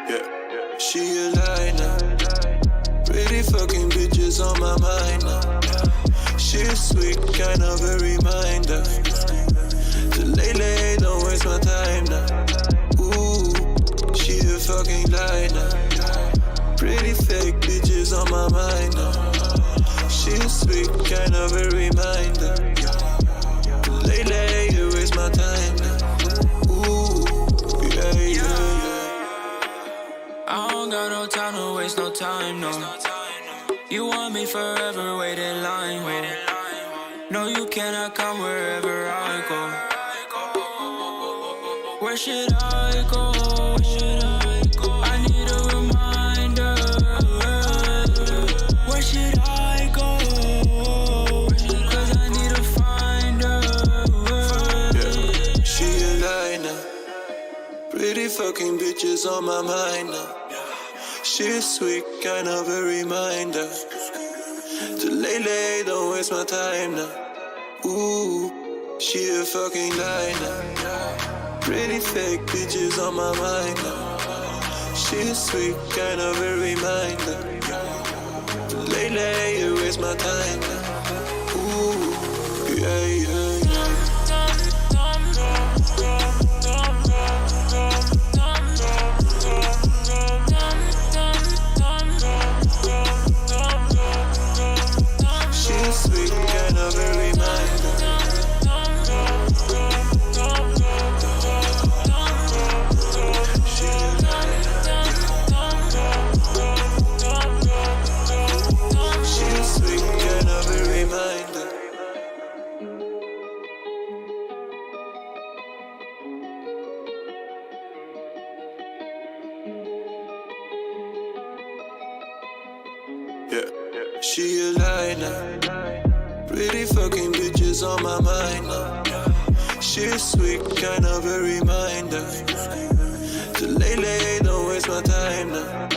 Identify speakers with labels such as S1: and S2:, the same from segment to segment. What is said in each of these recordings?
S1: Yeah, she a lie now. Pretty fucking bitches on my mind now. She's sweet, kind of a reminder. So lately, don't waste my time now. Ooh, she a fucking lie now. Pretty fake bitches on my mind now. She's sweet, kind of a reminder. So lately, you waste my time now. Ooh, yeah.
S2: I don't got no time to waste no time, no. You want me forever, wait in line, ho. No, you cannot come wherever I go. Where should I go? I need a reminder. Where should I go? Cause I need to find her.
S1: Yeah, she a lie now. Pretty fucking bitches on my mind now. She's sweet, kind of a reminder. So lately, don't waste my time now. Ooh, she a fucking lie now. Pretty fake bitches on my mind now. She's sweet, kind of a reminder. So lately, you waste my time now. Ooh, yeah. Sweet, kind of a reminder. She's sweet, kind of a reminder. Yeah, she a lie now. Pretty fucking bitches on my mind now. She's sweet, kind of a reminder. So lately, don't waste my time now.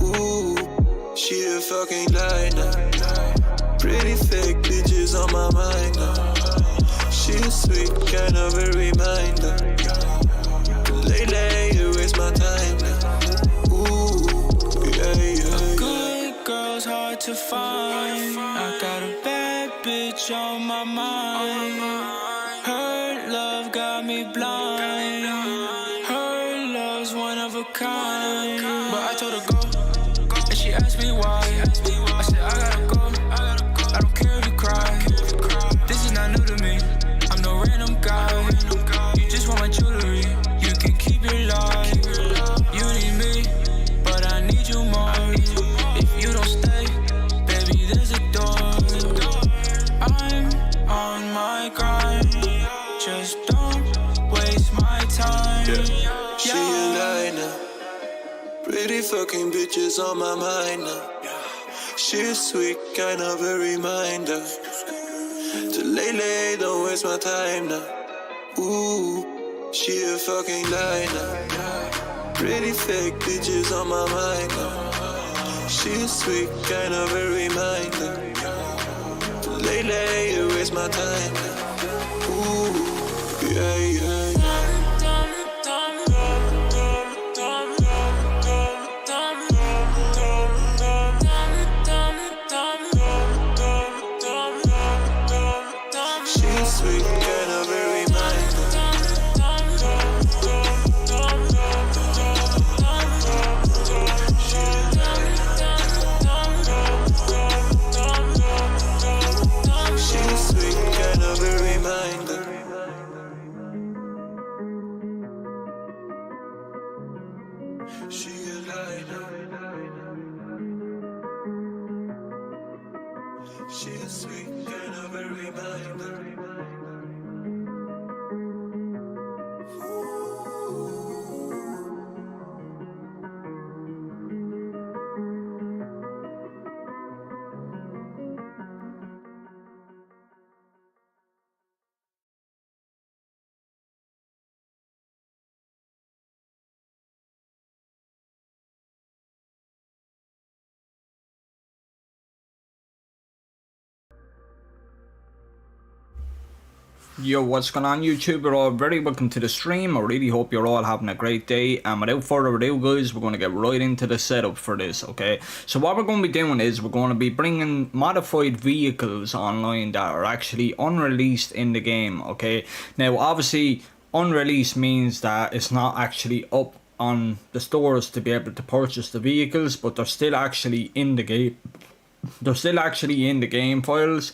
S1: Ooh, she a fucking lie now. Pretty fake bitches on my mind now. She's sweet, kind of a reminder. So lately, you waste my time now. Ooh, yeah.
S2: Good girl's hard to find. I got a bad bitch on my mind. Her love got me blind. Her love's one of a kind. But I told her go, and she asked me why. I said I gotta go. I don't care if you cry. This is not new to me. I'm no random guy. You just want my jewelry. You can keep your life. You need me, but I need you more. If you don't stay, baby, there's a door. I'm on my grind. Just don't waste my time.
S1: Yeah, she a lie now. Pretty fucking bitches on my mind now. She's sweet, kind of a reminder. So lately, don't waste my time now. Ooh, she a fucking lie now. Pretty fake bitches on my mind now. She's sweet, kind of a reminder. So lately, you waste my time now. Ooh, yeah. She's sweet, kind of a reminder. She's sweet, kind of a reminder. She a lie now. She's sweet, kind of a reminder.
S3: Yo, what's going on YouTube? You're all very welcome to the stream. I really hope you're all having a great day, and without further ado guys, we're going to get right into the setup for this, okay? So what we're going to be doing is we're going to be bringing modified vehicles online that are actually unreleased in the game, okay? Now obviously unreleased means that it's not actually up on the stores to be able to purchase the vehicles, but they're still actually in the game. They're still actually in the game files.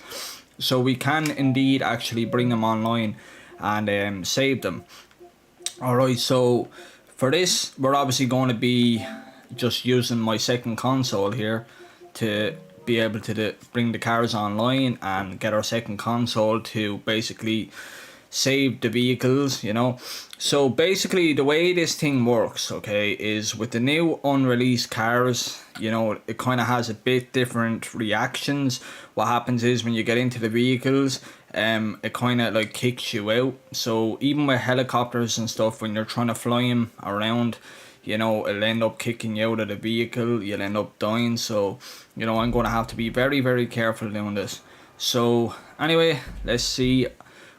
S3: So we can indeed actually bring them online and save them. Alright, so for this we're obviously going to be just using my second console here to be able to bring the cars online and get our second console to basically save the vehicles, you know. So basically the way this thing works, okay, is with the new unreleased cars, you know, it kind of has a bit different reactions. What happens is when you get into the vehicles, it kind of like kicks you out. So even with helicopters and stuff, when you're trying to fly them around, you know, it'll end up kicking you out of the vehicle, you'll end up dying. So, you know, I'm going to have to be very, very careful doing this. So anyway, let's see.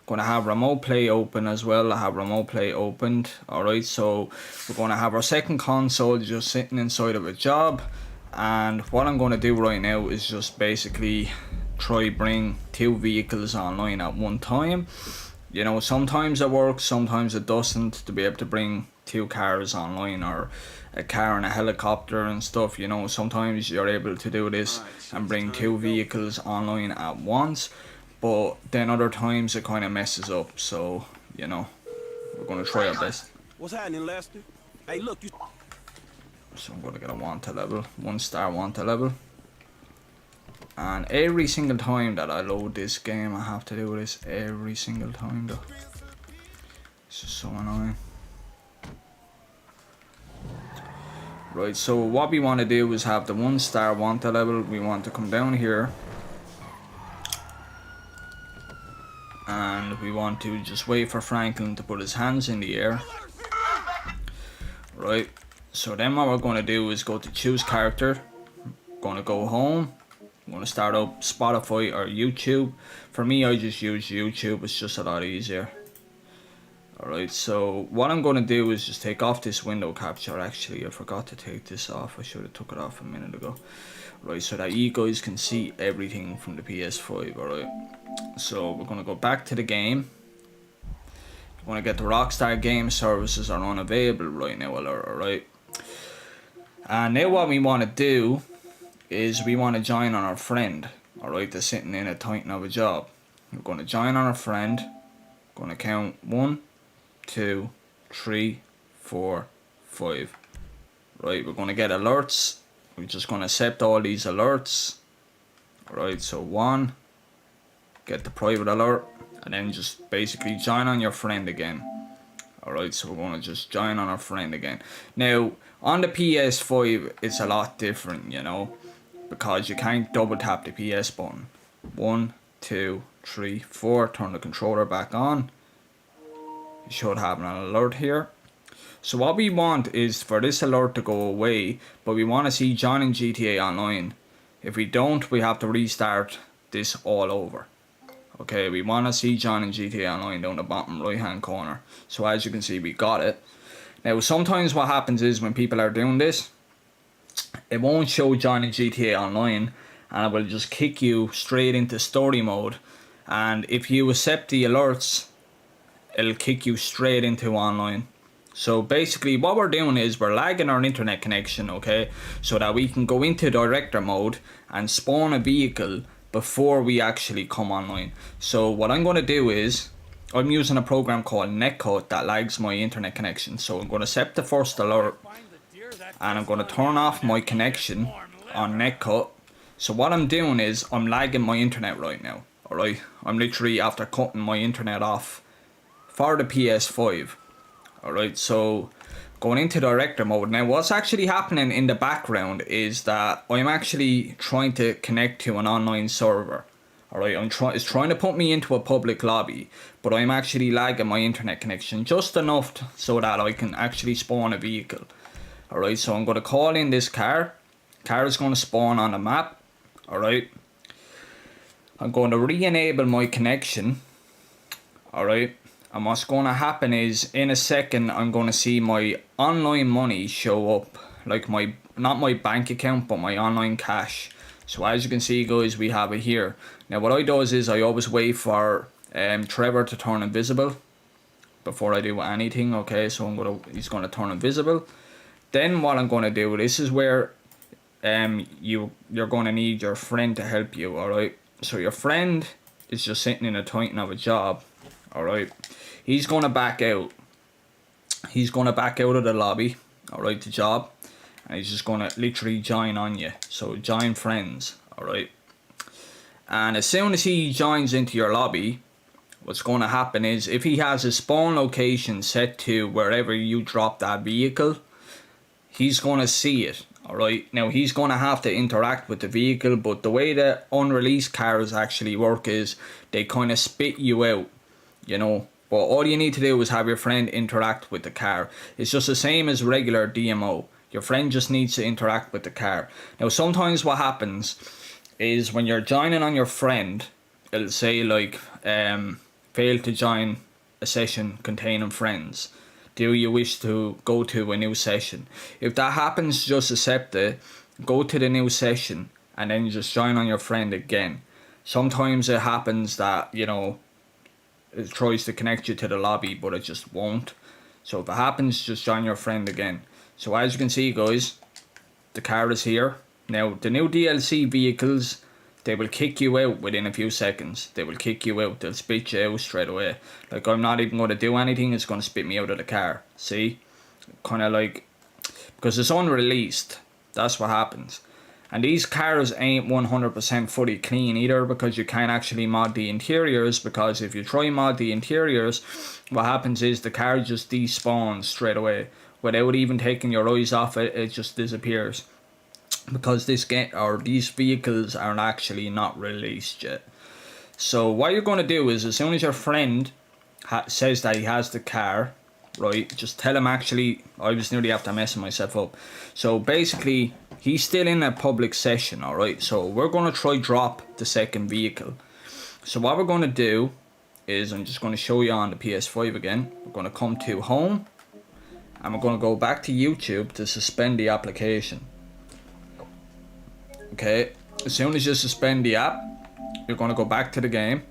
S3: Going to have remote play open as well. I have remote play opened. Alright, so we're going to have our second console just sitting inside of a job, and what I'm going to do right now is just basically try bring two vehicles online at one time. You know, sometimes it works, sometimes it doesn't, to be able to bring two cars online, or a car and a helicopter and stuff. You know, sometimes you're able to do this and bring two vehicles online at once, but then other times it kind of messes up. So, you know, we're going to try our best.
S4: What's happening, Lester? Hey, look, you...
S3: So I'm going to get a wanted level, 1-star wanted level. And every single time that I load this game, I have to do this every single time though. It's just so annoying. Right, so what we want to do is have the 1-star wanted level. We want to come down here. And we want to just wait for Franklin to put his hands in the air. Right, so then what we're going to do is go to choose character. We're going to go home. I'm going to start up Spotify or YouTube. For me, I just use YouTube, it's just a lot easier. Alright, so what I'm going to do is just take off this window capture. Actually, I forgot to take this off. I should have took it off a minute ago. Right, so that you guys can see everything from the PS5, alright. So we're going to go back to the game. We're going to get the Rockstar Game Services are unavailable right now, alright. And now what we want to do is we want to join on our friend, alright, that's sitting in a titan of a job. We're going to join on our friend. Going to count 1, 2, 3, 4, 5. Right, we're going to get alerts. We're just going to accept all these alerts. Alright, so 1, get the private alert, and then just basically join on your friend again. Alright, so we're going to just join on our friend again. Now, on the PS5, it's a lot different, you know, because you can't double tap the PS button. 1, 2, 3, 4, turn the controller back on. You should have an alert here. So what we want is for this alert to go away, but we want to see John in GTA Online. If we don't, we have to restart this all over. Okay, we want to see John in GTA Online down the bottom right hand corner. So as you can see, we got it. Now sometimes what happens is when people are doing this, it won't show John in GTA Online, and it will just kick you straight into story mode. And if you accept the alerts, it'll kick you straight into online. So basically what we're doing is we're lagging our internet connection, okay, so that we can go into director mode and spawn a vehicle before we actually come online. So what I'm going to do is I'm using a program called Netcut that lags my internet connection. So I'm going to accept the first alert, and I'm going to turn off my connection on Netcut. So what I'm doing is I'm lagging my internet right now. Alright, I'm literally after cutting my internet off for the PS5. Alright, so going into director mode. Now what's actually happening in the background is that I'm actually trying to connect to an online server. Alright, it's trying to put me into a public lobby, but I'm actually lagging my internet connection just enough so that I can actually spawn a vehicle. Alright, so I'm going to call in this car. Car is going to spawn on the map. Alright, I'm going to re-enable my connection. alright? And what's going to happen is, in a second, I'm going to see my online money show up. Like not my bank account, but my online cash. So as you can see, guys, we have it here. Now what I do is I always wait for Trevor to turn invisible before I do anything, okay? So he's gonna turn invisible. Then what I'm gonna do, this is where you're gonna need your friend to help you, alright? So your friend is just sitting in a titan of a job, alright? He's gonna back out. He's gonna back out of the lobby, alright, the job. And he's just gonna literally join on you. So join friends, alright? And as soon as he joins into your lobby, what's going to happen is, if he has his spawn location set to wherever you drop that vehicle, he's going to see it, alright? Now he's going to have to interact with the vehicle, but the way that unreleased cars actually work is they kind of spit you out, you know. But all you need to do is have your friend interact with the car. It's just the same as regular DMO. Your friend just needs to interact with the car. Now sometimes what happens is, when you're joining on your friend, it'll say like fail to join a session containing friends. Do you wish to go to a new session? If that happens, just accept it, go to the new session, and then just join on your friend again. Sometimes it happens that, you know, it tries to connect you to the lobby, but it just won't. So if it happens, just join your friend again. So as you can see, guys, the car is here. Now the new DLC vehicles, they will kick you out within a few seconds. They will kick you out. They'll spit you out straight away. Like, I'm not even going to do anything. It's going to spit me out of the car. See? Kind of like, because it's unreleased. That's what happens. And these cars ain't 100% fully clean either, because you can't actually mod the interiors. Because if you try mod the interiors, what happens is the car just despawns straight away. Without even taking your eyes off it, it just disappears. Because these vehicles are actually not released yet. So what you're going to do is, as soon as your friend says that he has the car, right, just tell him, actually, I just nearly have to mess myself up. So basically, he's still in a public session, alright? So we're going to try drop the second vehicle. So what we're going to do is, I'm just going to show you on the PS5 again. We're going to come to home, and we're going to go back to YouTube to suspend the application. Okay, as soon as you suspend the app, you're going to go back to the game,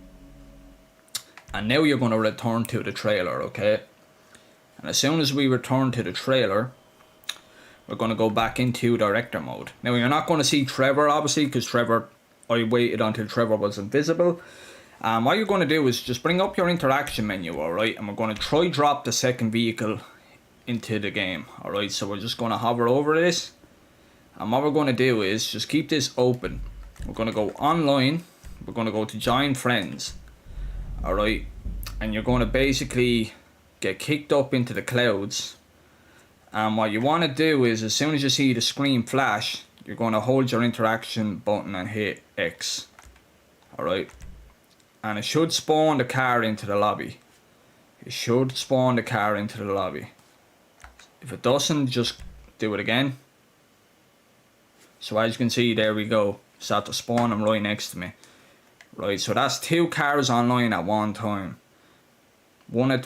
S3: and now you're going to return to the trailer, okay? And as soon as we return to the trailer, we're going to go back into director mode. Now you're not going to see Trevor, obviously, because I waited until Trevor was invisible. What you're going to do is just bring up your interaction menu, alright? And we're going to try drop the second vehicle into the game, alright? So we're just going to hover over this. And what we're going to do is just keep this open. We're going to go online. We're going to go to join friends. Alright. And you're going to basically get kicked up into the clouds. And what you want to do is, as soon as you see the screen flash, you're going to hold your interaction button and hit X. Alright. And it should spawn the car into the lobby. It should spawn the car into the lobby. If it doesn't, just do it again. So as you can see, there we go. Start to spawn them right next to me. Right, so that's 2 cars online at one time.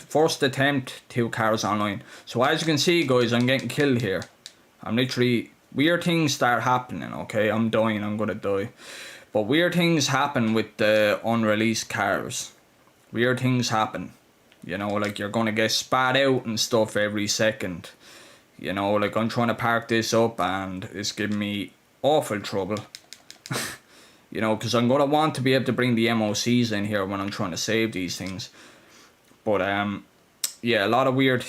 S3: First attempt, 2 cars online. So as you can see, guys, I'm getting killed here. I'm literally, weird things start happening, okay? I'm dying, I'm gonna die. But weird things happen with the unreleased cars. Weird things happen. You know, like, you're gonna get spat out and stuff every second. You know, like, I'm trying to park this up and it's giving me awful trouble. You know, because I'm going to want to be able to bring the MOCs in here when I'm trying to save these things. But yeah, a lot of weird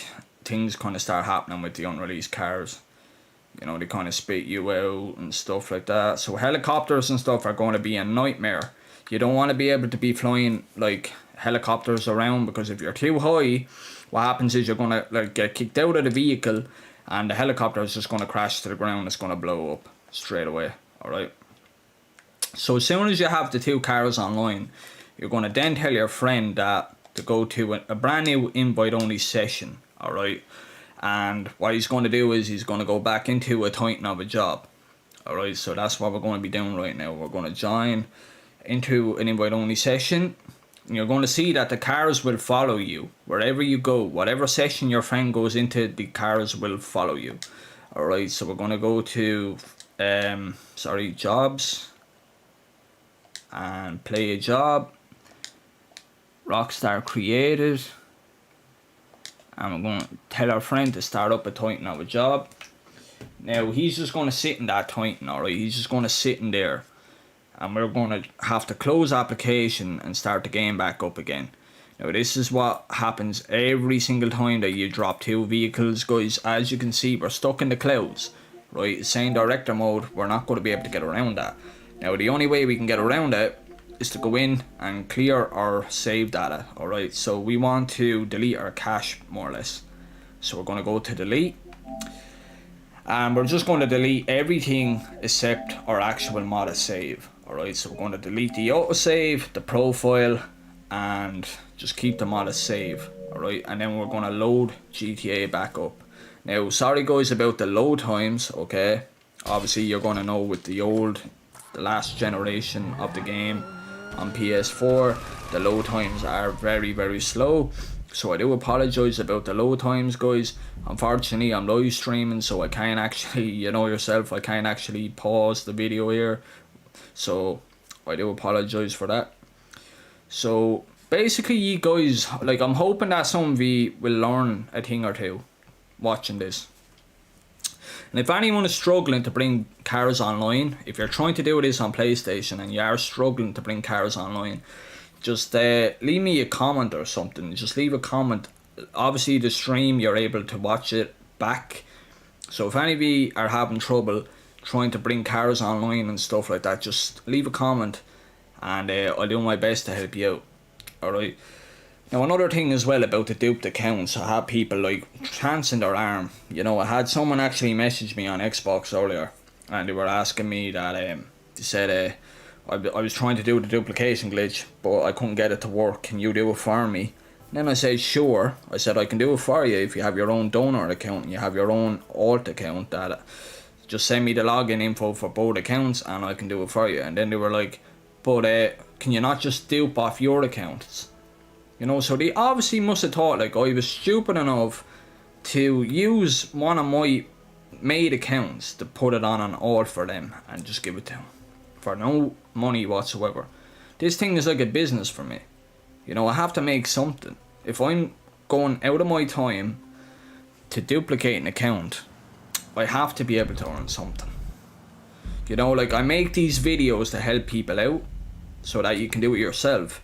S3: things kind of start happening with the unreleased cars. You know, they kind of spit you out and stuff like that. So helicopters and stuff are going to be a nightmare. You don't want to be able to be flying like helicopters around, because if you're too high, what happens is you're going to like get kicked out of the vehicle, and the helicopter is just going to crash to the ground. It's going to blow up straight away. Alright. So as soon as you have the 2 cars online, you're going to then tell your friend that to go to a brand new invite only session. Alright. And what he's going to do is he's going to go back into a titan of a job. Alright. So that's what we're going to be doing right now. We're going to join into an invite only session. you're going to see that the cars will follow you wherever you go. Whatever session your friend goes into, the cars will follow you. Alright, so we're going to go to jobs and play a job. Rockstar created, and we're going to tell our friend to start up a Titan of a job. Now he's just going to sit in that Titan, alright, he's just going to sit in there, and we're going to have to close application and start the game back up again. Now this is what happens every single time that you drop 2 vehicles, guys. As you can see, we're stuck in the clouds, right? It's saying director mode. We're not going to be able to get around that. Now the only way we can get around it is to go in and clear our save data. Alright, so we want to delete our cache, more or less. So we're going to go to delete, and we're just going to delete everything except our actual mod save. Alright, so we're going to delete the autosave, the profile, and just keep the mod save. Alright, and then we're going to load GTA back up. Now sorry guys about the load times, okay? Obviously you're going to know with the last generation of the game on PS4, the load times are very, very slow. So I do apologise about the load times, guys. Unfortunately, I'm live streaming, so I can't actually, you know yourself, I can't actually pause the video here. So I do apologise for that. So basically, you guys, like, I'm hoping that some of you will learn a thing or two watching this. And if anyone is struggling to bring cars online, if you're trying to do this on PlayStation and you are struggling to bring cars online, just leave me a comment or something. Just leave a comment. Obviously the stream, you're able to watch it back. So if any of you are having trouble trying to bring cars online and stuff like that, just leave a comment, and I'll do my best to help you out. Alright. Now another thing as well about the duped accounts, I had people like chancing their arm. You know, I had someone actually message me on Xbox earlier, and they were asking me that they said I was trying to do the duplication glitch, but I couldn't get it to work. Can you do it for me? And then I said sure. I said I can do it for you if you have your own donor account and you have your own alt account. That just send me the login info for both accounts and I can do it for you. And then they were like, but can you not just dupe off your accounts? You know, so they obviously must have thought like I was stupid enough to use one of my made accounts to put it on an alt for them and just give it to them for no money whatsoever. This thing is like a business for me. You know, I have to make something. If I'm going out of my time to duplicate an account, I have to be able to earn something. You know, like I make these videos to help people out so that you can do it yourself.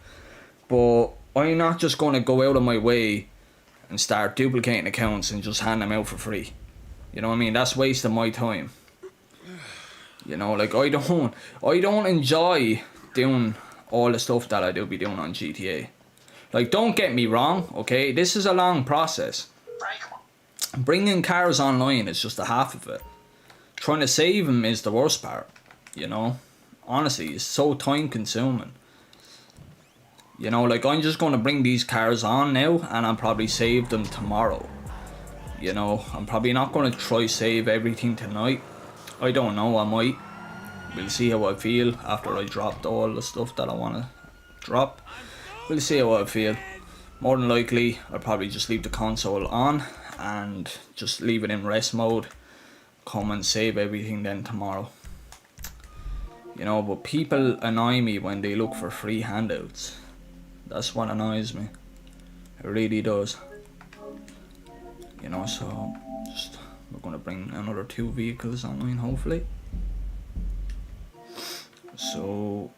S3: But I'm not just going to go out of my way and start duplicating accounts and just hand them out for free. You know what I mean? That's wasting my time. You know, like I don't enjoy doing all the stuff that I do be doing on GTA. Like, don't get me wrong, okay? This is a long process. Bringing cars online is just a half of it. Trying to save them is the worst part, you know? Honestly, it's so time consuming. You know, like I'm just going to bring these cars on now and I'll probably save them tomorrow. You know, I'm probably not going to try save everything tonight. I don't know, I might. We'll see how I feel after I dropped all the stuff that I want to drop. We'll see how I feel. More than likely, I'll probably just leave the console on and just leave it in rest mode. Come and save everything then tomorrow. You know, but people annoy me when they look for free handouts. That's what annoys me. It really does. You know, so just we're gonna bring another 2 vehicles online hopefully. So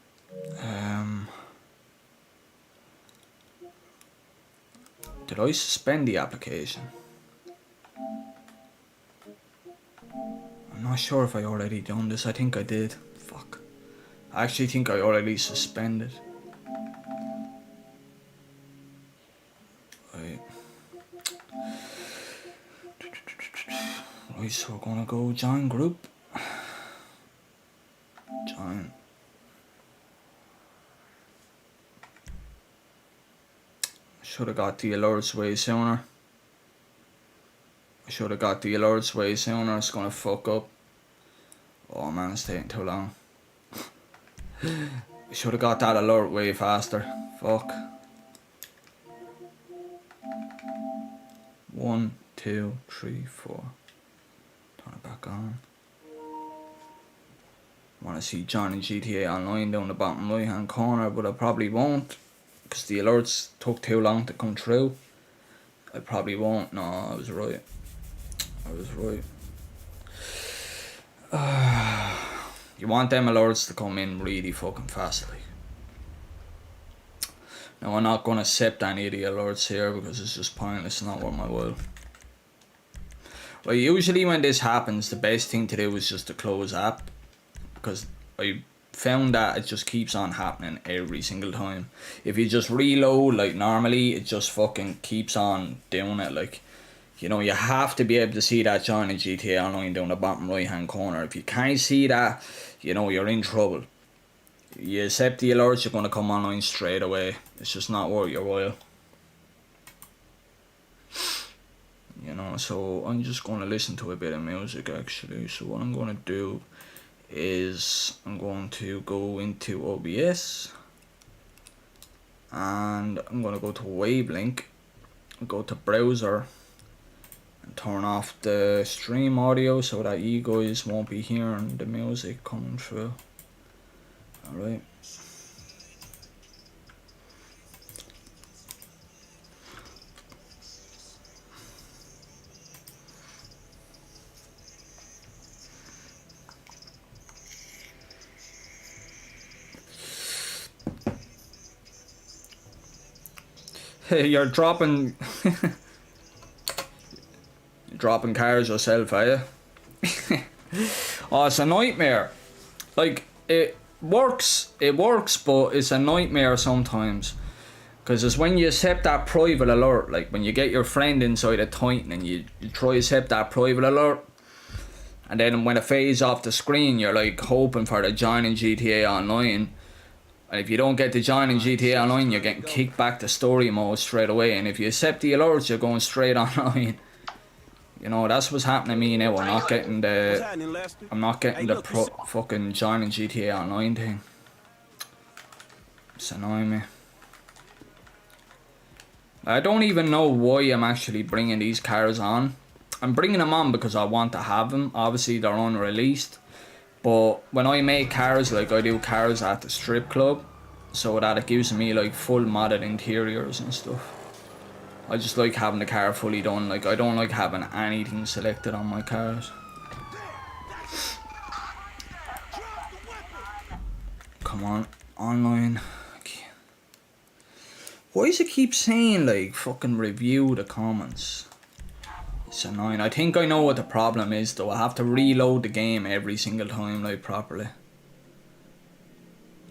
S3: did I suspend the application? I'm not sure if I already done this. I think I did. Fuck. I actually think I already suspended. Right, so we're gonna go join group. Join. Should have got the alerts way sooner. I should have got the alerts way sooner. It's gonna fuck up. Oh man, it's taking too long. I should have got that alert way faster. Fuck. 1, 2, 3, 4. Turn it back on. Want to see joining GTA Online down the bottom right hand corner, but I probably won't because the alerts took too long to come through. I probably won't. No, I was right. You want them alerts to come in really fucking fastly. Now I'm not going to accept any of the alerts here because it's just pointless, not worth my while. Well, usually when this happens, the best thing to do is just to close app, because I found that it just keeps on happening every single time. If you just reload like normally, it just fucking keeps on doing it. Like, you know, you have to be able to see that joining GTA Online down the bottom right hand corner. If you can't see that, you know, you're in trouble. You accept the alerts, you're going to come online straight away. It's just not worth your while. You know, so I'm just going to listen to a bit of music actually. So what I'm going to do is I'm going to go into OBS and I'm going to go to Wavelink, go to browser and turn off the stream audio so that you guys won't be hearing the music coming through. Alright. Hey, you're dropping dropping cars yourself, are you? Oh, it's a nightmare. Like, it works, but it's a nightmare sometimes. Because it's when you accept that private alert, like when you get your friend inside a Titan and you try to accept that private alert, and then when it fades off the screen, you're like hoping for the joining GTA Online. And if you don't get the joining GTA Online, you're getting kicked back to story mode straight away. And if you accept the alerts, you're going straight online. You know, that's what's happening to me now. I'm not getting the fucking joining GTA Online thing. It's annoying me. I don't even know why I'm actually bringing these cars on. I'm bringing them on because I want to have them. Obviously, they're unreleased. But when I make cars, like I do cars at the strip club, so that it gives me like full modded interiors and stuff. I just like having the car fully done. Like, I don't like having anything selected on my cars. Come on, online. Okay. Why does it keep saying like fucking review the comments? It's annoying. I think I know what the problem is though. I have to reload the game every single time, like, properly.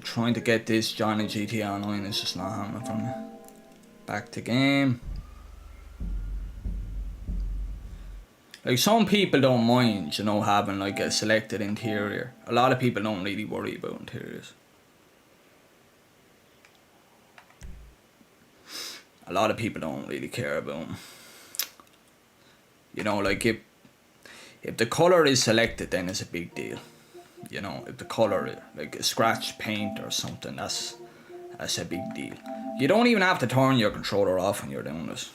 S3: Trying to get this joining GTA Online is just not happening for me. Back to game. Like, some people don't mind, you know, having like a selected interior. A lot of people don't really worry about interiors. A lot of people don't really care about them. You know, like if the color is selected, then it's a big deal. You know, if the color, like a scratch paint or something, that's a big deal. You don't even have to turn your controller off when you're doing this.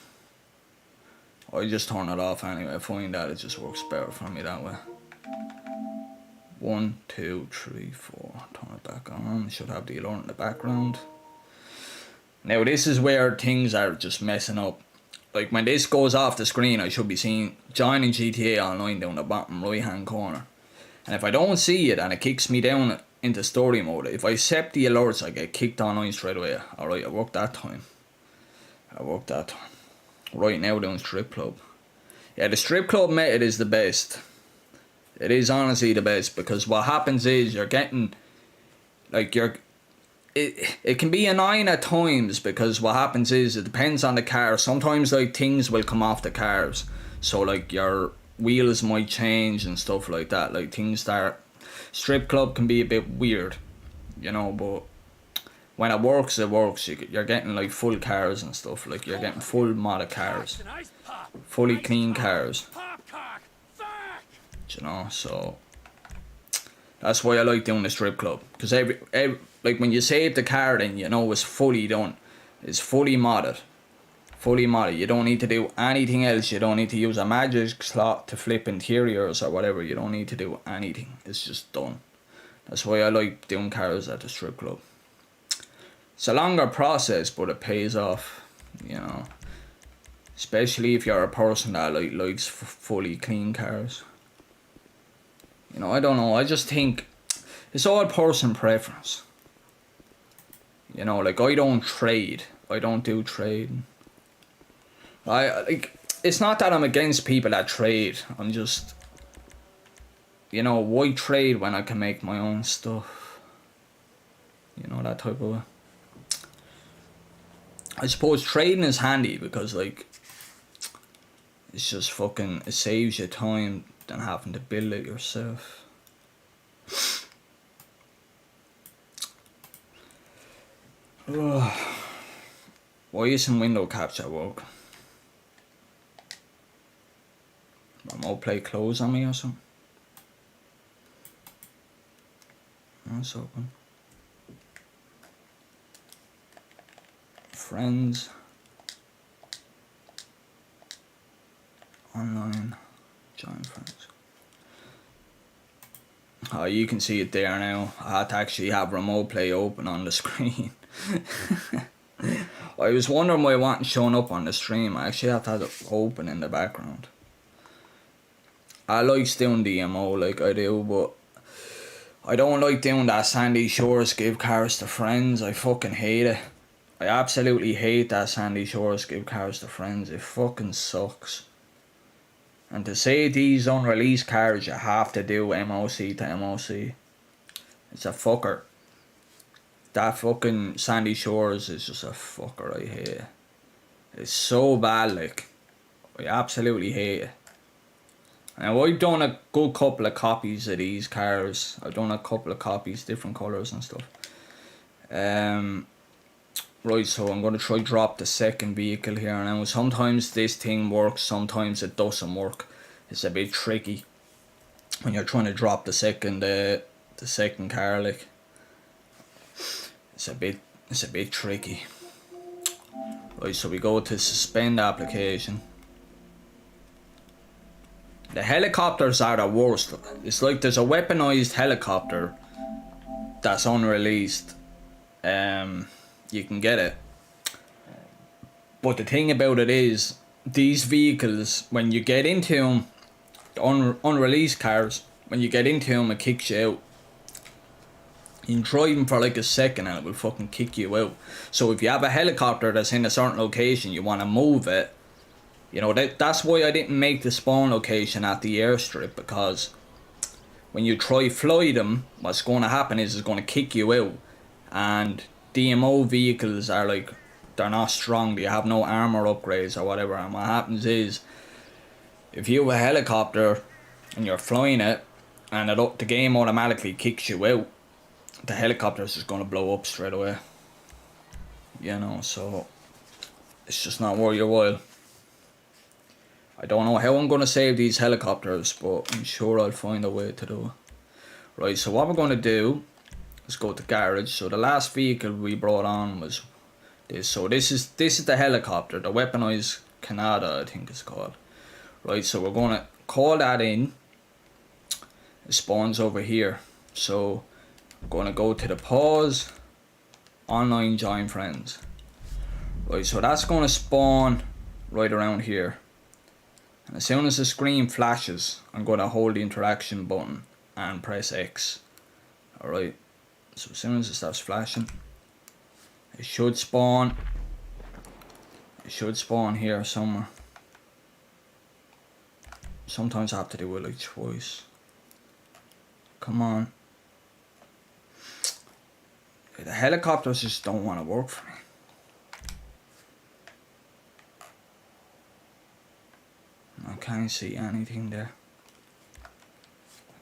S3: I just turn it off anyway. I find that it just works better for me that way. 1, 2, 3, 4. Turn it back on. Should have the alert in the background. Now this is where things are just messing up. Like, when this goes off the screen, I should be seeing joining GTA Online down the bottom right hand corner. And if I don't see it and it kicks me down into story mode, if I accept the alerts, I get kicked online straight away. Alright, I worked that time. Right now down strip club. Yeah, the strip club method is the best. It is honestly the best, because what happens is you're getting, like, it can be annoying at times, because what happens is it depends on the car. Sometimes like things will come off the cars, so like your wheels might change and stuff like that. Like, things that strip club can be a bit weird, you know, but when it works, you're getting like full cars and stuff. Like, you're getting full modded cars, fully clean cars, you know. So that's why I like doing the strip club, because every like when you save the car, then you know it's fully done, it's fully modded, Fully modded. You don't need to do anything else. You don't need to use a magic slot to flip interiors or whatever. You don't need to do anything. It's just done. That's why I like doing cars at the strip club. It's a longer process, but it pays off, you know. Especially if you're a person that likes fully clean cars. You know, I don't know. I just think it's all person preference. You know, like I don't trade. I don't do trading. It's not that I'm against people that trade. I'm just, you know, why trade when I can make my own stuff? You know, that type of way. I suppose trading is handy because, like, it's just fucking, it saves you time than having to build it yourself. Why isn't window capture working? Remote play close on me or something? That's open. Friends. Online. Join friends. Oh, you can see it there now. I had to actually have remote play open on the screen. I was wondering why it wasn't showing up on the stream. I actually have to have it open in the background. I like doing DMO like I do, but I don't like doing that Sandy Shores give cars to friends. I fucking hate it. I absolutely hate that Sandy Shores give cars to friends. It fucking sucks. And to say these unreleased cars you have to do MOC to MOC, it's a fucker. That fucking Sandy Shores is just a fucker. I hate it. It's so bad, like. I absolutely hate it. Now I've done a good couple of copies of these cars. I've done a couple of copies, different colours and stuff. Right, so I'm going to try drop the second vehicle here now. Sometimes this thing works, sometimes it doesn't work. It's a bit tricky when you're trying to drop the second car, like. It's a bit tricky. Right, so we go to suspend application. The helicopters are the worst. It's like there's a weaponized helicopter that's unreleased. You can get it. But the thing about it is, these vehicles, when you get into them, the unreleased cars, when you get into them, it kicks you out. You can drive them for like a second and it will fucking kick you out. So if you have a helicopter that's in a certain location, you want to move it. You know, that's why I didn't make the spawn location at the airstrip, because when you try fly them, what's going to happen is it's going to kick you out. And DMO vehicles are like, they're not strong, they have no armor upgrades or whatever. And what happens is, if you have a helicopter and you're flying it and the game automatically kicks you out, the helicopter is just going to blow up straight away. You know, so it's just not worth your while. I don't know how I'm going to save these helicopters, but I'm sure I'll find a way to do it. Right, so what we're going to do is go to garage. So the last vehicle we brought on was this. So this is the helicopter, the weaponized Canada, I think it's called. Right, so we're going to call that in. It spawns over here. So I'm going to go to the pause, online join friends. Right, so that's going to spawn right around here. And as soon as the screen flashes, I'm going to hold the interaction button and press X. Alright, so as soon as it starts flashing, it should spawn. It should spawn here somewhere. Sometimes I have to do it like twice. Come on. The helicopters just don't want to work for me. I can't see anything there. I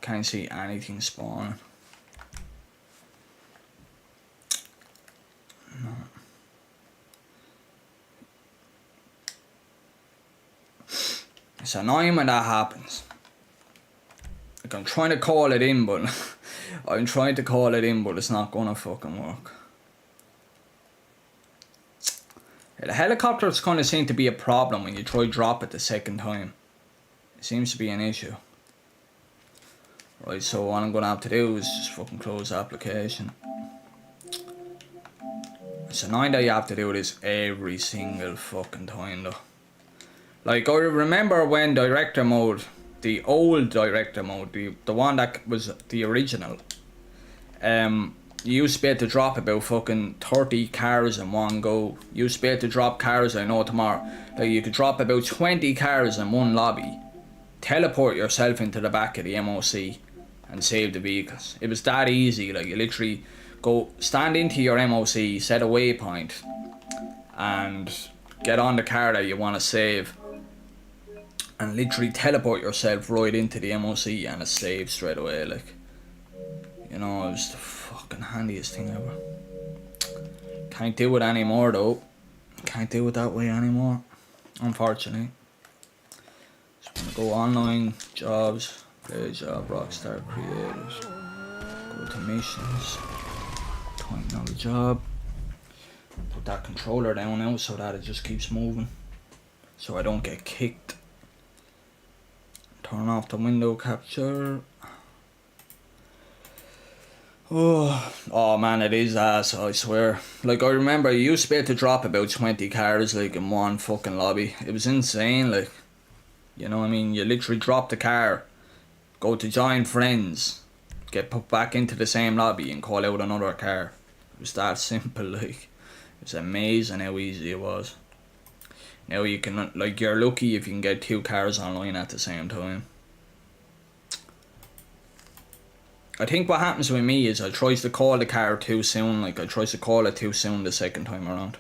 S3: can't see anything spawning. No. It's annoying when that happens. Like, I'm trying to call it in, but it's not gonna fucking work. The helicopters kind of seem to be a problem when you try drop it the second time. It seems to be an issue. Right, so what I'm going to have to do is just fucking close the application. It's annoying that you have to do this every single fucking time though. Like, I remember when director mode, the old director mode, the one that was the original, you used to be able to drop about fucking 30 cars in one go. You used to be able to drop cars, I know tomorrow, like you could drop about 20 cars in one lobby, teleport yourself into the back of the MOC and save the vehicles. It was that easy. Like, you literally go stand into your MOC, set a waypoint and get on the car that you want to save and literally teleport yourself right into the MOC and it's saved straight away. Like, you know, it was the fucking handiest thing ever. Can't do it anymore though. Can't do it that way anymore, unfortunately. Just wanna go online, jobs, play job, Rockstar creators, go to missions, time on the job, put that controller down now so that it just keeps moving, so I don't get kicked. Turn off the window capture. Oh man, it is ass, I swear. Like, I remember you used to be able to drop about 20 cars like in one fucking lobby. It was insane, like, you know what I mean? You literally drop the car, go to join friends, get put back into the same lobby and call out another car. It was that simple, like. It was amazing how easy it was. Now you can, like, you're lucky if you can get 2 cars online at the same time. I think what happens with me is I tries to call the car too soon, like I tries to call it too soon the second time around.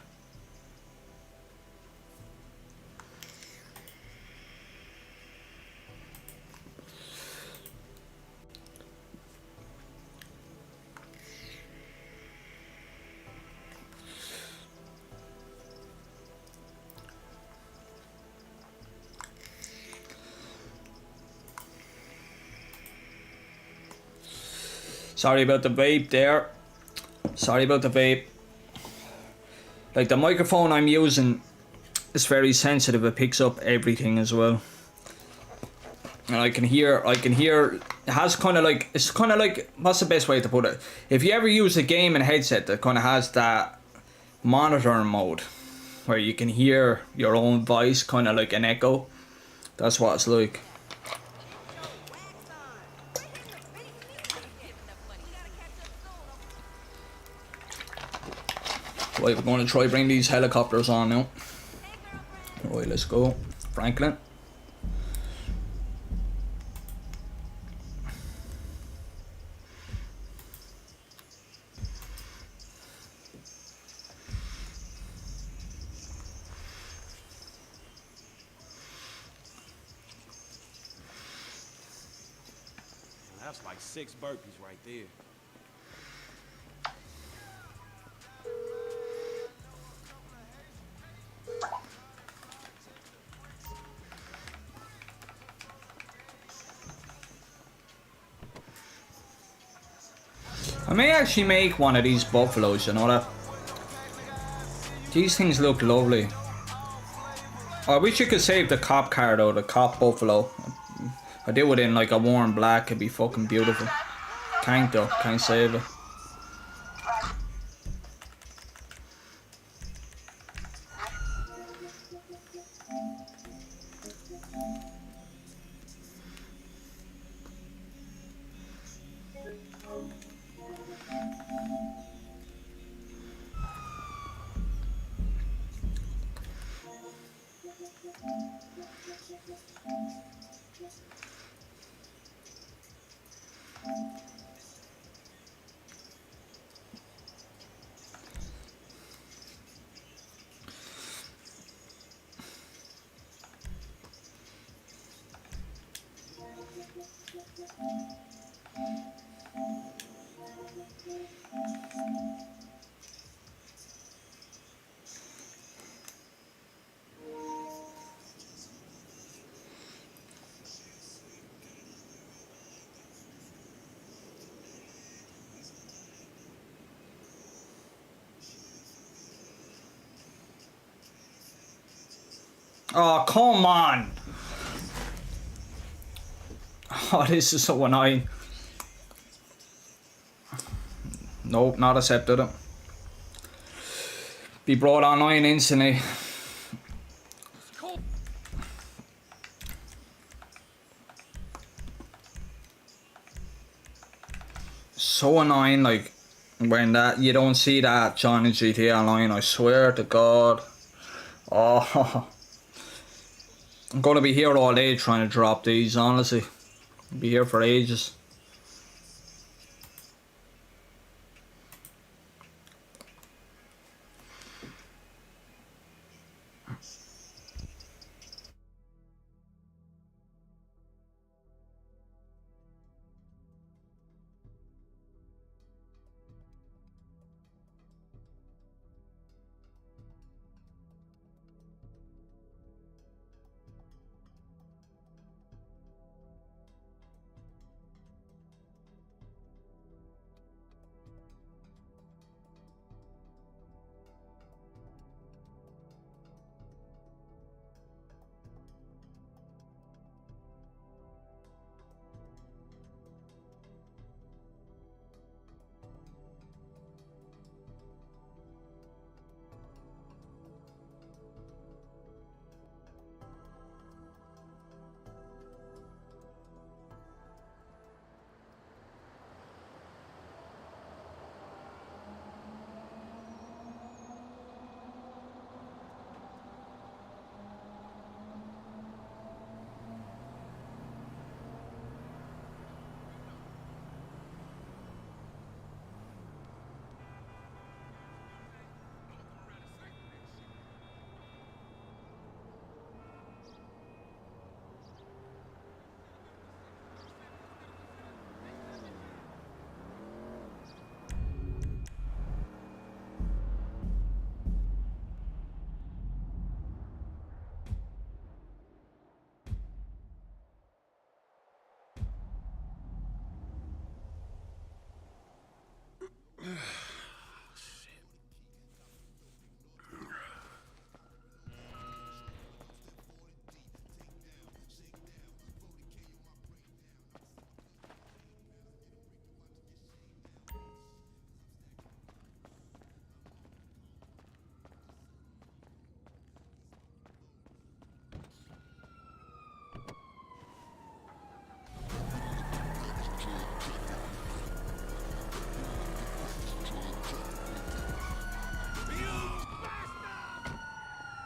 S3: Sorry about the vape there. Sorry about the vape. Like, the microphone I'm using is very sensitive. It picks up everything as well. And I can hear, it has kind of like, it's kind of like, what's the best way to put it? If you ever use a gaming headset that kind of has that monitoring mode, where you can hear your own voice kind of like an echo, that's what it's like. Right, we're going to try bring these helicopters on now. Right, let's go. Franklin.
S4: That's like 6 burpees right there.
S3: I may actually make one of these buffaloes, you know that? These things look lovely. I wish you could save the cop car though, the cop buffalo. I do it in like a warm black, it'd be fucking beautiful. Can't though, can't save it. Oh, come on. Oh, this is so annoying. Nope, not accepted it. Be brought online instantly. So annoying, like, when that you don't see that John in GTA Online, I swear to God. Oh, I'm gonna be here all day trying to drop these, honestly. I'll be here for ages.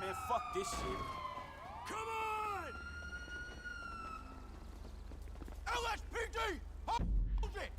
S4: Man, fuck this shit. Come on! LSPD! Hold it!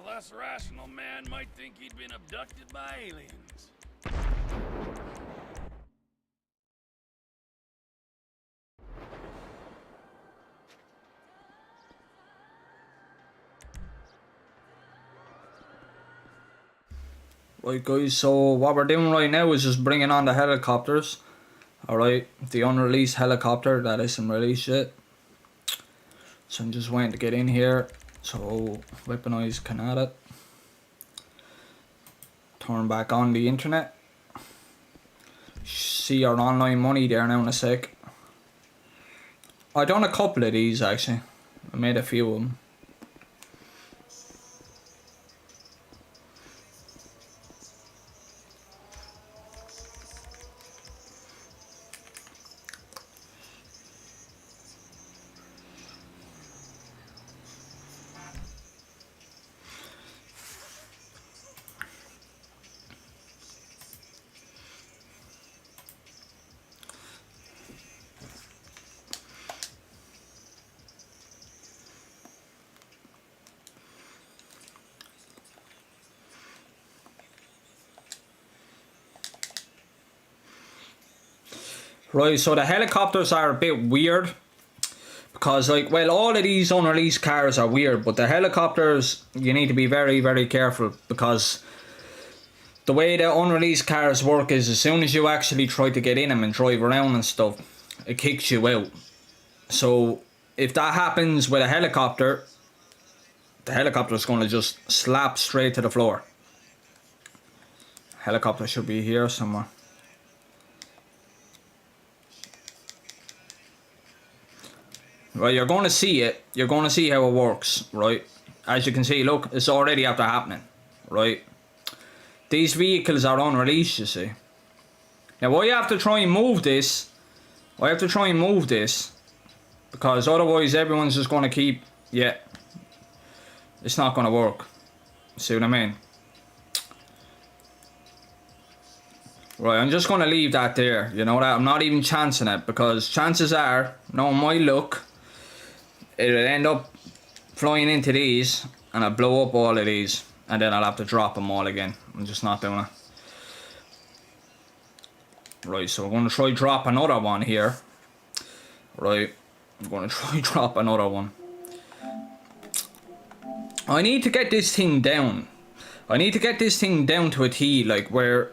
S5: Less rational man might think he'd been abducted by aliens.
S3: Right guys, so what we're doing right now is just bringing on the helicopters. Alright, the unreleased helicopter that isn't released yet. So I'm just waiting to get in here. So weaponize can add it. Turn back on the internet. See our online money there now in a sec. I done a couple of these actually. I made a few of them. Right, so the helicopters are a bit weird. Because, like, well, all of these unreleased cars are weird. But the helicopters, you need to be very, very careful. Because the way the unreleased cars work is as soon as you actually try to get in them and drive around and stuff, it kicks you out. So, if that happens with a helicopter, the helicopter's going to just slap straight to the floor. Helicopter should be here somewhere. Right, you're going to see it. You're going to see how it works, right? As you can see, look, it's already after happening, right? These vehicles are unreleased, you see. Now, I have to try and move this. I have to try and move this. Because otherwise, everyone's just going to keep... Yeah. It's not going to work. See what I mean? Right, I'm just going to leave that there. You know that? I'm not even chancing it. Because chances are, knowing my luck, it'll end up flying into these. And I'll blow up all of these. And then I'll have to drop them all again. I'm just not doing it. Right, so we're going to try drop another one here. Right, I'm going to try drop another one. I need to get this thing down. I need to get this thing down to a T, like where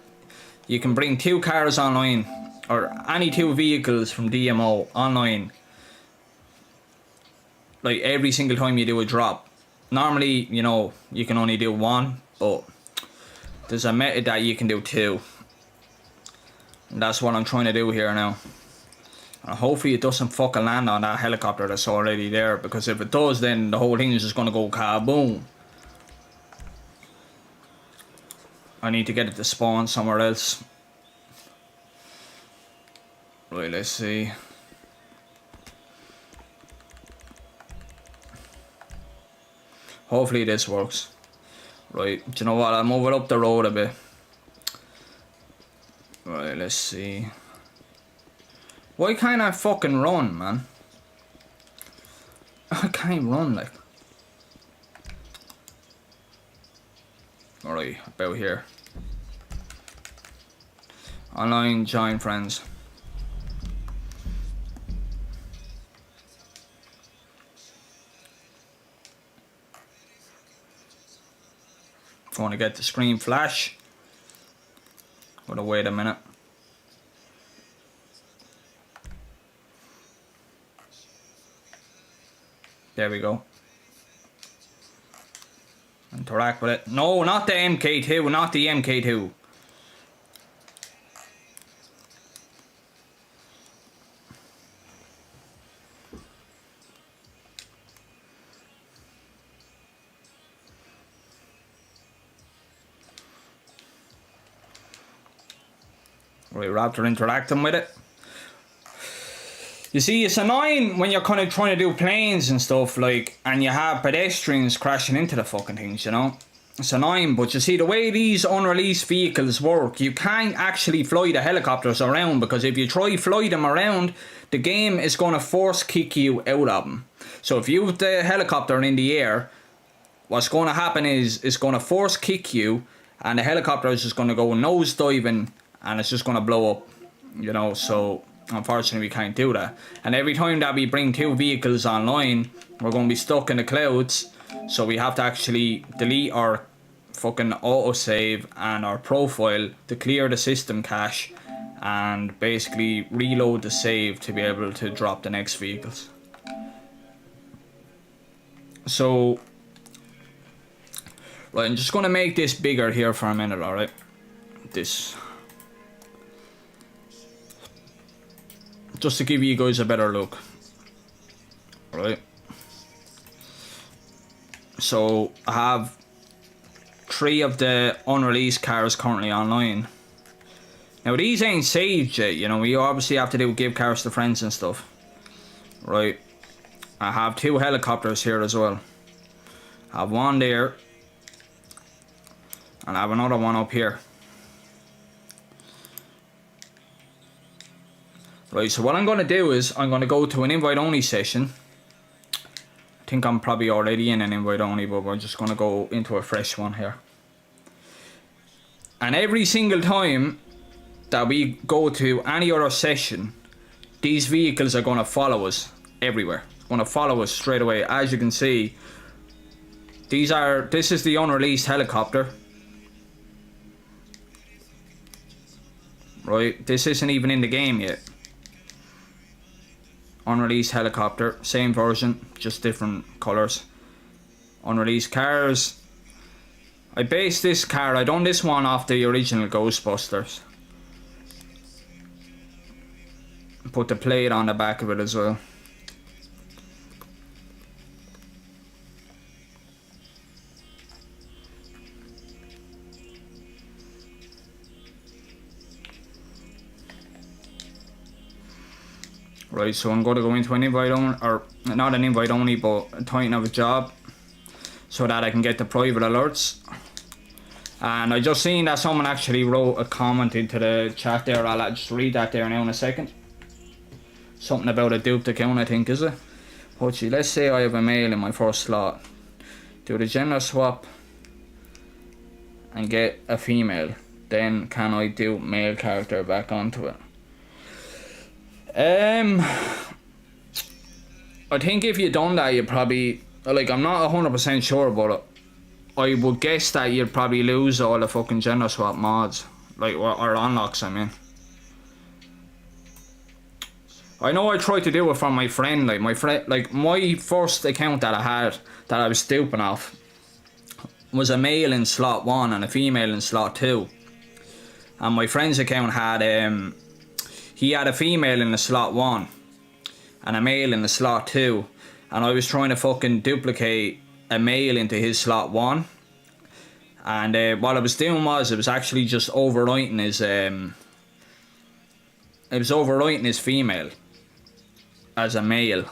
S3: you can bring 2 cars online. Or any 2 vehicles from DMO online. Like every single time you do a drop. Normally, you know, you can only do 1, but there's a method that you can do 2. And that's what I'm trying to do here now. And hopefully it doesn't fucking land on that helicopter that's already there, because if it does, then the whole thing is just gonna go kaboom. I need to get it to spawn somewhere else. Right, let's see. Hopefully this works. Right, do you know what? I'll move it up the road a bit. Right, let's see. Why can't I fucking run, man? I can't run, like. Alright, about here. Online, join friends. Going to get the screen flash. Gotta wait a minute. There we go. Interact with it. No, not the MK2, not the MK2. Right, Raptor interacting with it. You see, it's annoying when you're kind of trying to do planes and stuff, like, and you have pedestrians crashing into the fucking things, you know? It's annoying, but you see, the way these unreleased vehicles work, you can't actually fly the helicopters around, because if you try fly them around, the game is going to force kick you out of them. So if you have the helicopter in the air, what's going to happen is it's going to force kick you, and the helicopter is just going to go nose diving, and it's just going to blow up, you know? So unfortunately we can't do that. And every time that we bring 2 vehicles online, we're going to be stuck in the clouds. So we have to actually delete our fucking autosave and our profile to clear the system cache and basically reload the save to be able to drop the next vehicles. So, right, I'm just going to make this bigger here for a minute, alright? This. Just to give you guys a better look. Right. So, I have 3 of the unreleased cars currently online. Now, these ain't saved yet, you know, you obviously have to give cars to friends and stuff. Right. I have 2 helicopters here as well. I have one there. And I have another one up here. Right, so what I'm going to do is I'm going to go to an invite only session. I think I'm probably already in an invite only, but we're just going to go into a fresh one here. And every single time that we go to any other session, these vehicles are going to follow us everywhere. Going to follow us straight away. As you can see, this is the unreleased helicopter. Right, this isn't even in the game yet. Unreleased helicopter, same version, just different colours. Unreleased cars. I based this car, I done this one off the original Ghostbusters. Put the plate on the back of it as well. Right, so I'm going to go into an invite only, or not an invite only, but a title of a job, so that I can get the private alerts. And I just seen that someone actually wrote a comment into the chat there. I'll just read that there now in a second. Something about a duped account, I think, is it? But see, let's say I have a male in my first slot. Do the gender swap and get a female. Then can I do male character back onto it? I think if you done that, you probably, like, I'm not 100% sure, but I would guess that you'd probably lose all the fucking gender swap mods, like, or unlocks, I mean. I know I tried to do it from my friend, like my first account that I had, that I was duping off, was a male in slot 1 and a female in slot 2. And my friend's account had, he had a female in the slot 1 and a male in the slot 2, and I was trying to fucking duplicate a male into his slot 1, and what I was doing was, it was actually just overwriting his female as a male.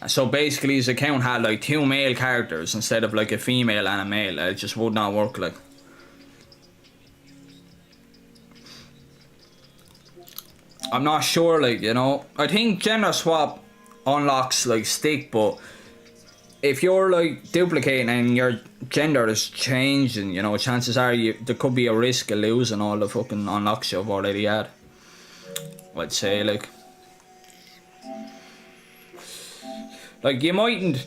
S3: So basically his account had like 2 male characters instead of like a female and a male. It just would not work, like. I'm not sure, like, you know. I think gender swap unlocks like stick, but if you're like duplicating and your gender is changing, you know, chances are there could be a risk of losing all the fucking unlocks you've already had, I'd say, like. Like, you mightn't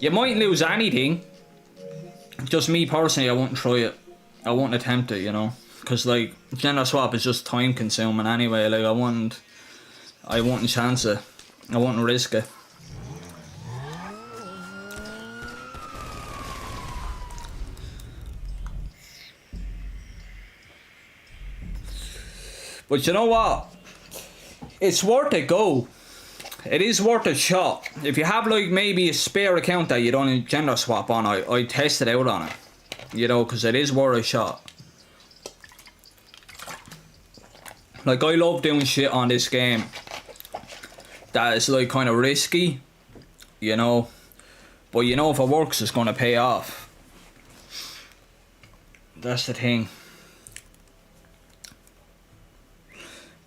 S3: lose anything. Just me personally, I wouldn't try it. I wouldn't attempt it, you know. Because, like, gender swap is just time consuming anyway. Like, I wouldn't chance it. I wouldn't risk it. But you know what? It's worth a go. It is worth a shot. If you have like maybe a spare account that you don't gender swap on, I test it out on it. You know, because it is worth a shot. Like, I love doing shit on this game that is like kind of risky, you know. But you know, if it works, it's gonna pay off. That's the thing.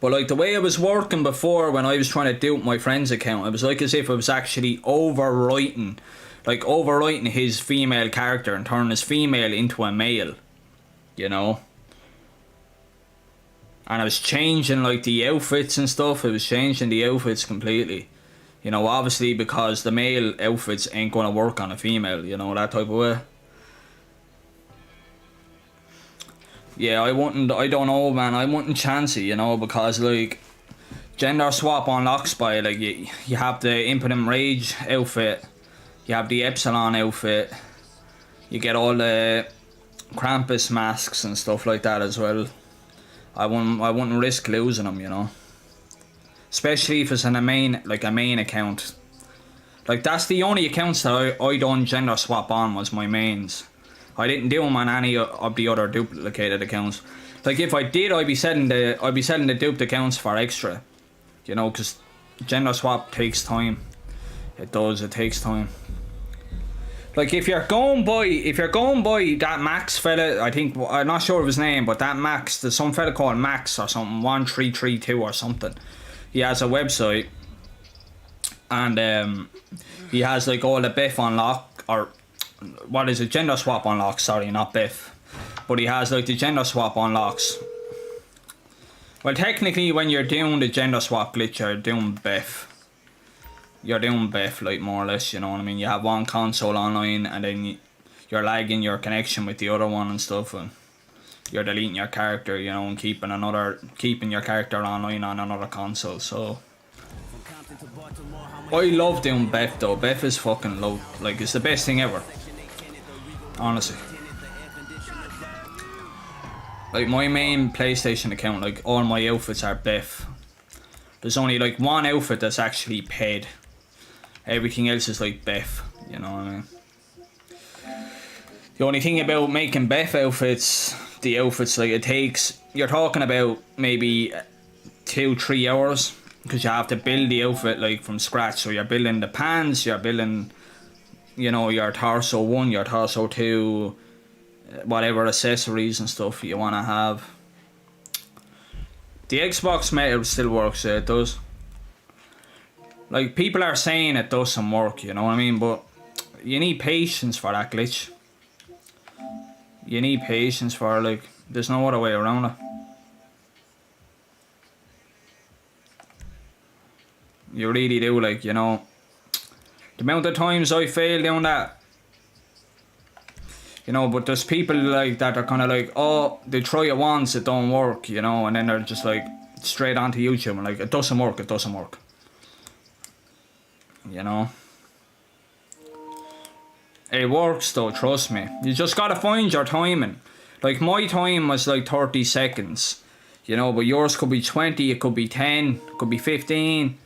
S3: But like the way it was working before when I was trying to dupe my friend's account, it was like as if I was actually overwriting his female character and turning his female into a male, you know. And I was changing like the outfits and stuff. It was changing the outfits completely. You know, obviously because the male outfits ain't gonna work on a female, you know, that type of way. Yeah, I don't know, man, I wouldn't chance it, you know, because like gender swap unlocks by like you have the Impotent Rage outfit, you have the Epsilon outfit, you get all the Krampus masks and stuff like that as well. I wouldn't risk losing them, you know. Especially if it's in a main account. Like that's the only accounts that I done gender swap on, was my mains. I didn't do them on any of the other duplicated accounts. Like if I did, I'd be selling the duped accounts for extra. You know, because gender swap takes time. It does, it takes time. Like if you're going by that Max fella, I think, I'm not sure of his name, but that Max, there's some fella called Max or something, 1332 or something. He has a website, and he has like all the Biff unlock, or what is it, gender swap unlocks, sorry, not Biff. But he has like the gender swap unlocks. Well, technically when you're doing the gender swap glitch, you're doing Biff. You're doing Biff, like, more or less, you know what I mean? You have one console online, and then you're lagging your connection with the other one and stuff, and you're deleting your character, you know, and keeping your character online on another console. So I love doing Biff though. Biff is fucking low, like, it's the best thing ever, honestly. Like my main PlayStation account, like all my outfits are Biff. There's only like one outfit that's actually paid. Everything else is like Biff, you know what I mean? The only thing about making Biff outfits, the outfits, like, it takes, you're talking about maybe 2-3 hours, because you have to build the outfit like from scratch. So you're building the pants, you're building, you know, your torso 1, your torso 2, whatever accessories and stuff you want to have. The Xbox meta still works, it does. Like, people are saying it doesn't work, you know what I mean? But you need patience for that glitch. You need patience for it, like, there's no other way around it. You really do, like, you know. The amount of times I fail doing that. You know, but there's people like that are kind of like, oh, they try it once, it don't work, you know, and then they're just like straight onto YouTube and like, it doesn't work, it doesn't work. You know? It works though, trust me. You just gotta find your timing. Like, my time was like 30 seconds, you know, but yours could be 20, it could be 10, it could be 15.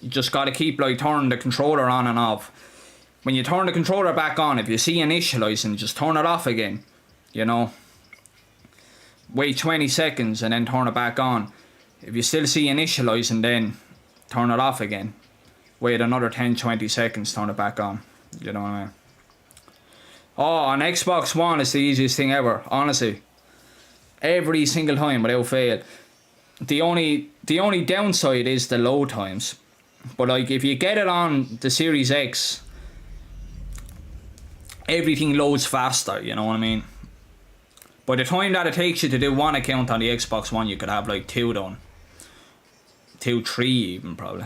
S3: You just gotta keep like turning the controller on and off. When you turn the controller back on, if you see initializing, just turn it off again, you know. Wait 20 seconds and then turn it back on. If you still see initializing, then turn it off again. Wait another 10-20 seconds, turn it back on. You know what I mean? Oh, on Xbox One, it's the easiest thing ever, honestly. Every single time without fail. The only downside is the load times. But like, if you get it on the Series X, everything loads faster, you know what I mean? By the time that it takes you to do one account on the Xbox One, you could have like 2 done. 2, 3 even, probably.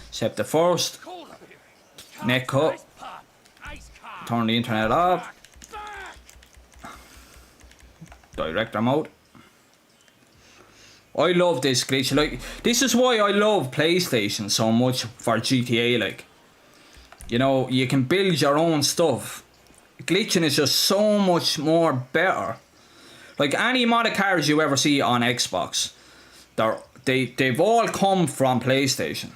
S3: Except the first, net cut, turn the internet off, director mode. I love this glitch, like, this is why I love PlayStation so much for GTA, like. You know, you can build your own stuff. Glitching is just so much more better. Like, any modded cars you ever see on Xbox, they've all come from PlayStation.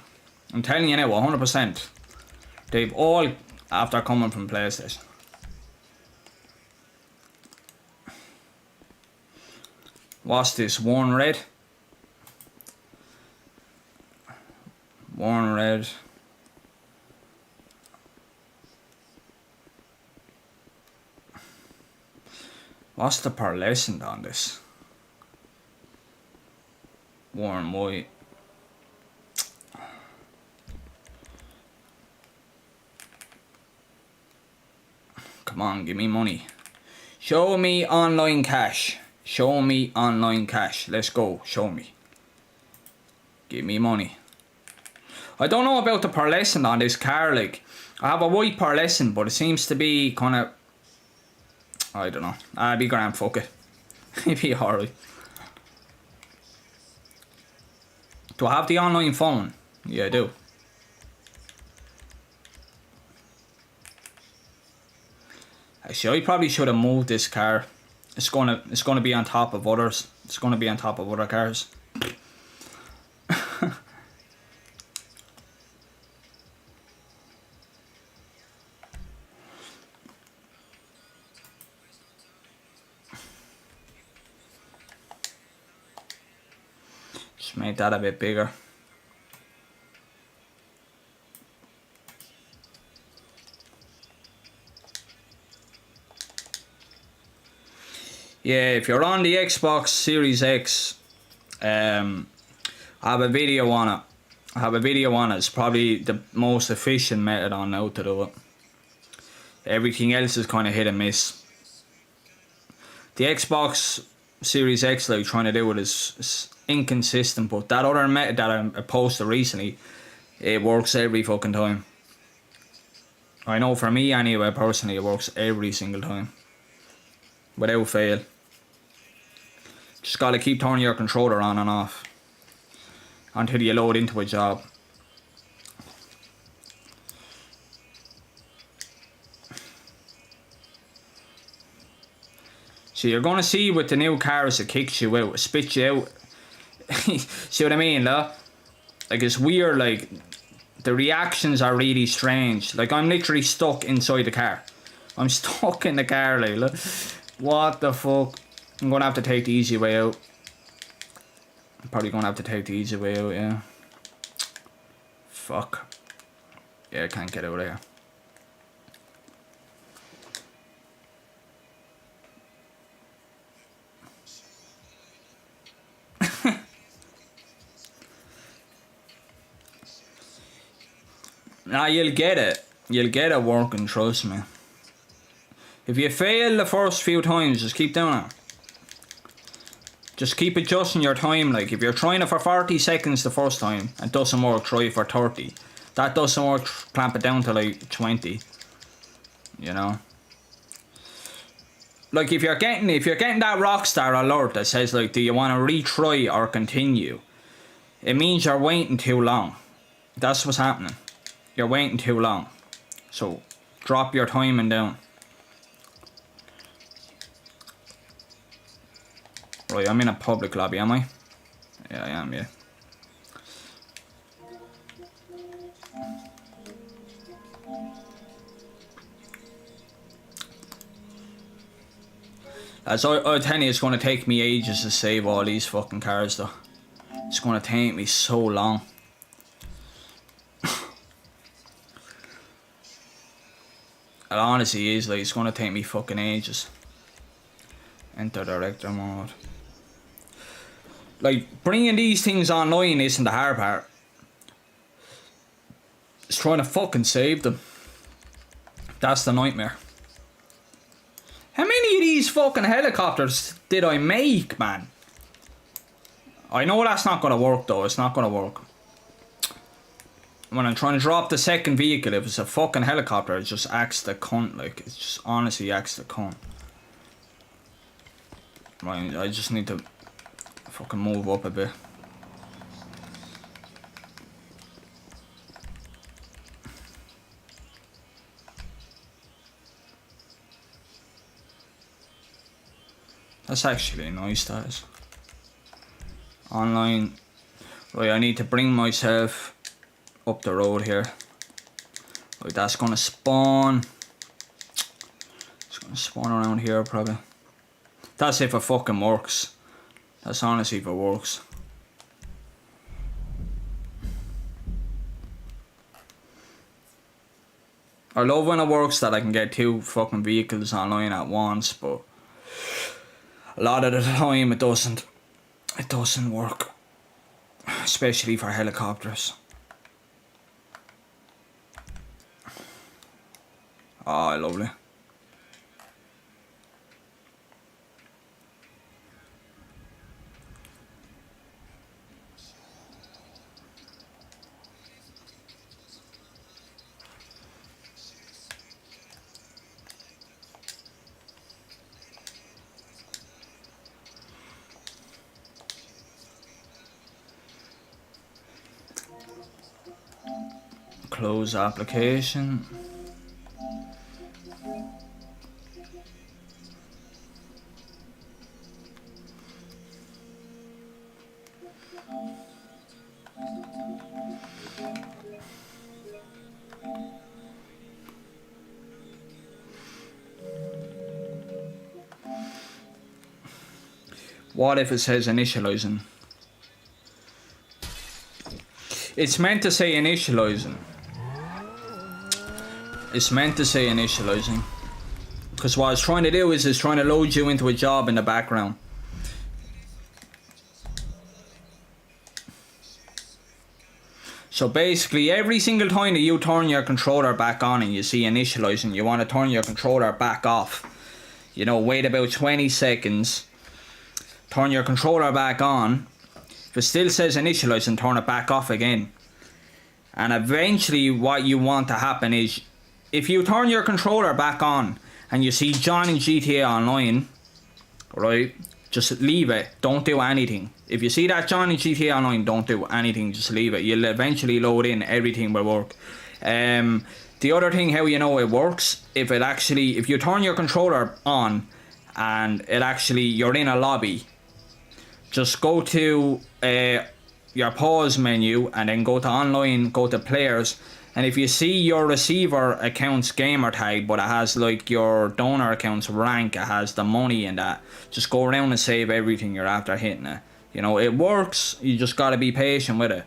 S3: I'm telling you now, 100%. They've all after coming from PlayStation. What's this? One red. One red. What's the pearlescent on this? Warm white. Come on, give me money. Show me online cash. Show me online cash. Let's go. Show me. Give me money. I don't know about the pearlescent on this car, like. I have a white pearlescent, but it seems to be kind of... I don't know. I'd be grand, fuck it. It'd be alright. Do I have the online phone? Yeah, I do. Actually, I probably should have moved this car. It's gonna be on top of others. It's gonna be on top of other cars. Just make that a bit bigger. Yeah, if you're on the Xbox Series X, I have a video on it. It's probably the most efficient method on now to do it. Everything else is kind of hit and miss. The Xbox Series X, like, trying to do it is inconsistent, but that other method that I posted recently, it works every fucking time. I know for me anyway, personally, it works every single time. Without fail. Just gotta keep turning your controller on and off until you load into a job. So you're gonna see with the new cars, it kicks you out, it spits you out. See what I mean, though? Like, it's weird, like, the reactions are really strange. Like, I'm literally stuck inside the car. I'm stuck in the car, like, look. What the fuck? I'm gonna have to take the easy way out. I'm probably gonna have to take the easy way out, yeah. Fuck. Yeah, I can't get out of here. Nah, you'll get it. You'll get it working, trust me. If you fail the first few times, just keep doing it. Just keep adjusting your time. Like, if you're trying it for 40 seconds the first time and doesn't work, try it for 30. That doesn't work, clamp it down to like 20. You know? Like, if you're getting that Rockstar alert that says, like, do you want to retry or continue? It means you're waiting too long. That's what's happening. You're waiting too long. So, drop your timing down. Right, I'm in a public lobby, am I? Yeah, I am, yeah. As I tell you, it's going to take me ages to save all these fucking cars, though. It's going to take me so long. It honestly is, like, it's going to take me fucking ages. Enter director mode. Like, bringing these things online isn't the hard part. It's trying to fucking save them. That's the nightmare. How many of these fucking helicopters did I make, man? I know that's not gonna work, though. It's not gonna work. When I'm trying to drop the second vehicle, if it's a fucking helicopter, it just acts the cunt. Like, it just honestly acts the cunt. Right, I just need to fucking move up a bit. That's actually nice, that is. Online. Right, I need to bring myself up the road here. Right, that's gonna spawn. It's gonna spawn around here probably. That's if it fucking works. That's honestly if it works. I love when it works that I can get 2 fucking vehicles online at once, but a lot of the time it doesn't. It doesn't work. Especially for helicopters. Oh, lovely. Close application. What if it says initializing? It's meant to say initializing. It's meant to say initializing. Because what it's trying to do is it's trying to load you into a job in the background. So basically every single time that you turn your controller back on and you see initializing, you want to turn your controller back off. You know, wait about 20 seconds. Turn your controller back on. If it still says initializing, turn it back off again. And eventually what you want to happen is, if you turn your controller back on and you see John in GTA Online, right, just leave it, don't do anything. If you see that John in GTA Online, don't do anything, just leave it. You'll eventually load in, everything will work. The other thing how you know it works, if you turn your controller on and you're in a lobby, just go to your pause menu and then go to online, go to players, and if you see your receiver account's gamer tag but it has like your donor account's rank, it has the money and that, just go around and save everything you're after hitting it. You know, it works, you just gotta be patient with it.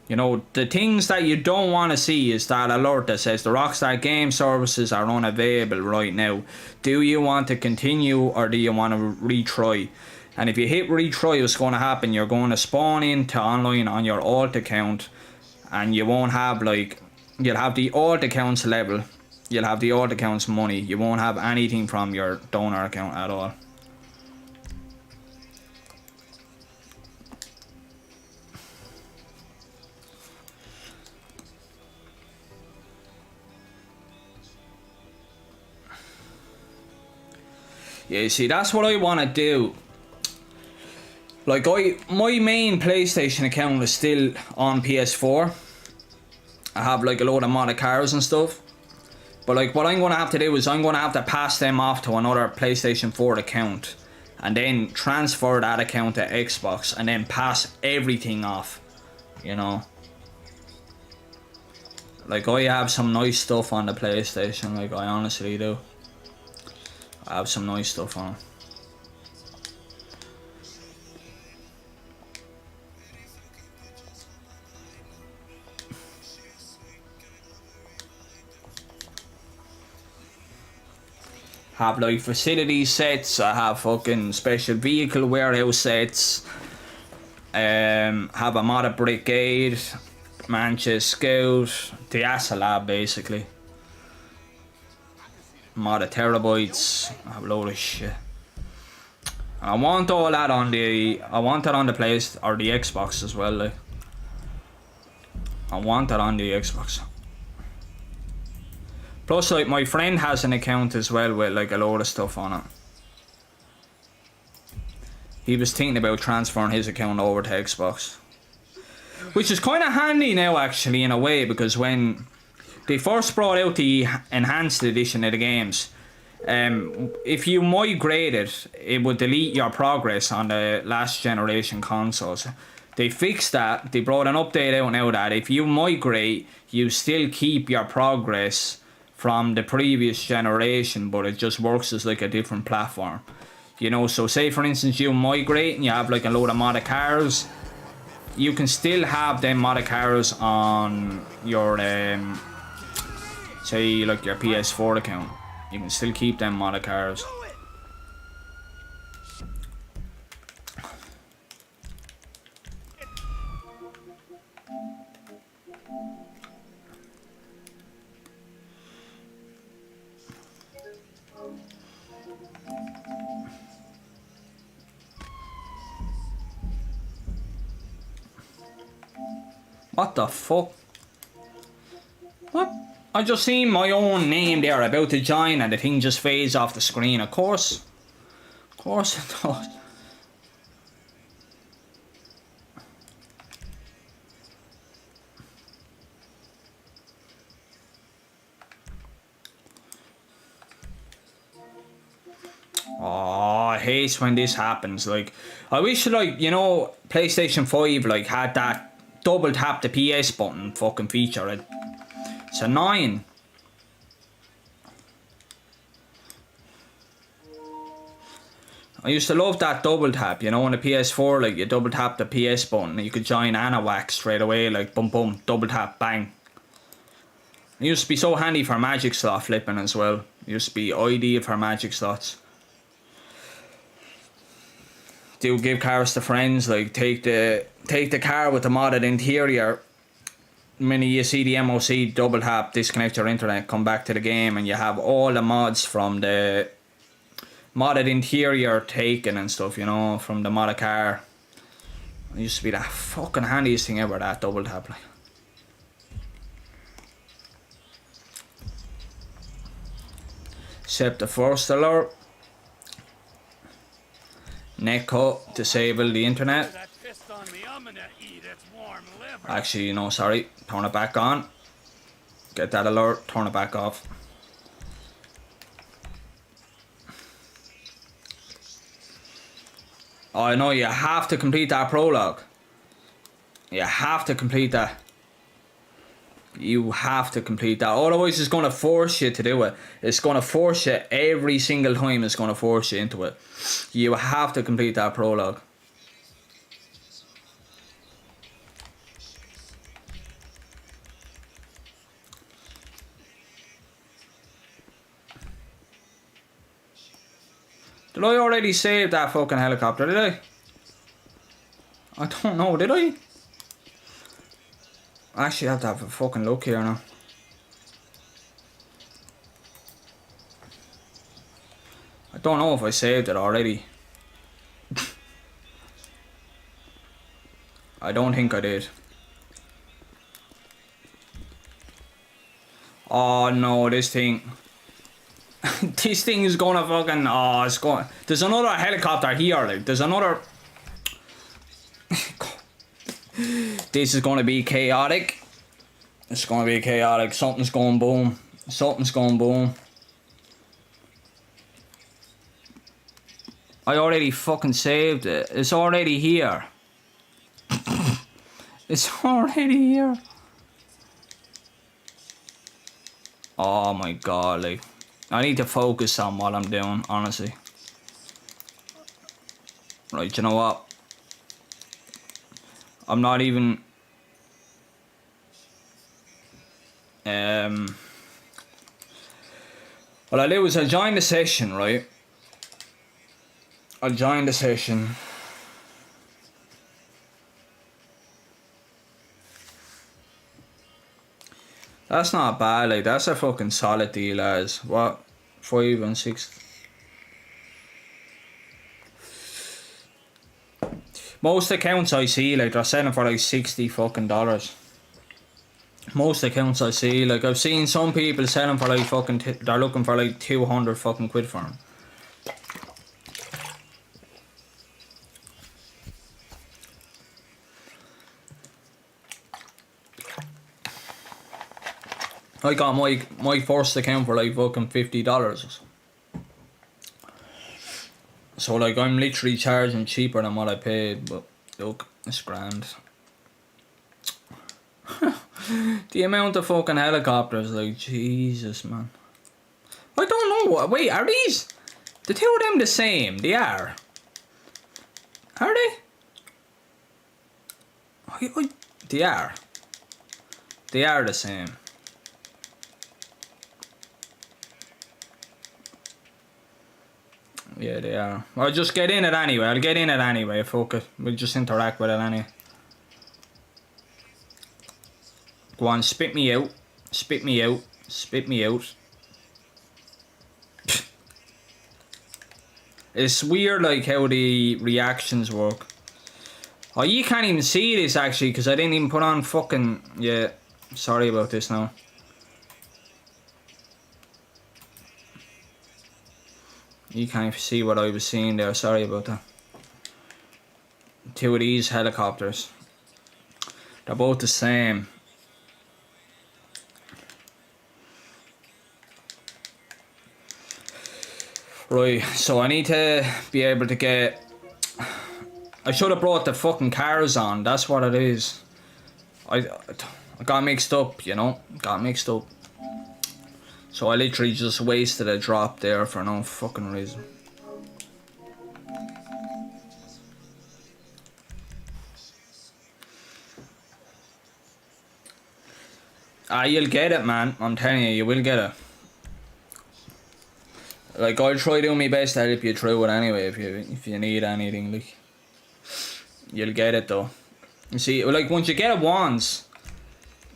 S3: You know, the things that you don't want to see is that alert that says the Rockstar Game Services are unavailable right now. Do you want to continue or do you want to retry? And if you hit retry, what's going to happen, you're going to spawn into online on your alt account, and you won't have you'll have the alt account's level, you'll have the alt account's money, you won't have anything from your donor account at all. Yeah, you see, that's what I want to do. Like, my main PlayStation account is still on PS4. I have like a load of modded cars and stuff. But like, what I'm going to have to do is I'm going to have to pass them off to another PlayStation 4 account. And then transfer that account to Xbox. And then pass everything off. You know. Like, I have some nice stuff on the PlayStation. Like, I honestly do. I have some nice stuff on. Have like facility sets, I have fucking special vehicle warehouse sets, have a modded brigade, Manchester Scout, the Lab basically. Modded terabytes, I have a load of shit. I want all that on the, I want it on the place or the Xbox as well, like. I want it on the Xbox. Plus, like, my friend has an account as well with like a load of stuff on it. He was thinking about transferring his account over to Xbox, which is kind of handy now, actually, in a way, because when they first brought out the enhanced edition of the games, if you migrated, it would delete your progress on the last generation consoles. They fixed that. They brought an update out now that if you migrate, you still keep your progress from the previous generation, but it just works as like a different platform. You know, so say for instance you migrate and you have like a load of modded cars, you can still have them modded cars on your say like your PS4 account. You can still keep them modded cars. What the fuck? What? I just seen my own name there about to join and the thing just fades off the screen. Of course it does. hates when this happens. Like, I wish, like, you know, PlayStation 5, like, had that double tap the PS button fucking feature. It's annoying. I used to love that double tap, you know, on the PS4, like, you double tap the PS button and you could join Anawax straight away, like, boom, boom, double tap, bang. It used to be so handy for magic slot flipping as well. It used to be ideal for magic slots. Do give cars to friends, like, take the car with the modded interior. The minute you see the MOC, double tap, disconnect your internet, come back to the game, and you have all the mods from the modded interior taken and stuff, you know, from the modded car. It used to be the fucking handiest thing ever, that double tap, like. Except the first alert. Neck cut, disable the internet.
S5: That fist on me, I'm gonna eat its warm liver.
S3: Actually, no, sorry. Turn it back on. Get that alert, turn it back off. Oh no, you have to complete that prologue. You have to complete that. You have to complete that. Otherwise it's going to force you to do it. It's going to force you every single time. It's going to force you into it. You have to complete that prologue. Did I already save that fucking helicopter, did I? I don't know, did I? I actually have to have a fucking look here now. I don't know if I saved it already. I don't think I did. Oh no, this thing. This thing is gonna fucking... Oh, it's going... There's another helicopter here, like. There's another... This is gonna be chaotic. It's gonna be chaotic. Something's going boom. Something's going boom. I already fucking saved it. It's already here. It's already here. Oh my god, like. I need to focus on what I'm doing, honestly. Right, you know what? I'm not even... What I'll do is I'll join the session, right? I'll join the session. That's not bad, like, that's a fucking solid deal, lads. What? 5 and 6. Most accounts I see, like, they're selling for like $60 fucking dollars. Most accounts I see, like, I've seen some people selling for like fucking, they're looking for like 200 fucking quid for them. I got my first account for like fucking $50. So like I'm literally charging cheaper than what I paid, but look, it's grand. The amount of fucking helicopters, like, Jesus, man. I don't know. Wait, are these the two of them the same? They are. Are they? They are. They are the same. Yeah, they are. I'll just get in it anyway. I'll get in it anyway. Fuck it. We'll just interact with it anyway. Go on, spit me out. Spit me out. Spit me out. It's weird, like, how the reactions work. Oh, you can't even see this, actually, because I didn't even put on fucking... Yeah, sorry about this now. You can't even see what I was seeing there. Sorry about that. Two of these helicopters. They're both the same. Right, so I need to be able to get... I should have brought the fucking cars on, that's what it is. I got mixed up, you know? Got mixed up. So I literally just wasted a drop there for no fucking reason. Ah, you'll get it, man. I'm telling you, you will get it. Like, I'll try doing my best to help you through it anyway, if you need anything, like. You'll get it, though. You see, like, once you get it once,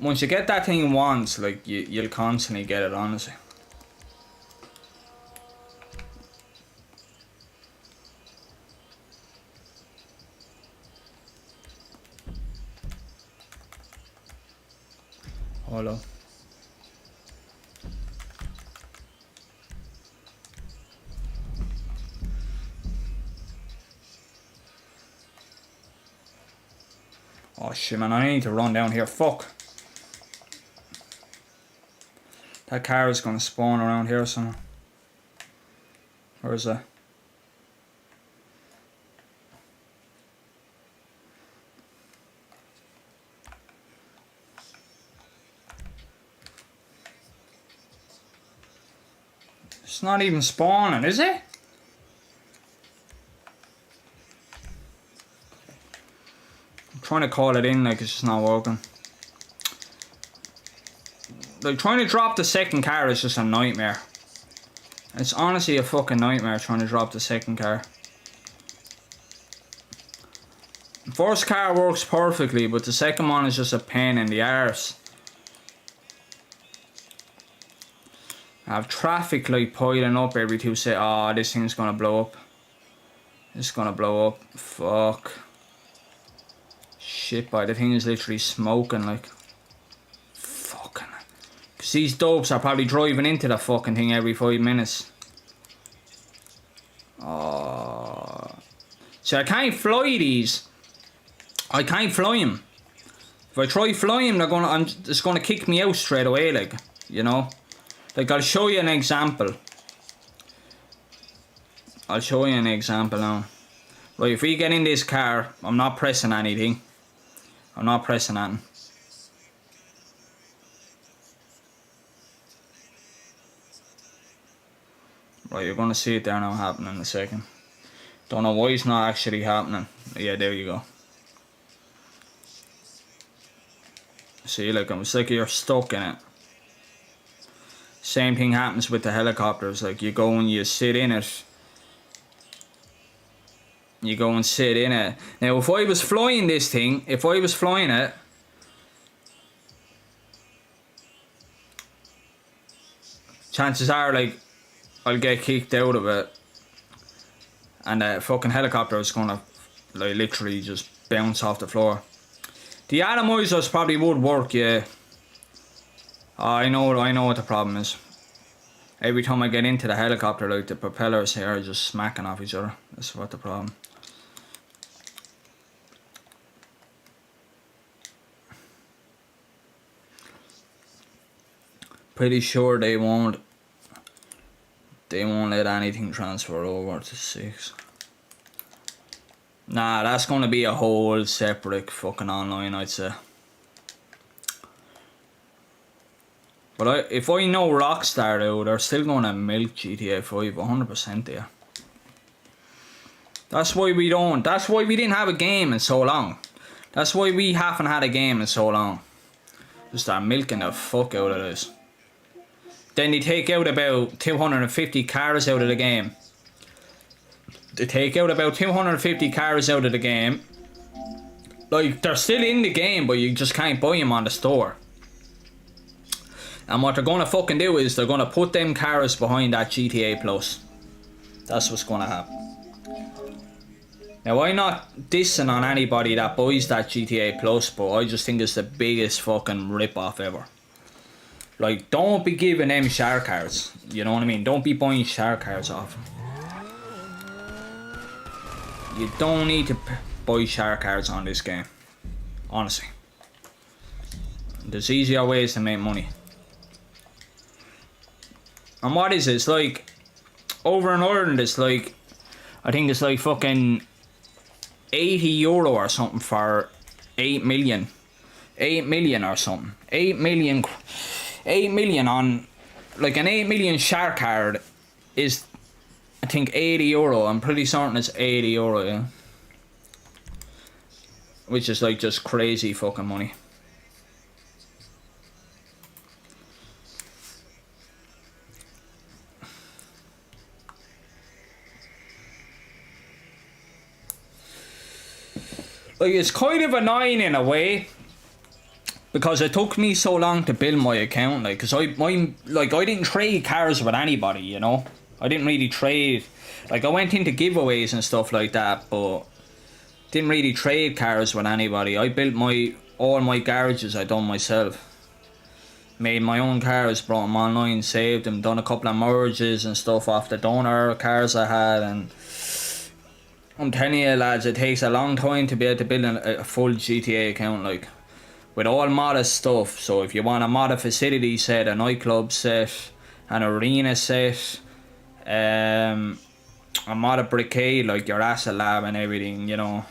S3: once you get that thing once, like, you'll constantly get it, honestly. Hello. Oh shit, man, I need to run down here. Fuck. That car is gonna spawn around here somewhere. Where is that? It's not even spawning, is it? I'm trying to call it in, like it's just not working. Like, trying to drop the second car is just a nightmare. It's honestly a fucking nightmare trying to drop the second car. The first car works perfectly, but the second one is just a pain in the arse. I have traffic light piling up every 2 seconds. Oh, this thing's gonna blow up. It's gonna blow up. Fuck. Shit, boy, the thing is literally smoking, like. Fucking. Cause these dopes are probably driving into the fucking thing every 5 minutes. Oh. See, I can't fly these. I can't fly them. If I try flying them, it's gonna kick me out straight away, like, you know. Like, I'll show you an example. I'll show you an example now. Right, if we get in this car, I'm not pressing anything. I'm not pressing anything. Right, you're gonna see it there now happening in a second. Don't know why it's not actually happening. Yeah, there you go. See, like, it's like you're stuck in it. Same thing happens with the helicopters. Like, you go and you sit in it. You go and sit in it. Now, if I was flying this thing, if I was flying it, chances are, like, I'll get kicked out of it. And the fucking helicopter is gonna, like, literally just bounce off the floor. The atomizers probably would work, yeah. I know what the problem is. Every time I get into the helicopter, like, the propellers here are just smacking off each other. That's what the problem. Pretty sure they won't let anything transfer over to 6. Nah, that's gonna be a whole separate fucking online, I'd say. But if I know Rockstar, though, they're still gonna milk GTA 5 100% there. That's why we don't. That's why we didn't have a game in so long. That's why we haven't had a game in so long. Just start milking the fuck out of this. Then they take out about 250 cars out of the game. They take out about 250 cars out of the game. Like, they're still in the game, but you just can't buy them on the store. And what they're gonna fucking do is they're gonna put them cars behind that GTA Plus. That's what's gonna happen. Now, I'm not dissing on anybody that buys that GTA Plus, but I just think it's the biggest fucking rip-off ever. Like, don't be giving them shark cards. You know what I mean? Don't be buying shark cards off them. You don't need to buy shark cards on this game. Honestly. There's easier ways to make money. And what is it? It's like, over in Ireland it's like, I think it's like fucking €80 or something for 8 million. 8 million or something. 8 million. 8 million on, like an 8 million shark card is, I think, €80. I'm pretty certain it's €80, yeah. Which is like just crazy fucking money. Like, it's kind of annoying in a way, because it took me so long to build my account, like, cause I didn't trade cars with anybody, you know. I didn't really trade, like, I went into giveaways and stuff like that, but didn't really trade cars with anybody. I built all my garages I done myself. Made my own cars, brought them online, saved them, done a couple of merges and stuff off the donor cars I had, and I'm telling you lads, it takes a long time to be able to build a full GTA account, like, with all modded stuff. So if you want a modded facility set, a nightclub set, an arena set, a modded brickade, like your asset lab and everything, you know,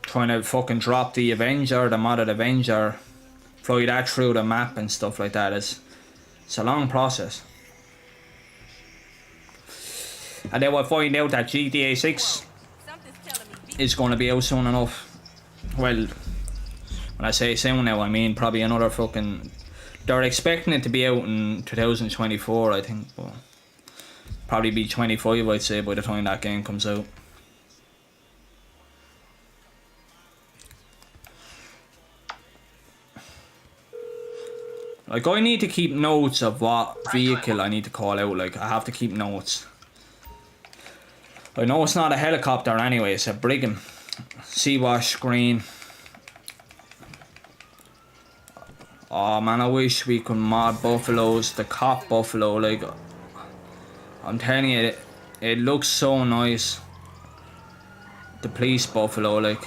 S3: trying to fucking drop the Avenger, the modded Avenger, fly that through the map and stuff like that, it's a long process. And then we'll find out that GTA 6 is going to be out soon enough. Well, when I say soon now, I mean probably another fucking... They're expecting it to be out in 2024, I think, but probably be 25, I'd say, by the time that game comes out. Like, I need to keep notes of what vehicle I need to call out, like, I have to keep notes. I know it's not a helicopter anyway, it's a Brigham. Sea-wash green. Oh man, I wish we could mod buffaloes, the cop buffalo, like, I'm telling you, it looks so nice. The police buffalo, like.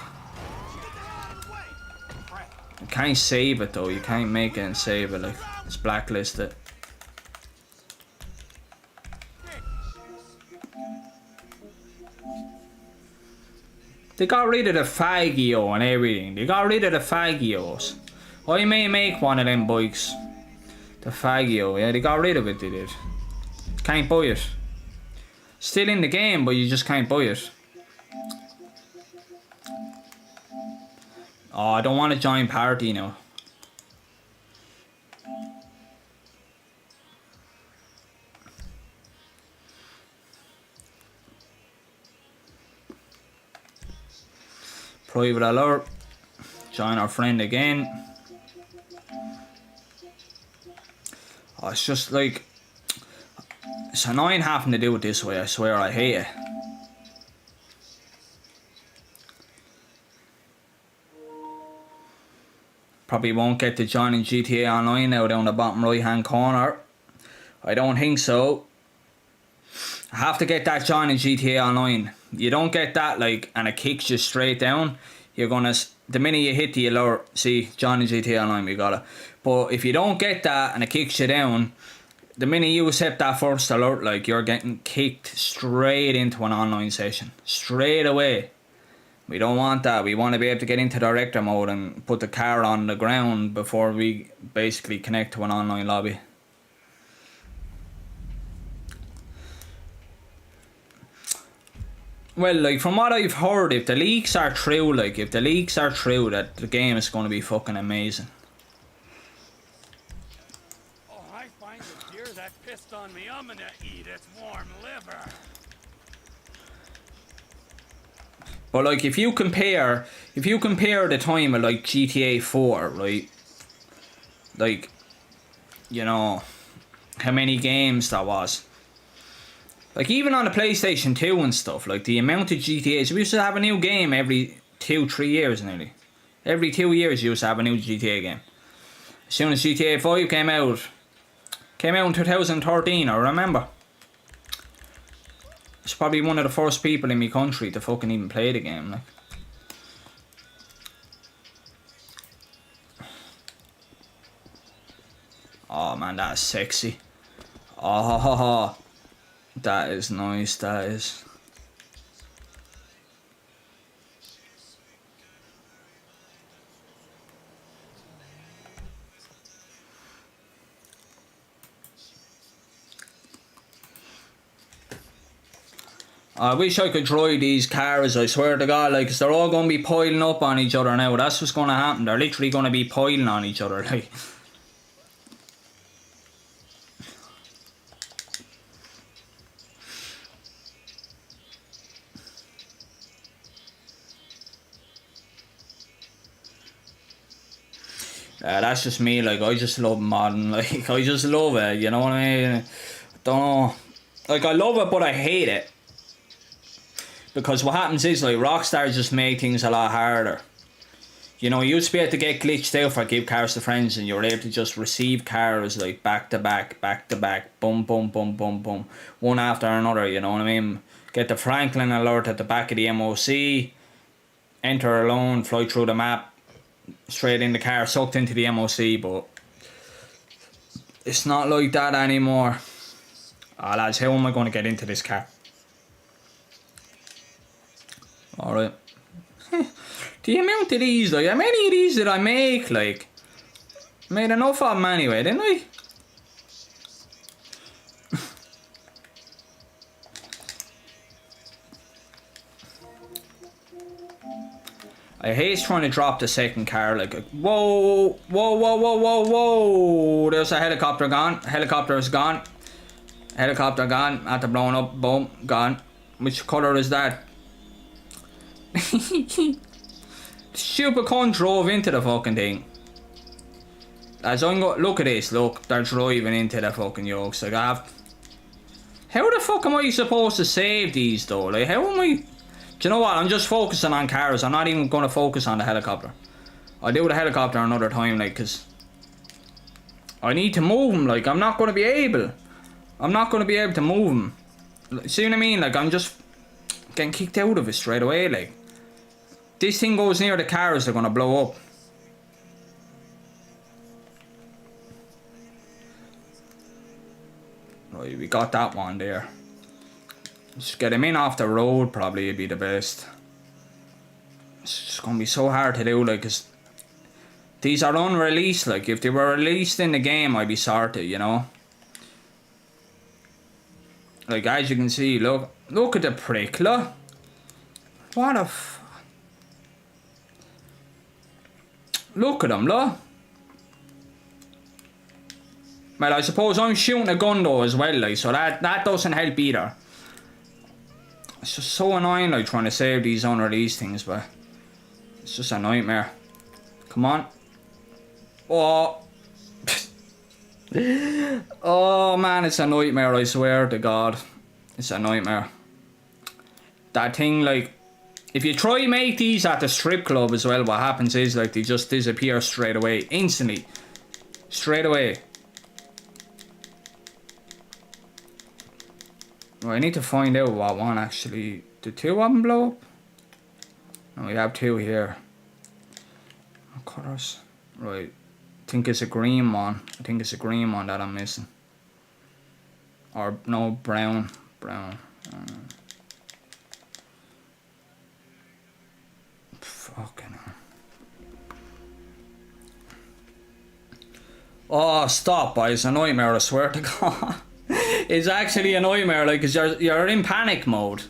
S3: You can't save it though, you can't make it and save it, like, it's blacklisted. They got rid of the Faggio and everything. They got rid of the Faggios. I may make one of them bikes. The Faggio, yeah, they got rid of it, they did. Can't buy it. Still in the game, but you just can't buy it. Oh, I don't want to join party now. Private alert. Join our friend again. Oh, it's just like, it's annoying having to do it this way, I swear, I hate it. Probably won't get to joining GTA Online now down the bottom right hand corner. I don't think so. I have to get that joining GTA Online. You don't get that, like, and it kicks you straight down. You're gonna, the minute you hit the alert, see, joining GTA Online, we got it. But if you don't get that and it kicks you down, the minute you accept that first alert, like, you're getting kicked straight into an online session. Straight away. We don't want that. We want to be able to get into director mode and put the car on the ground before we basically connect to an online lobby. Well, like, from what I've heard, if the leaks are true, like, if the leaks are true, that the game is going to be fucking amazing.
S5: Oh, I find the deer that pissed on me, I'm gonna eat its warm liver.
S3: But, like, if you compare the time of, like, GTA 4, right? Like, you know, how many games that was. Like, even on the PlayStation 2 and stuff, like, the amount of GTAs, we used to have a new game every 2-3 years nearly. Every 2 years you used to have a new GTA game. As soon as GTA 5 came out in 2013, I remember. It's probably one of the first people in my country to fucking even play the game, like. Oh man, that's sexy. Oh, That is nice, that is. I wish I could drive these cars, I swear to God, like, 'cause they're all going to be piling up on each other now. That's what's going to happen. They're literally going to be piling on each other, like. That's just me, like, I just love modding, like, I just love it, you know what I mean? Don't know. Like, I love it, but I hate it. Because what happens is, like, Rockstar just make things a lot harder. You know, you used to be able to get glitched out for give cars to friends, and you were able to just receive cars, like, back to back, boom, boom, boom, boom, boom, one after another, you know what I mean? Get the Franklin alert at the back of the MOC, enter alone, fly through the map, straight in the car, sucked into the MOC, but it's not like that anymore. Ah, lads, how am I going to get into this car? Alright. The amount of these, like, how many of these did I make, like? Made enough of them anyway, didn't I? I hate trying to drop the second car, like, whoa, whoa, whoa, whoa, whoa, whoa, there's a helicopter gone, helicopter is gone, helicopter gone, after blowing up, boom, gone. Which colour is that? Stupid cunt drove into the fucking thing. As I'm go, look at this, look, they're driving into the fucking yokes, like, how the fuck am I supposed to save these though, like, how am I? Do you know what? I'm just focusing on cars. I'm not even going to focus on the helicopter. I'll do the helicopter another time, like, because I need to move him. Like, I'm not going to be able. I'm not going to be able to move him. See what I mean? Like, I'm just getting kicked out of it straight away, like. This thing goes near the cars, they're going to blow up. Right, we got that one there. Just get him in off the road, probably would be the best. It's just gonna be so hard to do, like, 'cause these are unreleased, like, if they were released in the game, I'd be sorted, you know? Like, as you can see, look at the prick, look. What a look at him, look. Well, I suppose I'm shooting a gun though as well, like, so that doesn't help either. It's just so annoying, like, trying to save these unreleased things, but it's just a nightmare. Come on. Oh. Oh, man, it's a nightmare, I swear to God. It's a nightmare. That thing, like, if you try to make these at the strip club as well, what happens is, like, they just disappear straight away. Instantly. Straight away. Well, I need to find out what one actually... Did two of them blow up? No, we have two here. What colours? Right. I think it's a green one. I think it's a green one that I'm missing. Or, no, brown. Brown. Fucking hell. Oh, stop, boy. It's a nightmare, I swear to God. It's actually a nightmare, like, cause you're in panic mode.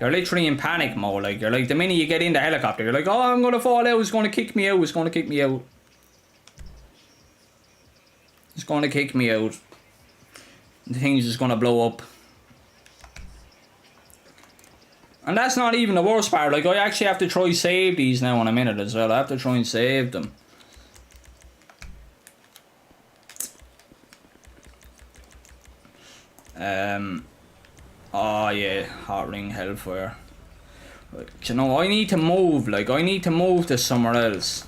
S3: You're literally in panic mode, like, you're like, the minute you get in the helicopter, you're like, oh, I'm gonna fall out, it's gonna kick me out, it's gonna kick me out. It's gonna kick me out. The thing's just gonna blow up. And that's not even the worst part, like, I actually have to try save these now in a minute as well. I have to try and save them. Oh yeah, hot ring hellfire. Right. You know, I need to move, like, I need to move to somewhere else.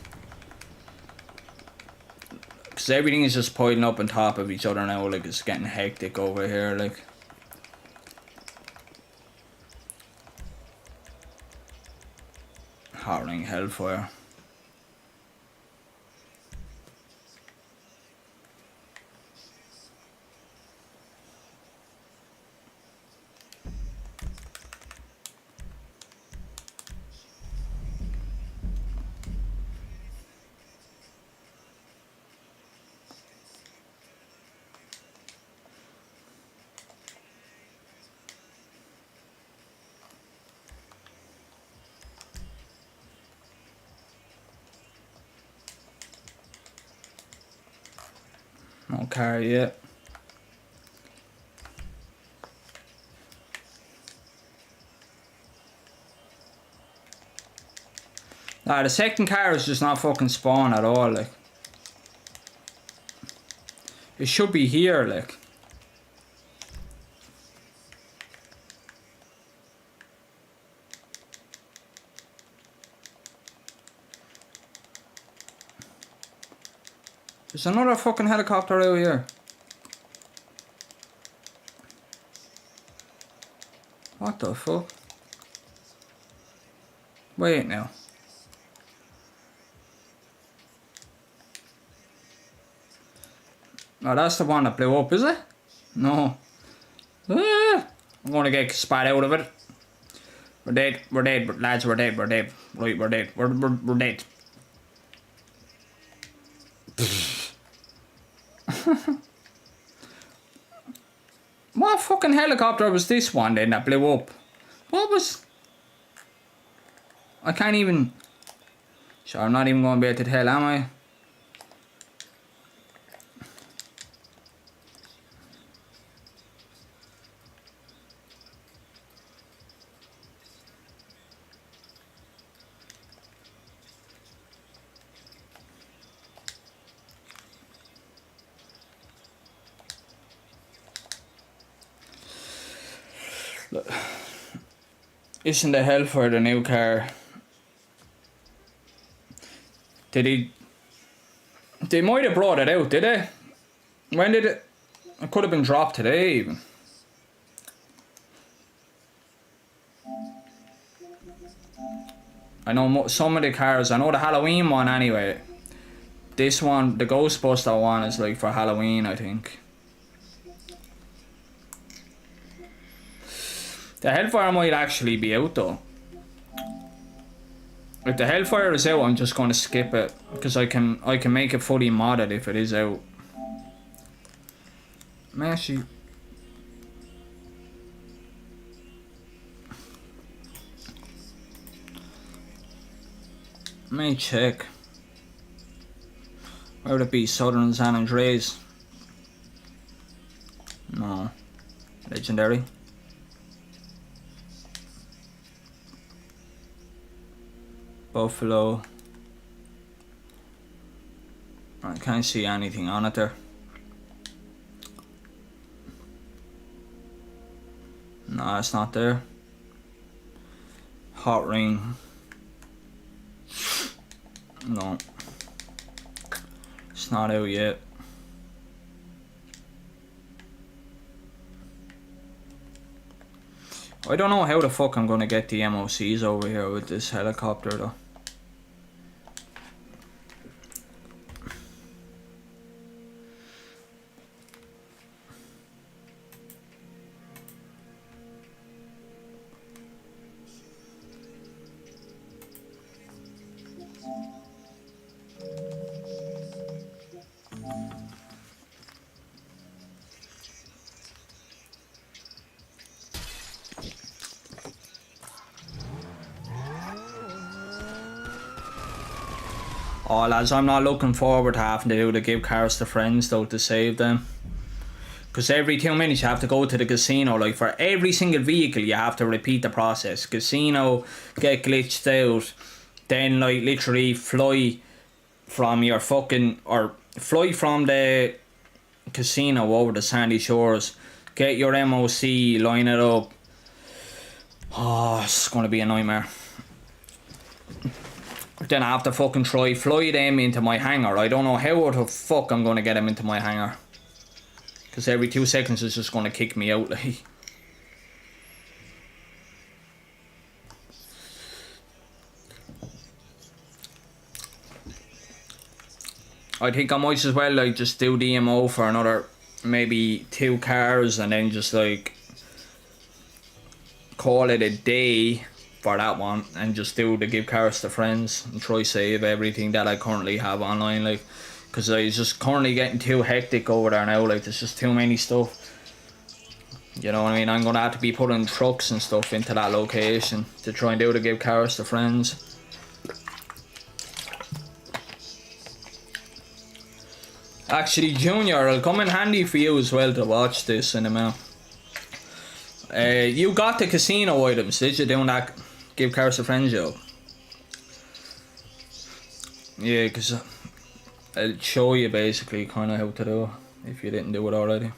S3: Because everything is just piling up on top of each other now, like, it's getting hectic over here, like. Hot ring hellfire. No car yet. Nah, the second car is just not fucking spawn at all, like. It should be here, like. There's another fucking helicopter out here. What the fuck? Wait now. Oh, that's the one that blew up, is it? No. Ah, I'm gonna get spat out of it. We're dead, lads, we're dead. Right, we're dead. We're dead. What fucking helicopter was this one then that blew up? What was... I can't even... Sure, I'm not even going to be able to tell, am I? Look. Isn't the Hellfire the new car? They might have brought it out, did they? When did it? It could have been dropped today even. I know some of the cars, I know the Halloween one anyway. This one, the Ghostbuster one, is like for Halloween, I think. The Hellfire might actually be out though. If the Hellfire is out, I'm just going to skip it because I can make it fully modded if it is out. Messi. Let me check. Where would it be? Southern San Andreas? No. Legendary. Buffalo. I can't see anything on it there. No, it's not there. Hot Ring. No. It's not out yet. I don't know how the fuck I'm gonna get the MOCs over here with this helicopter though. Oh lads, I'm not looking forward to having to do the give cars to friends though to save them. Because every 2 minutes you have to go to the casino, like for every single vehicle you have to repeat the process. Casino, get glitched out, then like literally fly from your fucking, or fly from the casino over the sandy shores, get your MOC, line it up. Oh, it's going to be a nightmare. Then I have to fucking fly them into my hangar. I don't know how the fuck I'm going to get them into my hangar. Because every 2 seconds it's just going to kick me out like. I think I might as well like just do DMO for another maybe 2 cars and then just like call it a day for that one and just do the give cars to friends and try save everything that I currently have online, like, because it's just currently getting too hectic over there now, like there's just too many stuff, you know what I mean. I'm gonna have to be putting trucks and stuff into that location to try and do the give cars to friends. Actually, Junior, it'll come in handy for you as well to watch this in a minute. You got the casino items, did you? Doing that give cars a friend job? Yeah, because I'll show you basically kind of how to do it if you didn't do it already.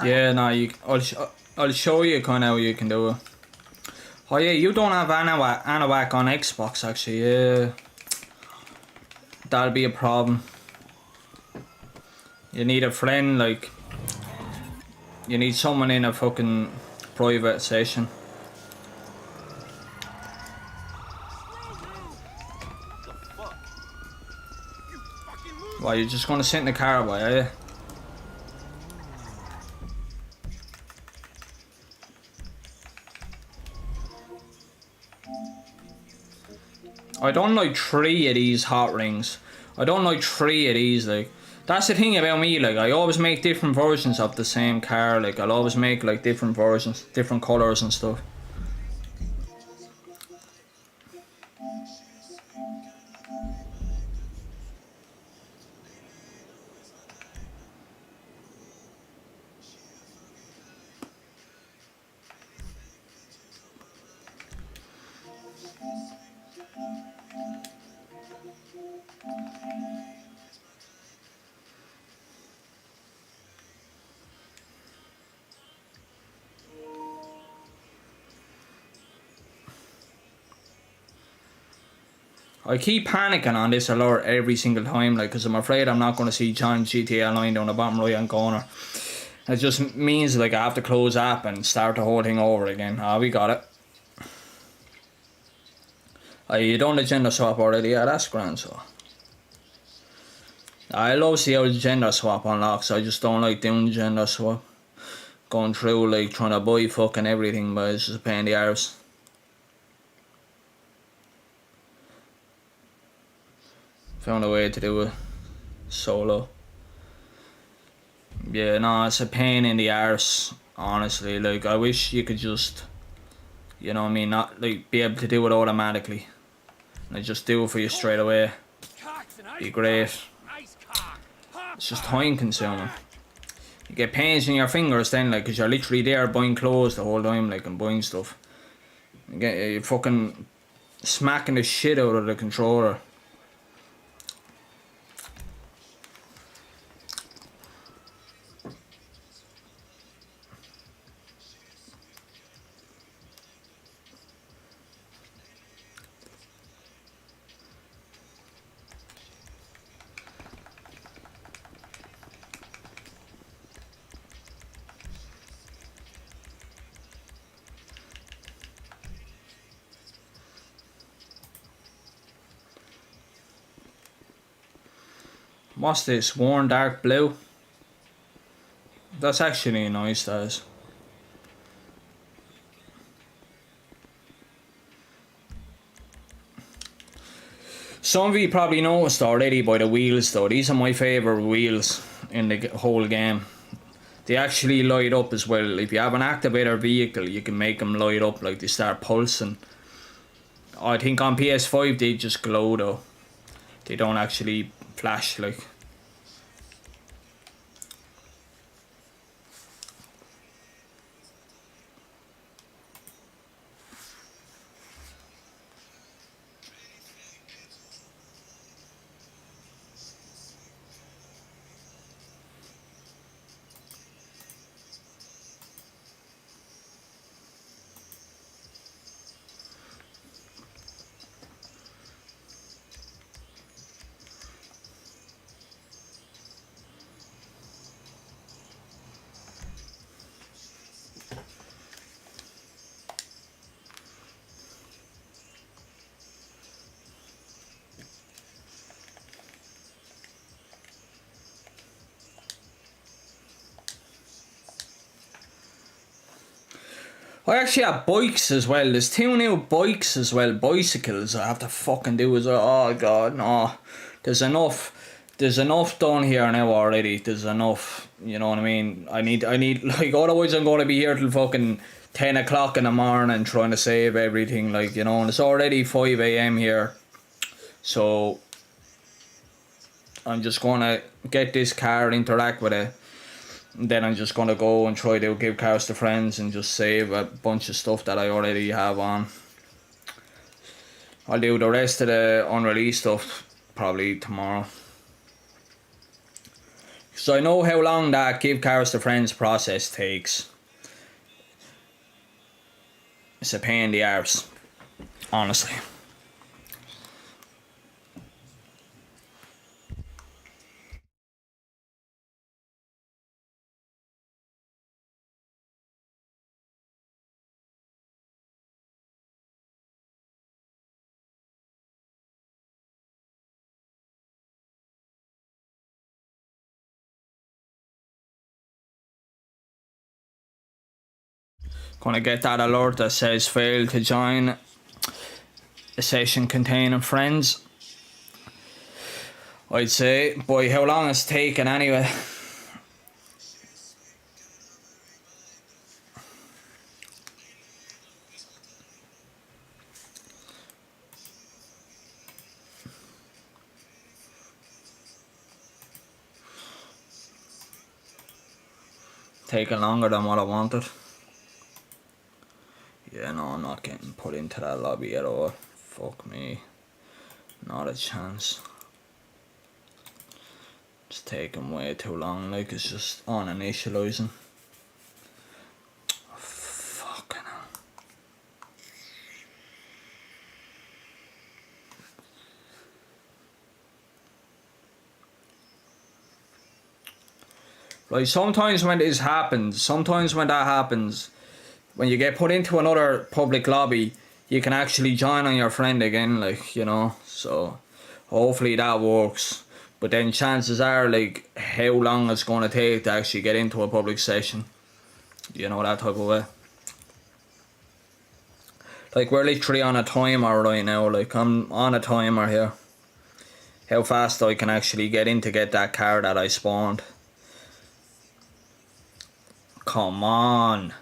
S3: Yeah, no, I'll show you kind of how you can do it. Oh yeah, you don't have Anahuac on Xbox actually. Yeah, that'll be a problem. You need a friend, like you need someone in a fucking private session. Why, you're just gonna sit in the car, why, are you? I don't like 3 of these hot rings. I don't like 3 of these, like. That's the thing about me, like, I always make different versions of the same car, like, I'll always make, like, different versions, different colours and stuff. I keep panicking on this alert every single time, like, because I'm afraid I'm not going to see John GTA Online down the bottom right hand corner. It just means, like, I have to close app and start the whole thing over again. Ah, we got it. You done the gender swap already? Yeah, that's grand, so. I love see how the gender swap unlocks. I just don't like doing gender swap. Going through, like, trying to buy fucking everything, but it's just a pain in the arse. Found a way to do it solo. Yeah, no, it's a pain in the arse, honestly. Like, I wish you could just, you know what I mean, not, like, be able to do it automatically. Like, just do it for you straight away. Be great. It's just time consuming. You get pains in your fingers then, like, because you're literally there buying clothes the whole time, like, and buying stuff. You're fucking smacking the shit out of the controller. What's this? Worn dark blue? That's actually nice, that is. Some of you probably noticed already by the wheels though. These are my favourite wheels in the whole game. They actually light up as well. If you have an activator vehicle, you can make them light up, like they start pulsing. I think on PS5 they just glow though. They don't actually flash, like. I actually have bikes as well. There's 2 new bikes as well. Bicycles I have to fucking do as well. Oh god, no. There's enough. There's enough done here now already. There's enough. You know what I mean? I need like, otherwise I'm going to be here till fucking 10 o'clock in the morning trying to save everything, like, you know, and it's already 5 a.m. here. So I'm just going to get this car, interact with it. And then I'm just going to go and try to give cars to friends and just save a bunch of stuff that I already have on. I'll do the rest of the unreleased stuff probably tomorrow. So I know how long that give cars to friends process takes. It's a pain in the arse, honestly. Gonna get that alert that says failed to join a session containing friends. I'd say, boy, how long it's taken anyway. Taking longer than what I wanted. Yeah, no, I'm not getting put into that lobby at all. Fuck me. Not a chance. It's taking way too long, like it's just on initializing. Fucking hell. Right, sometimes when that happens, when you get put into another public lobby, you can actually join on your friend again, like, you know, so hopefully that works. But then chances are, like, how long it's going to take to actually get into a public session, you know, that type of way. Like, we're literally on a timer right now, like, I'm on a timer here. How fast I can actually get in to get that car that I spawned. Come on.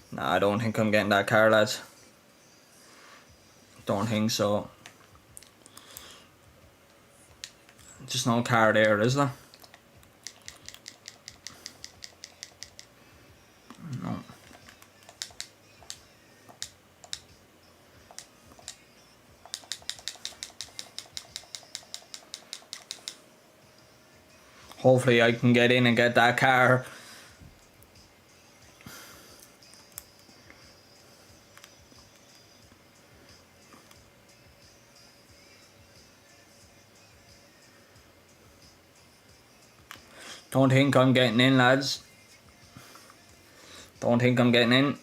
S3: Nah, I don't think I'm getting that car, lads. Don't think so. Just no car there, is there? No. Hopefully I can get in and get that car. Don't think I'm getting in, lads. Don't think I'm getting in.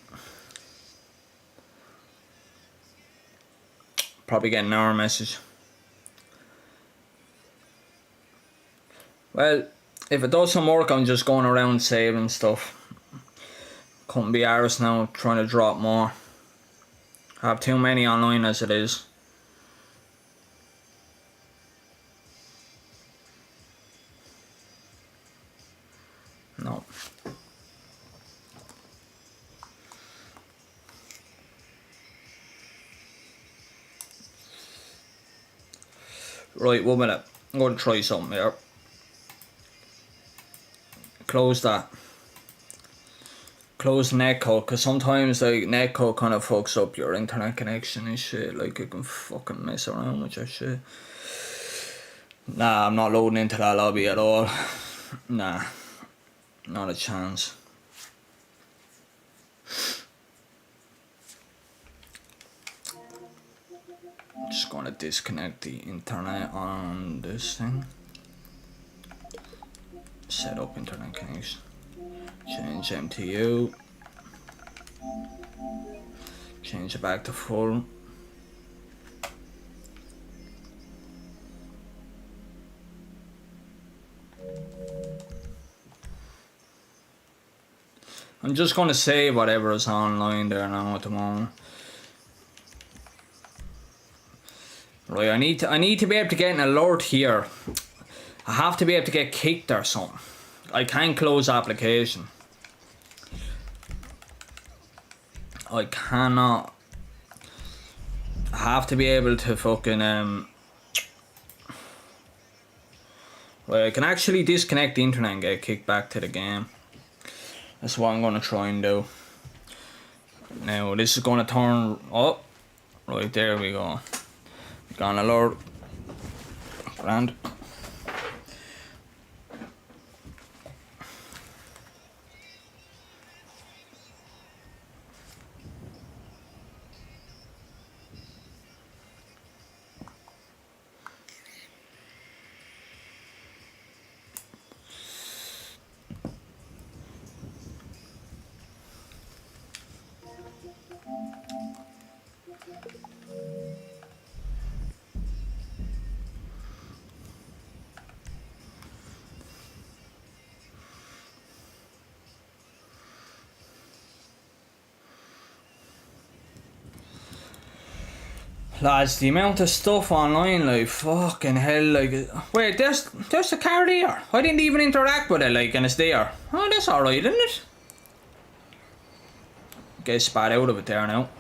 S3: Probably getting an error message. Well, if it doesn't work, I'm just going around saving stuff. Couldn't be arsed now trying to drop more. I have too many online as it is. No. Right, 1 minute. I'm going to try something here. Close that. Close netcode, because sometimes like netcode kind of fucks up your internet connection and shit. Like, you can fucking mess around with your shit. Nah, I'm not loading into that lobby at all. Nah, not a chance. Just gonna disconnect the internet on this thing. Set up internet connection. Change MTU. Change it back to full. I'm just gonna save whatever is online there now at the moment. Right, I need to be able to get an alert here. I have to be able to get kicked or something. I can't close application. I cannot. I have to be able to fucking right, I can actually disconnect the internet and get kicked back to the game. That's what I'm gonna try and do. Now this is gonna turn up. Right, there we go. Got an alert. Grand. Lads, the amount of stuff online, like, fucking hell, like, wait, there's the car there. I didn't even interact with it, like, and it's there. Oh, that's alright, isn't it? Get spat out of it there now.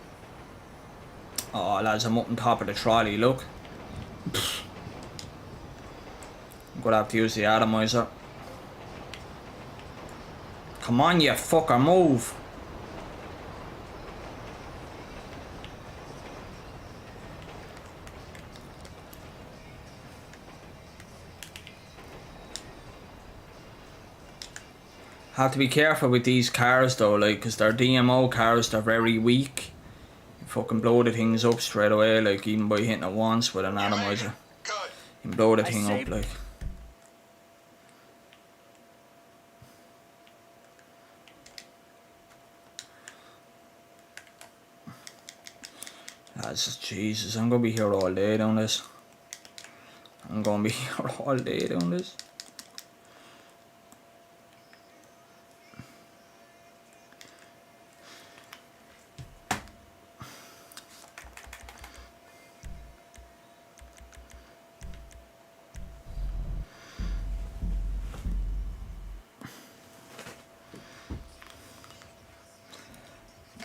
S3: Oh, lads, I'm up on top of the trolley, look. I'm gonna have to use the atomizer. Come on, you fucker, move. Have to be careful with these cars though, like, cause they're DMO cars, they're very weak. You fucking blow the things up straight away, like, even by hitting it once with an atomizer. You can blow the thing up, like. That's Jesus, I'm gonna be here all day doing this. I'm gonna be here all day doing this.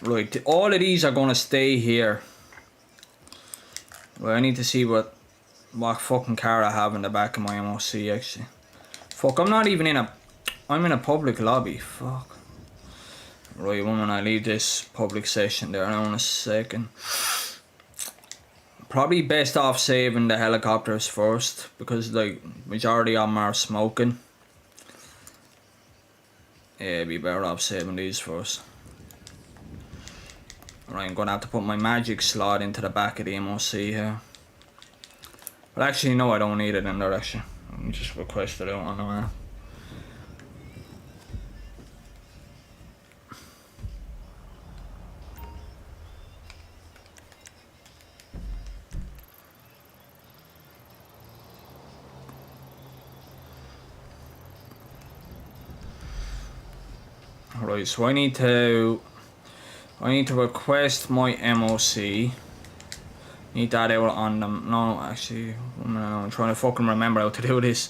S3: Right, all of these are gonna stay here. Right, I need to see what fucking car I have in the back of my MOC actually. Fuck, I'm not even in a... I'm in a public lobby, fuck. Right, when I leave this public session there now in a second. Probably best off saving the helicopters first, because like, majority of them are smoking. Yeah, it'd be better off saving these first. Right, I'm gonna have to put my magic slot into the back of the MOC here. But actually, no, I don't need it in there actually. I'll just request it out on the map. Alright, so I need to request my MOC. Need that out on them. No, actually, I'm trying to fucking remember how to do this.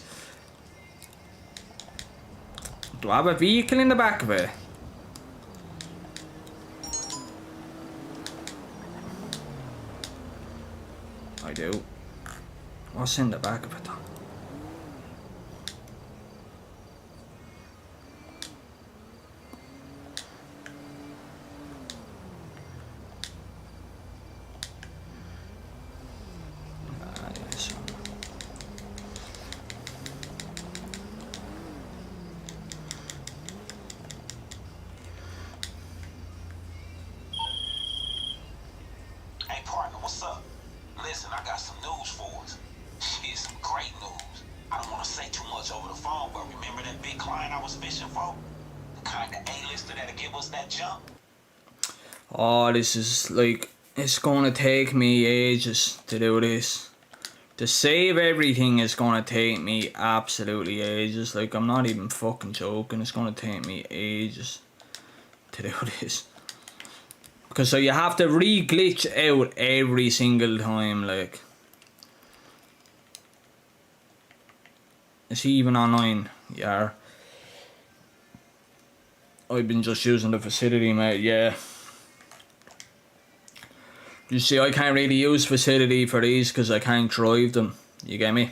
S3: Do I have a vehicle in the back of it? I do. What's in the back of it though? Oh, this is like, it's gonna take me ages to do this. To save everything is gonna take me absolutely ages. Like, I'm not even fucking joking, it's gonna take me ages to do this. Because so you have to re-glitch out every single time, like. Is he even online? Yeah. I've been just using the facility, mate, yeah. You see, I can't really use facility for these because I can't drive them. You get me?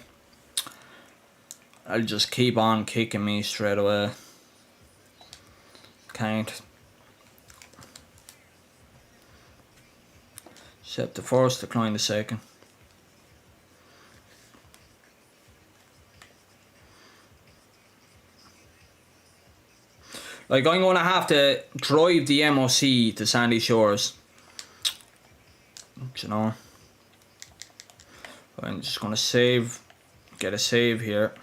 S3: I'll just keep on kicking me straight away. Can't. Accept the first, decline the second. Like, I'm going to have to drive the MOC to Sandy Shores. You know. I'm just going to save. Get a save here.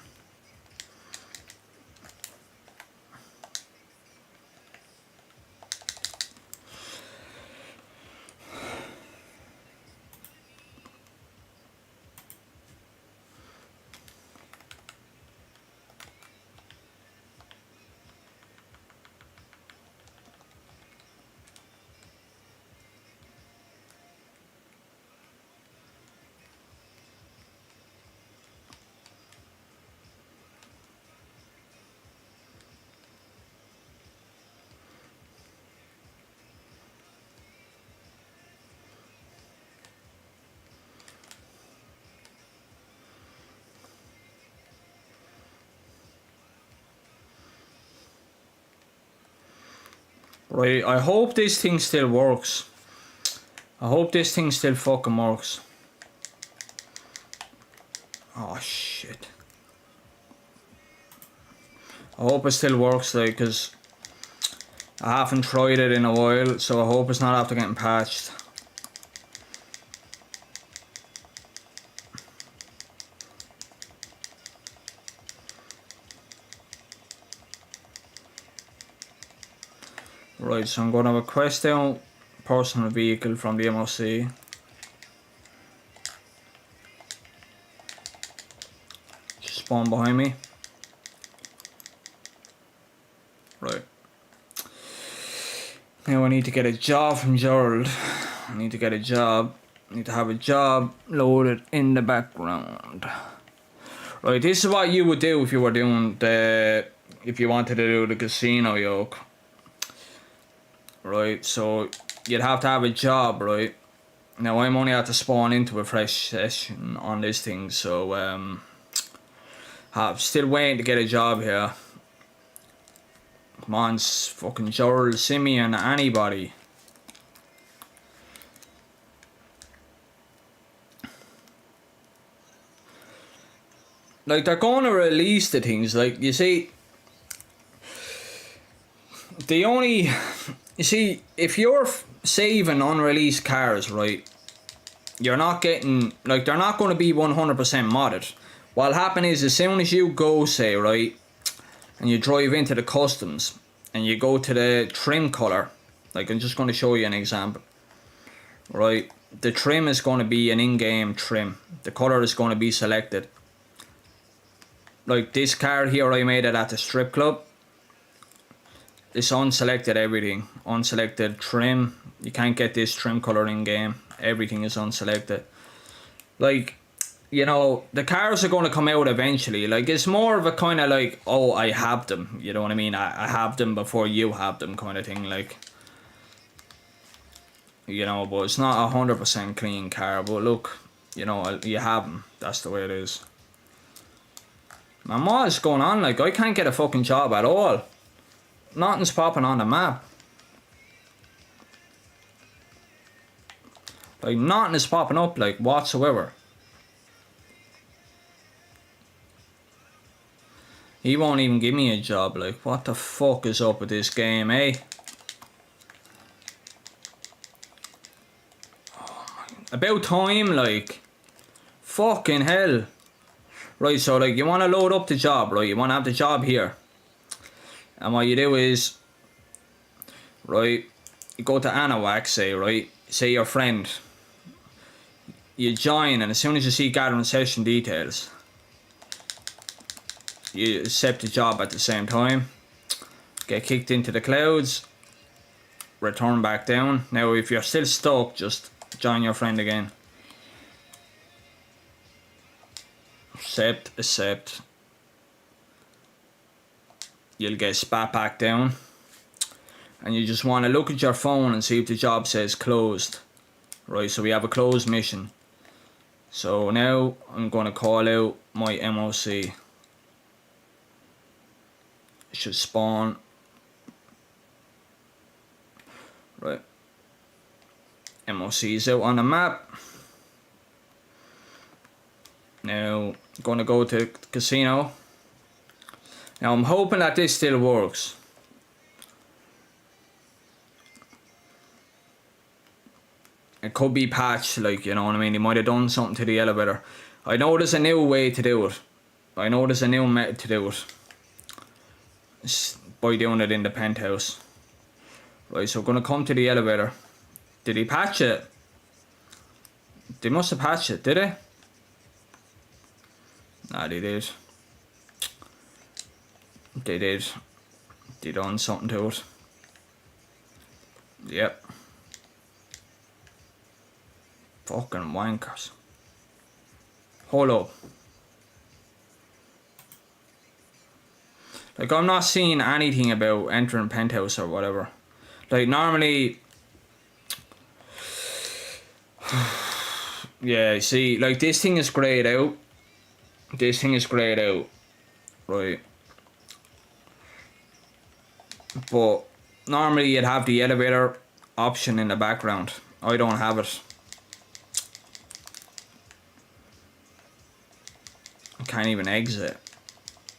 S3: Right, I hope this thing still works. I hope this thing still fucking works. Oh shit. I hope it still works, like, cause I haven't tried it in a while, so I hope it's not after getting patched. Right, so I'm going to request out personal vehicle from the MOC. Just spawn behind me. Right. Now I need to get a job from Gerald. I need to get a job. I need to have a job loaded in the background. Right, this is what you would do if you were doing the... if you wanted to do the casino yoke. Right, so you'd have to have a job, right? Now I'm only have to spawn into a fresh session on this thing, so I'm still waiting to get a job here. Come on, fucking Gerald, Simeon, anybody. Like, they're going to release the things, like, you see, the only... You see, if you're saving unreleased cars, right, you're not getting, like, they're not going to be 100% modded. What'll happen is, as soon as you go, say, right, and you drive into the customs, and you go to the trim color, like, I'm just going to show you an example, right, the trim is going to be an in-game trim. The color is going to be selected. Like, this car here, I made it at the strip club. It's unselected everything. Unselected trim. You can't get this trim color in game. Everything is unselected. Like, you know, the cars are going to come out eventually. Like, it's more of a kind of like, oh, I have them. You know what I mean? I have them before you have them kind of thing. Like, you know, but it's not 100% clean car. But look, you know, you have them. That's the way it is. Man, what is going on? Like, I can't get a fucking job at all. Nothing's popping on the map. Like, nothing is popping up, like, whatsoever. He won't even give me a job, like, what the fuck is up with this game, eh? Oh my... About time, like. Fucking hell. Right, so, like, you want to load up the job, right? You want to have the job here. And what you do is, right, you go to Anahuac, say, right, say your friend, you join, and as soon as you see gathering session details, you accept the job at the same time, get kicked into the clouds, return back down. Now if you're still stuck, just join your friend again. Accept. You'll get spat back down. And you just want to look at your phone and see if the job says closed. Right, so we have a closed mission. So now I'm going to call out my MOC. It should spawn. Right. MOC is out on the map. Now I'm going to go to the casino. Now I'm hoping that this still works. It could be patched, like, you know what I mean? They might have done something to the elevator. I know there's a new way to do it. I know there's a new method to do it. It's by doing it in the penthouse. Right, so we're going to come to the elevator. Did he patch it? They must have patched it, did they? Nah, they did. They did. They done something to it. Yep. Fucking wankers. Hold up. Like, I'm not seeing anything about entering penthouse or whatever. Like, normally... yeah, see, like, this thing is grayed out. This thing is grayed out. Right. But normally you'd have the elevator option in the background. I don't have it. I can't even exit.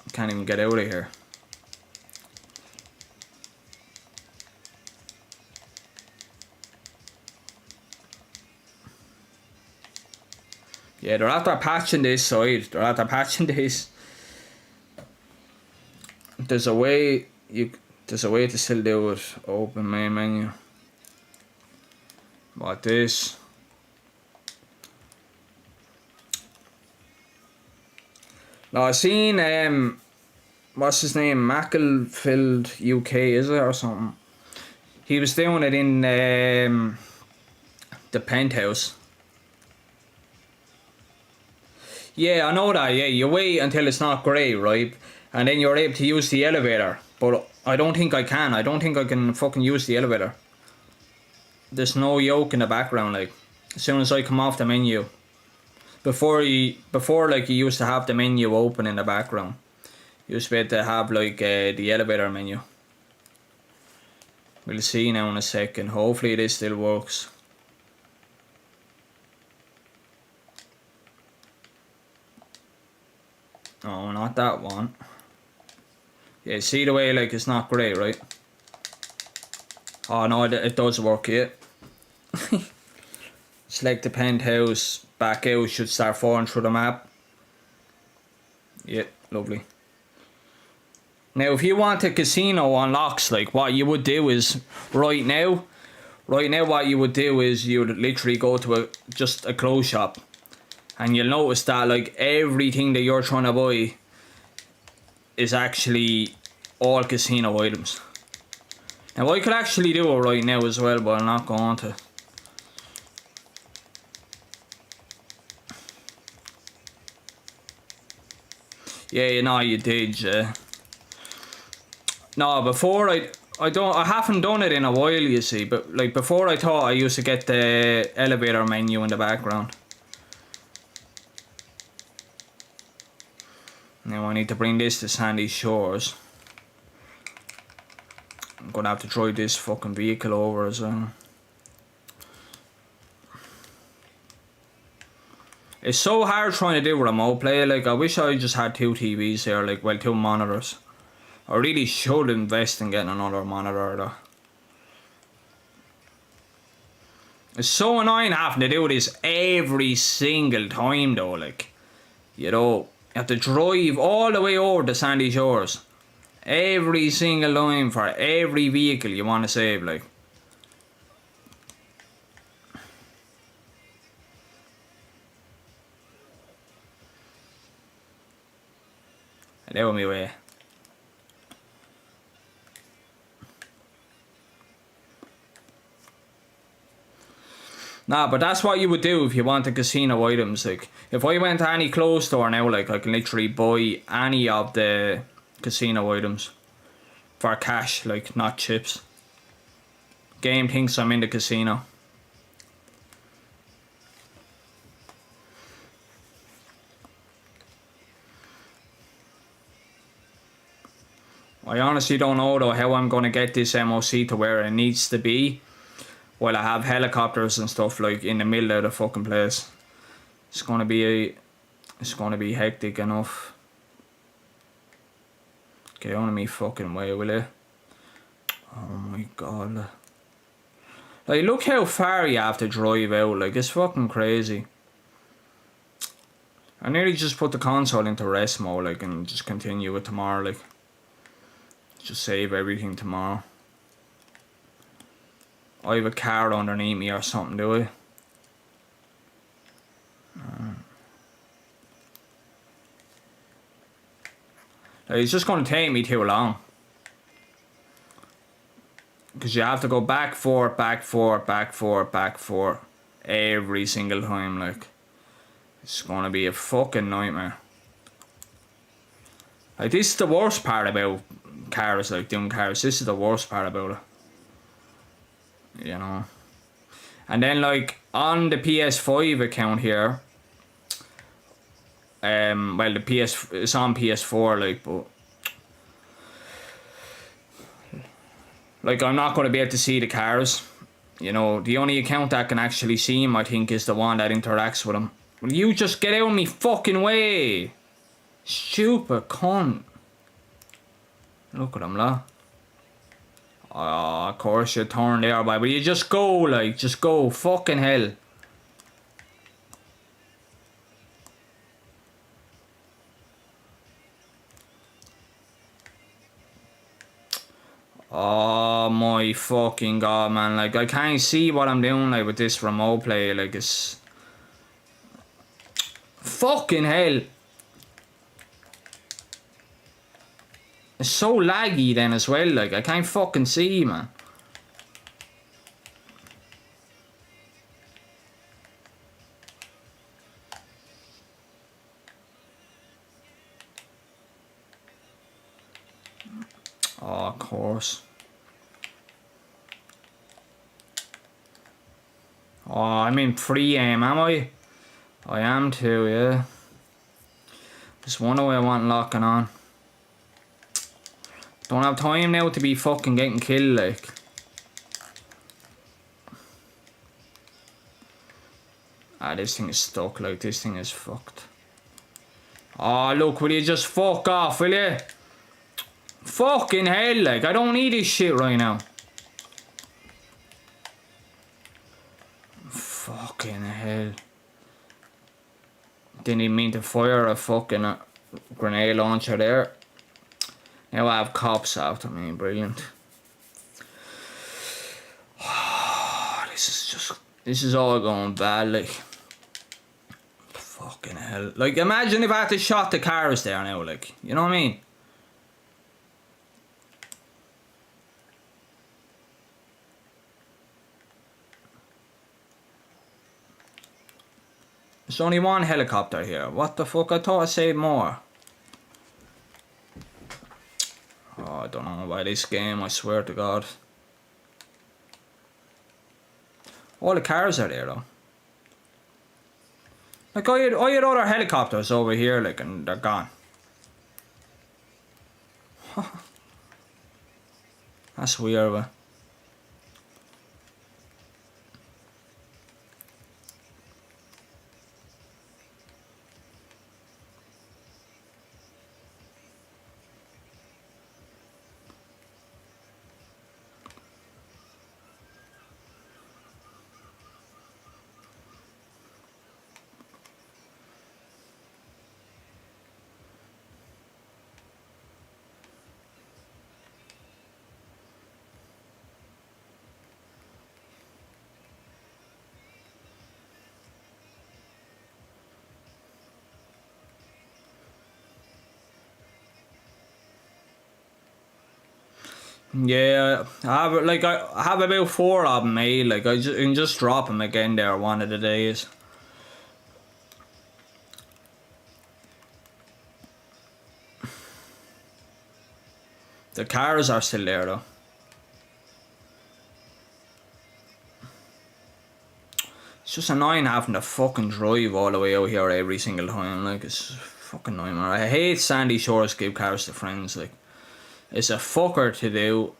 S3: I can't even get out of here. Yeah, they're after patching this side. They're after patching this. There's a way to still do it. Open main menu. What this? Now I seen what's his name? Macclesfield UK, is it, or something? He was doing it in the penthouse. Yeah, I know that, yeah. You wait until it's not grey, right? And then you're able to use the elevator. But I don't think I can. I don't think I can fucking use the elevator. There's no yoke in the background, like. As soon as I come off the menu. Before like you used to have the menu open in the background. You used to be able to have like the elevator menu. We'll see now in a second. Hopefully this still works. Oh, not that one. Yeah, see the way like it's not grey, right? Oh no, it does work, yeah. Select the penthouse, back out, should start falling through the map. Yeah, lovely. Now if you want a casino unlocks, like what you would do is, right now what you would do is you would literally go to just a clothes shop. And you'll notice that like everything that you're trying to buy is actually all casino items. Now I could actually do it right now as well, but I'm not going to. Yeah, you know you did, yeah. No, before I haven't done it in a while, you see, but like before I thought I used to get the elevator menu in the background. Now I need to bring this to Sandy Shores. I'm gonna have to drive this fucking vehicle over as well. It's so hard trying to do remote play. Like I wish I just had 2 TVs here, like, well, 2 monitors. I really should invest in getting another monitor though. It's so annoying having to do this every single time though, like, you know. You have to drive all the way over to Sandy Shores. Every single time for every vehicle you want to save, like. Get out of my way. Nah, but that's what you would do if you want the casino items. Like, if I went to any clothes store now, like, I can literally buy any of the casino items for cash, like, not chips. Game thinks I'm in the casino. I honestly don't know though how I'm gonna get this MOC to where it needs to be while I have helicopters and stuff like in the middle of the fucking place. It's gonna be hectic enough. Get out of me fucking way, will you? Oh my god. Like, look how far you have to drive out, like, it's fucking crazy. I nearly just put the console into rest mode, like, and just continue it tomorrow, like. Just save everything tomorrow. I have a car underneath me or something, do I? Like, it's just going to take me too long. Because you have to go back, forth, back, forth, back, forth, back, forth. Every single time, like. It's going to be a fucking nightmare. Like, this is the worst part about cars, like, doing cars. This is the worst part about it. You know. And then, like, on the PS5 account here, well, it's on PS4, like, but, like, I'm not going to be able to see the cars. You know, the only account that can actually see him, I think, is the one that interacts with him. Will you just get out of me fucking way? Stupid cunt. Look at him, lah. Oh, of course you turn there, boy. But you just go, like, just go. Fucking hell. Oh my fucking god, man. Like, I can't see what I'm doing, like, with this remote play. Like, it's... Fucking hell. It's so laggy then as well, like, I can't fucking see, man. Oh, of course. Oh, I'm in pre-aim, am I? I am too, yeah. Just wonder what I want locking on. Don't have time now to be fucking getting killed, like. Ah, this thing is stuck, like, this thing is fucked. Oh, look, will you just fuck off, will you? Fucking hell, like, I don't need this shit right now. Fucking hell. Didn't even mean to fire a fucking grenade launcher there. Now I have cops after me, brilliant. This is all going bad, like. Fucking hell. Like, imagine if I had to shot the cars there now, like. You know what I mean? There's only one helicopter here. What the fuck? I thought I saved more. Oh, I don't know about this game, I swear to God. All the cars are there though. Like, I had other helicopters over here, like, and they're gone. That's weird, but... Yeah, I have about 4 of them made. Like I can just drop them again there one of the days. The cars are still there though. It's just annoying having to fucking drive all the way out here every single time. Like, it's fucking nightmare. I hate Sandy Shores give cars to friends. Like, it's a fucker to do,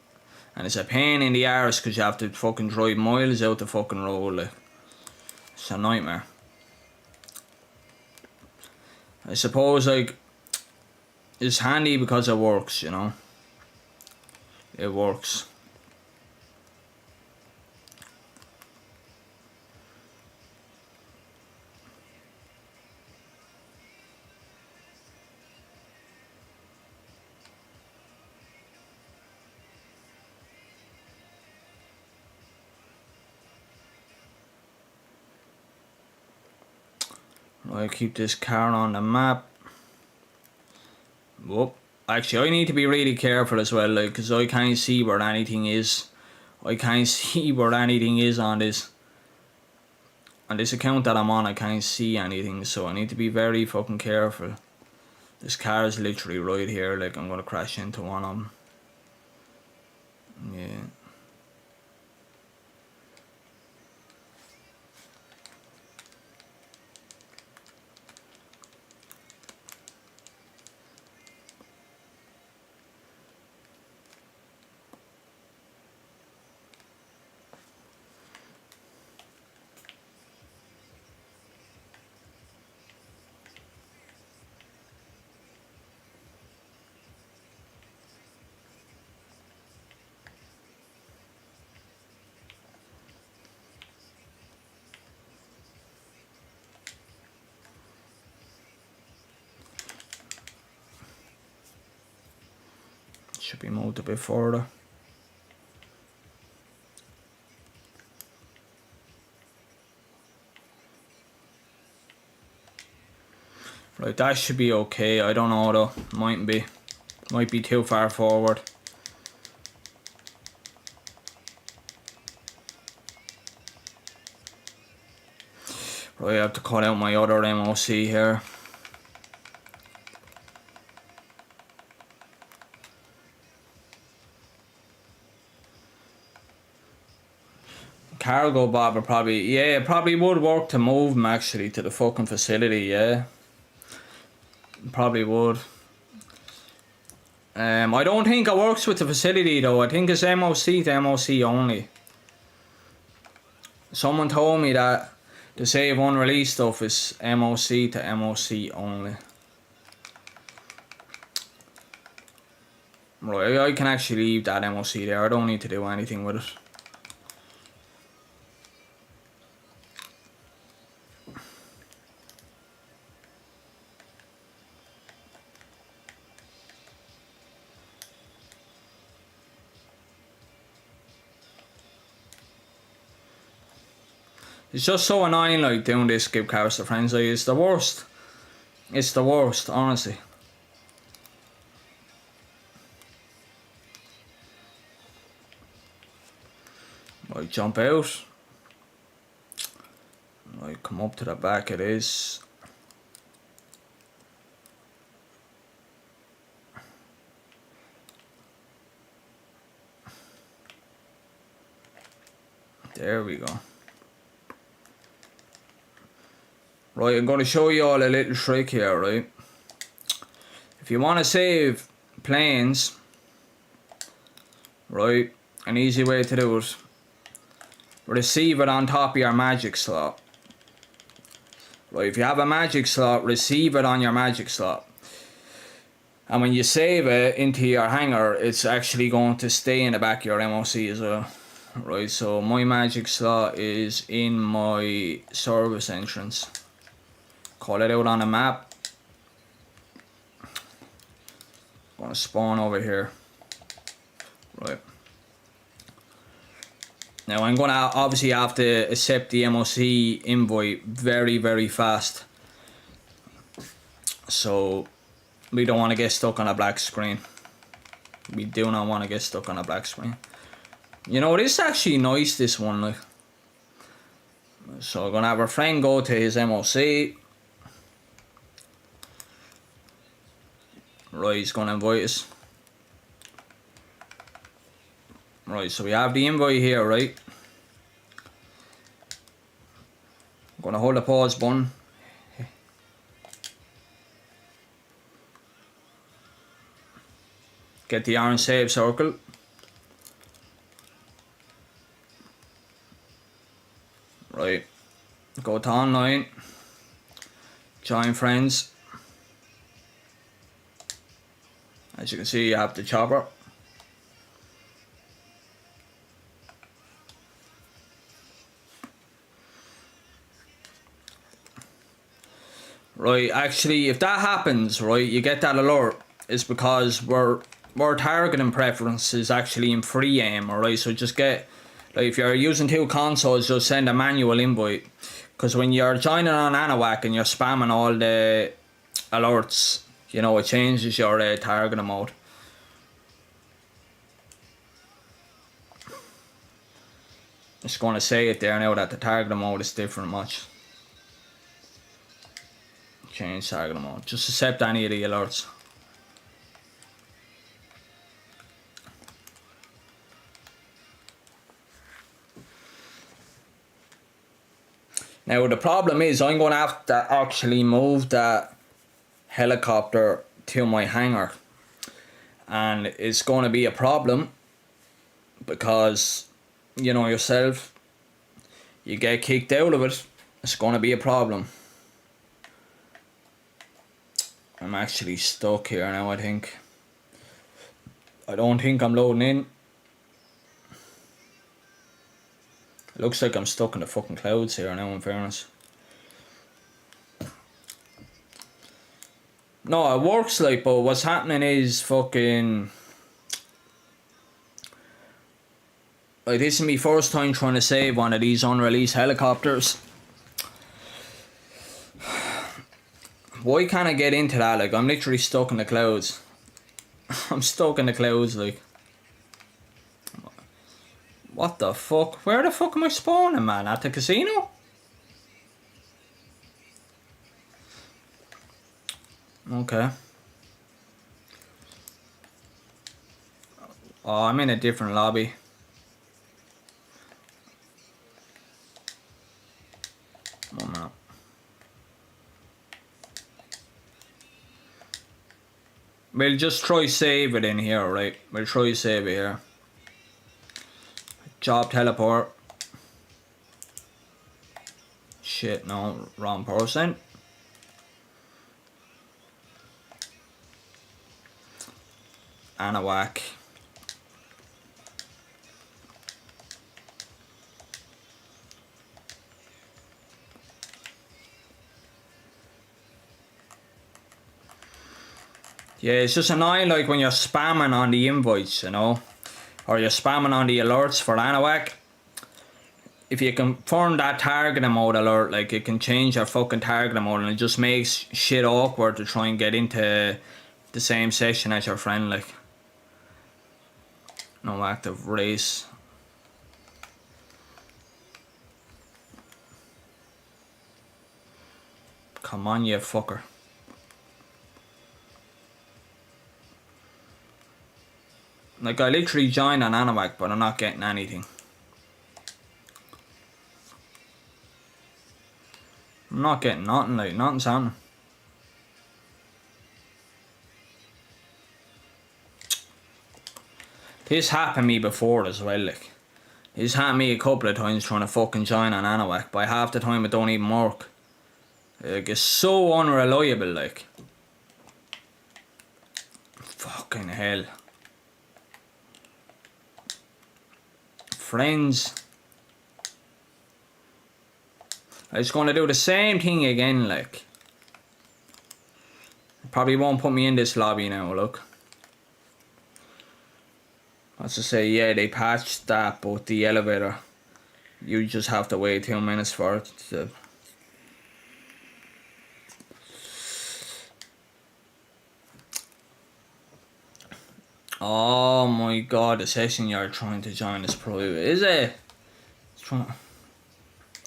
S3: and it's a pain in the arse because you have to fucking drive miles out the fucking road. Like, it's a nightmare. I suppose, like, it's handy because it works, you know. It works. I keep this car on the map. Whoop. Actually, I need to be really careful as well, like, because I can't see where anything is. I can't see where anything is on this account that I'm on. I can't see anything, so I need to be very fucking careful. This car is literally right here, like I'm gonna crash into one of them. Yeah. Should be moved a bit further. Right, that should be okay. I don't know though. Might be too far forward. Right, I have to cut out my other MOC here. Cargo Bob would probably, yeah, it probably would work to move them actually to the fucking facility, yeah. Probably would. I don't think it works with the facility though. I think it's MOC to MOC only. Someone told me that the save unreleased stuff is MOC to MOC only. Right, I can actually leave that MOC there. I don't need to do anything with it. It's just so annoying, like, doing this give cars to friends. Like, it's the worst. It's the worst, honestly. Right, jump out. Right, come up to the back of this. There we go. Right, I'm going to show you all a little trick here, right? If you want to save planes, right, an easy way to do it, receive it on top of your magic slot. Right, if you have a magic slot, receive it on your magic slot. And when you save it into your hangar, it's actually going to stay in the back of your MOC as well. Right, so my magic slot is in my service entrance. Call it out on the map. I'm gonna spawn over here. Right. Now I'm gonna obviously have to accept the MOC invite very, very fast. So we don't want to get stuck on a black screen. We do not want to get stuck on a black screen. You know, this is actually nice, this one, like. So we're gonna have our friend go to his MOC. Right, he's gonna invite us. Right, so we have the invite here, right? I'm gonna hold the pause button. Get the orange save circle. Right, go to online, join friends. As you can see, you have the chopper. Right, actually, if that happens, right, you get that alert, it's because we're targeting preferences actually in free aim, alright? So just get, like, if you're using two consoles, just send a manual invite. Because when you're joining on Anahuac and you're spamming all the alerts, you know, it changes your targeting mode. Just going to say it there now that the targeting mode is different much. Change targeting mode. Just accept any of the alerts. Now the problem is I'm going to have to actually move that helicopter to my hangar. And it's going to be a problem because, you know yourself, you get kicked out of it, it's going to be a problem. I'm actually stuck here now, I think. I don't think I'm loading in. It looks like I'm stuck in the fucking clouds here now, in fairness. No, it works, like, but what's happening is fucking... Like, this is my first time trying to save one of these unreleased helicopters. Why can't I get into that? Like, I'm literally stuck in the clouds. I'm stuck in the clouds, like. What the fuck? Where the fuck am I spawning, man? At the casino? Okay. Oh, I'm in a different lobby. One minute. We'll just try save it in here, right? We'll try save it here. Job teleport. Shit, no, wrong person. Anahuac. Yeah, it's just annoying, like, when you're spamming on the invites, you know, or you're spamming on the alerts for Anahuac. If you confirm that targeting mode alert, like, it can change your fucking targeting mode, and it just makes shit awkward to try and get into the same session as your friend, like. No active race. Come on, you fucker. Like, I literally joined on Anahuac, but I'm not getting anything. I'm not getting nothing, like, nothing's happening. This happened to me before as well, like. This happened to me a couple of times trying to fucking join on Anahuac. By half the time it don't even work. Like, it's so unreliable, like. Fucking hell. Friends. I'm just going to do the same thing again, like. Probably won't put me in this lobby now, look. As I say, yeah, they patched that, but the elevator, you just have to wait 2 minutes for it to... Oh my god, the session you're trying to join is private, is it?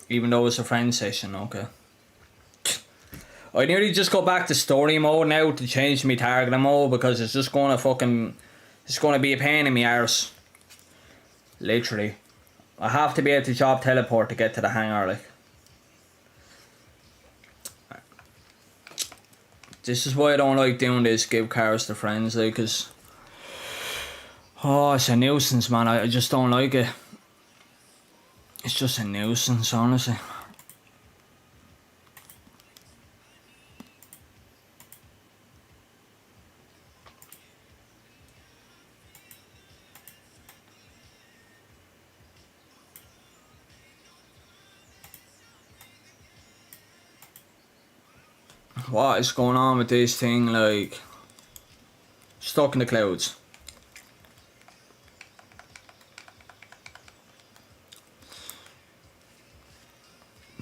S3: Even though it's a friend session, okay. I nearly just go back to story mode now to change my target mode because it's just gonna fucking... It's gonna be a pain in my arse. Literally. I have to be able to job teleport to get to the hangar, like. This is why I don't like doing this, give cars to friends, like, cause... Oh, it's a nuisance, man. I just don't like it. It's just a nuisance, honestly. What is going on with this thing, like... Stuck in the clouds.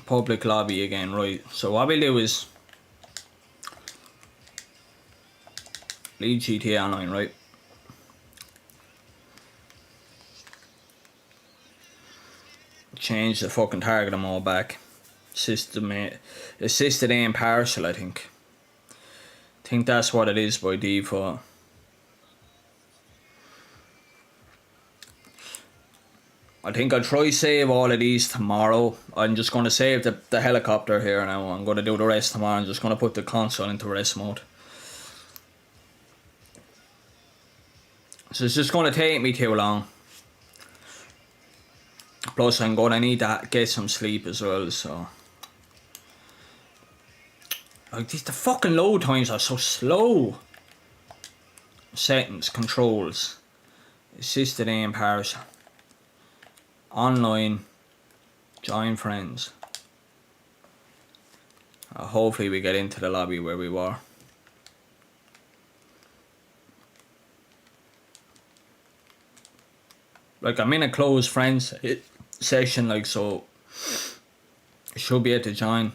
S3: Public lobby again, right. So what we'll do is... Leave GTA Online, right. Change the fucking target them all back. Assisted aim partial, I think. I think that's what it is by default. I think I'll try save all of these tomorrow. I'm just going to save the helicopter here now. I'm going to do the rest tomorrow. I'm just going to put the console into rest mode. So it's just going to take me too long. Plus I'm going to need to get some sleep as well, so... Like, the fucking load times are so slow. Settings, controls. Assisted aim partial. Online. Join friends. Hopefully we get into the lobby where we were. Like, I'm in a closed friends session, like, so I should be able to join.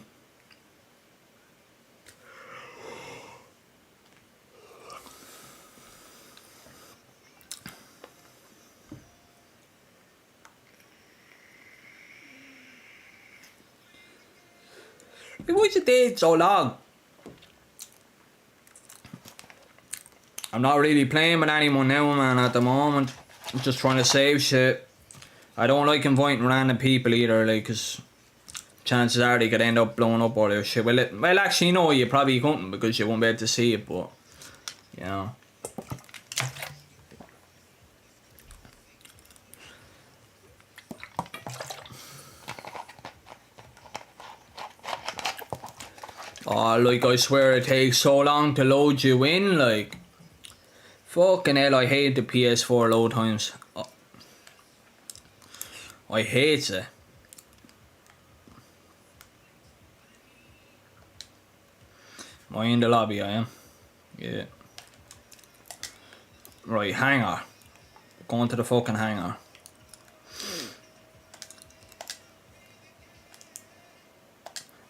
S3: Why is it take so long? I'm not really playing with anyone now, man, at the moment. I'm just trying to save shit. I don't like inviting random people either, like, cause chances are they could end up blowing up all their shit. Well, actually, no, you probably couldn't because you won't be able to see it, but, you know. Oh, like, I swear it takes so long to load you in, like. Fucking hell, I hate the PS4 load times. Oh. I hate it. Am I in the lobby? I am. Yeah. Right, hangar. Going to the fucking hangar.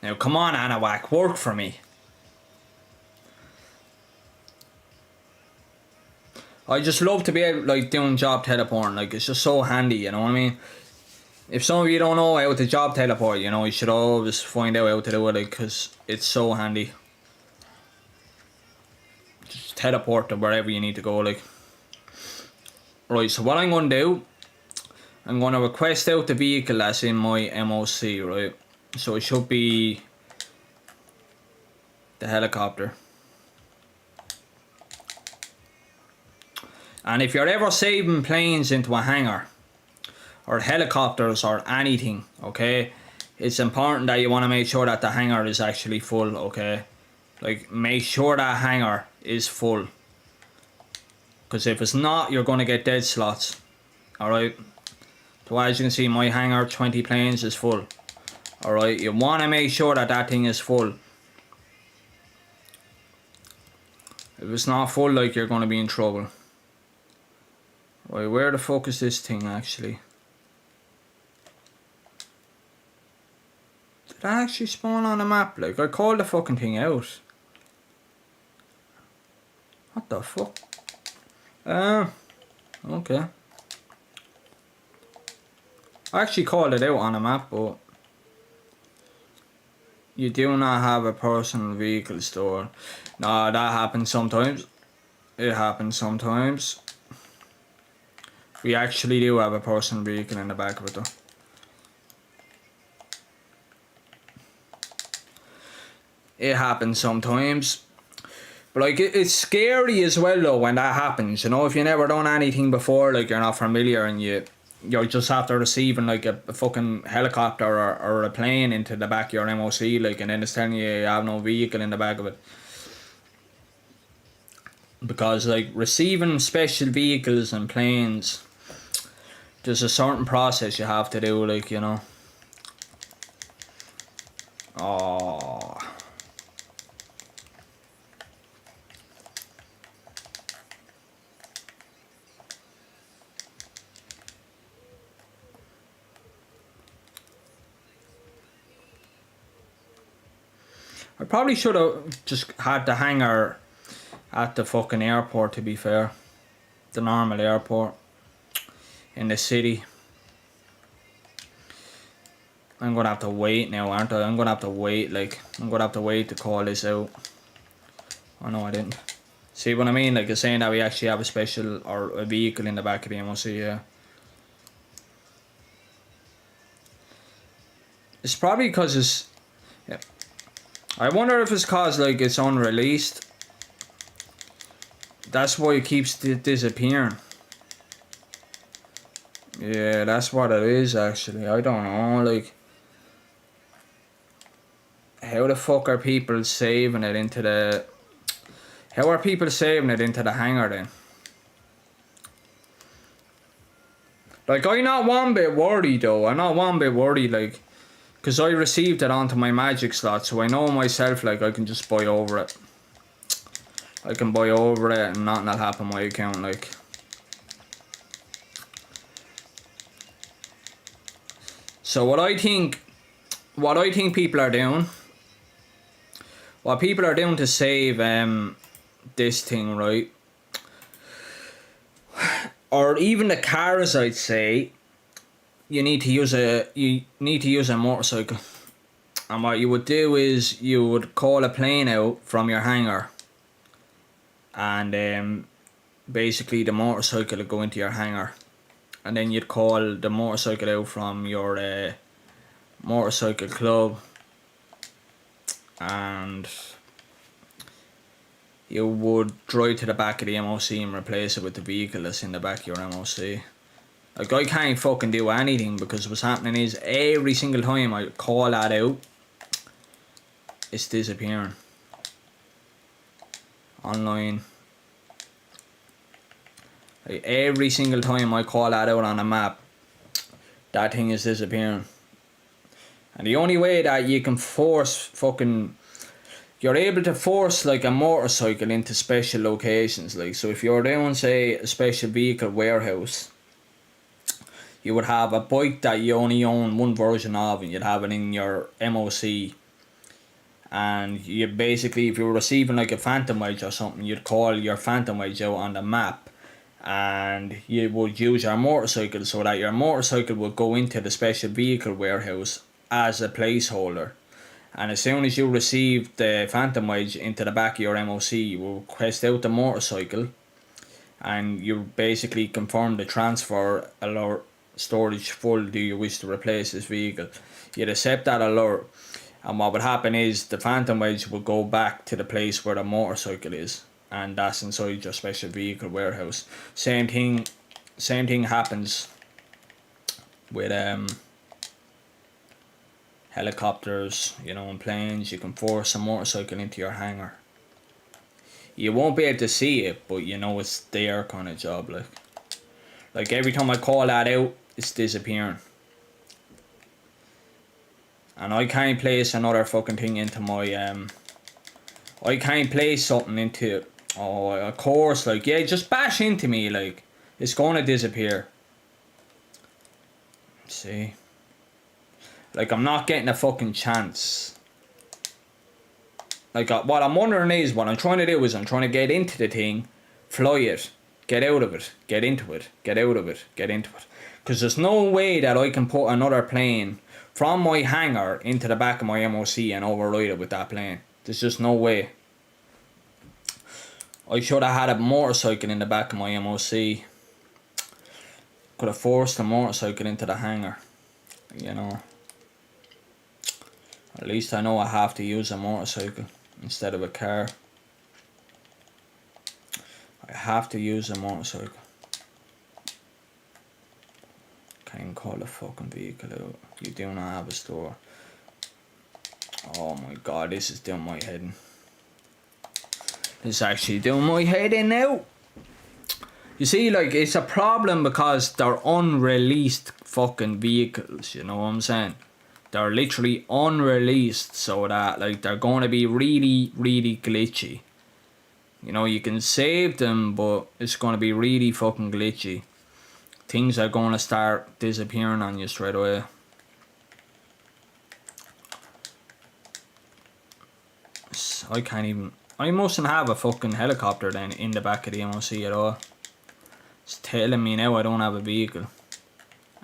S3: Now come on, Anawak, work for me. I just love to be able, like, doing job teleporting. Like, it's just so handy, you know what I mean? If some of you don't know how to job teleport, you know, you should always find out how to do it, like, because it's so handy. Just teleport to wherever you need to go, like. Right, so what I'm going to do, I'm going to request out the vehicle that's in my MOC, right? So it should be the helicopter. And if you're ever saving planes into a hangar, or helicopters or anything, okay, it's important that you want to make sure that the hangar is actually full, okay? Like, make sure that hangar is full. Because if it's not, you're going to get dead slots. Alright? So as you can see, my hangar, 20 planes, is full. Alright, you want to make sure that that thing is full. If it's not full, like, you're going to be in trouble. Right, where the fuck is this thing actually? Did that actually spawn on the map? Like, I called the fucking thing out. What the fuck? Okay. I actually called it out on a map, but you do not have a personal vehicle store. Nah, that happens sometimes. It happens sometimes. We actually do have a personal vehicle in the back of it though. It happens sometimes. But like, it's scary as well though when that happens, you know, if you never done anything before, like you're not familiar and you're just after receiving like a fucking helicopter or a plane into the back of your MOC, like, and then it's telling you you have no vehicle in the back of it. Because like receiving special vehicles and planes, there's a certain process you have to do, like, you know. Oh. I probably should have just had the hangar at the fucking airport, to be fair. The normal airport in the city. I'm gonna have to wait now, aren't I? I'm gonna have to wait, like, I'm gonna have to wait to call this out. Oh no, I didn't. See what I mean? Like, it's saying that we actually have a special, or a vehicle in the back of the MOC, yeah. It's probably because it's... Yeah. I wonder if it's cause, like, it's unreleased. That's why it keeps disappearing. Yeah, that's what it is, actually. I don't know, like... How the fuck are people saving it into the... How are people saving it into the hangar then? Like, I'm not one bit worried though. I'm not one bit worried, like... Because I received it onto my magic slot, so I know myself, like, I can just buy over it. I can buy over it and nothing will happen on my account, like. So what I think people are doing... What people are doing to save this thing, right? Or even the cars, I'd say, you need to use a motorcycle. And what you would do is you would call a plane out from your hangar, and basically the motorcycle would go into your hangar, and then you'd call the motorcycle out from your motorcycle club, and you would drive to the back of the MOC and replace it with the vehicle that's in the back of your MOC. Like, I can't fucking do anything, because what's happening is every single time I call that out, it's disappearing. Online. Like, every single time I call that out on a map, that thing is disappearing. And the only way that you can force fucking... You're able to force, like, a motorcycle into special locations. Like, so if you're doing, say, a special vehicle warehouse, you would have a bike that you only own one version of, and you'd have it in your MOC. And you basically, if you were receiving like a phantom wedge or something, you'd call your phantom wedge out on the map, and you would use your motorcycle, so that your motorcycle would go into the special vehicle warehouse as a placeholder. And as soon as you receive the phantom wedge into the back of your MOC, you will request out the motorcycle, and you basically confirm the transfer alert, storage full, do you wish to replace this vehicle. You'd accept that alert, and what would happen is the phantom wedge will go back to the place where the motorcycle is, and that's inside your special vehicle warehouse. Same thing happens with helicopters, you know, and planes. You can force a motorcycle into your hangar. You won't be able to see it, but you know it's there, kind of job. Like every time I call that out, it's disappearing. And I can't place another fucking thing into my I can't place something into... Oh, of course, like, yeah, just bash into me, like, it's gonna disappear. See? Like, I'm not getting a fucking chance. Like, what I'm wondering is, what I'm trying to do is I'm trying to get into the thing, fly it, Get out of it. Get into it. Get out of it. Get into it. Because there's no way that I can put another plane from my hangar into the back of my MOC and override it with that plane. There's just no way. I should have had a motorcycle in the back of my MOC. Could have forced the motorcycle into the hangar. You know. At least I know I have to use a motorcycle instead of a car. I have to use a motorcycle. Can't even call the fucking vehicle out. You do not have a store. Oh my god, this is doing my head in. This is actually doing my head in now. You see, like, it's a problem because they're unreleased fucking vehicles, you know what I'm saying? They're literally unreleased, so that, like, they're going to be really, really glitchy. You know, you can save them, but it's going to be really fucking glitchy. Things are going to start disappearing on you straight away. I can't even... I mustn't have a fucking helicopter then in the back of the MOC at all. It's telling me now I don't have a vehicle.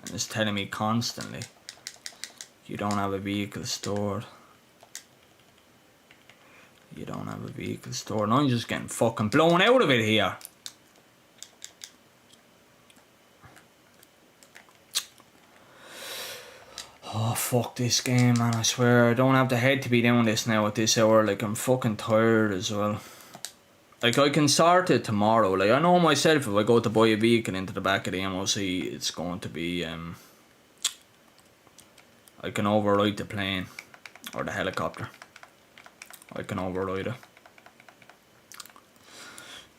S3: And it's telling me constantly. You don't have a vehicle stored. You don't have a vehicle stored. And I'm just getting fucking blown out of it here. Oh, fuck this game, man. I swear, I don't have the head to be doing this now at this hour. Like, I'm fucking tired as well. Like, I can start it tomorrow. Like, I know myself, if I go to buy a vehicle into the back of the MOC, it's going to be, I can override the plane. Or the helicopter. I can override it.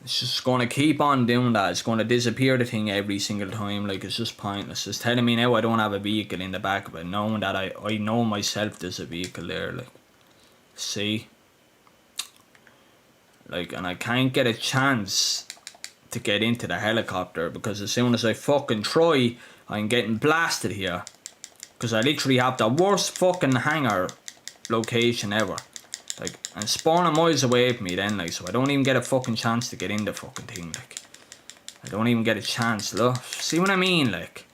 S3: It's just going to keep on doing that. It's going to disappear the thing every single time. Like, it's just pointless. It's telling me now I don't have a vehicle in the back of it. Knowing that I know myself there's a vehicle there. Like, see? Like, and I can't get a chance to get into the helicopter. Because as soon as I fucking try, I'm getting blasted here. Because I literally have the worst fucking hangar location ever. Like, and spawning miles away from me then, like, so I don't even get a fucking chance to get in the fucking thing, like. I don't even get a chance, look. See what I mean, like?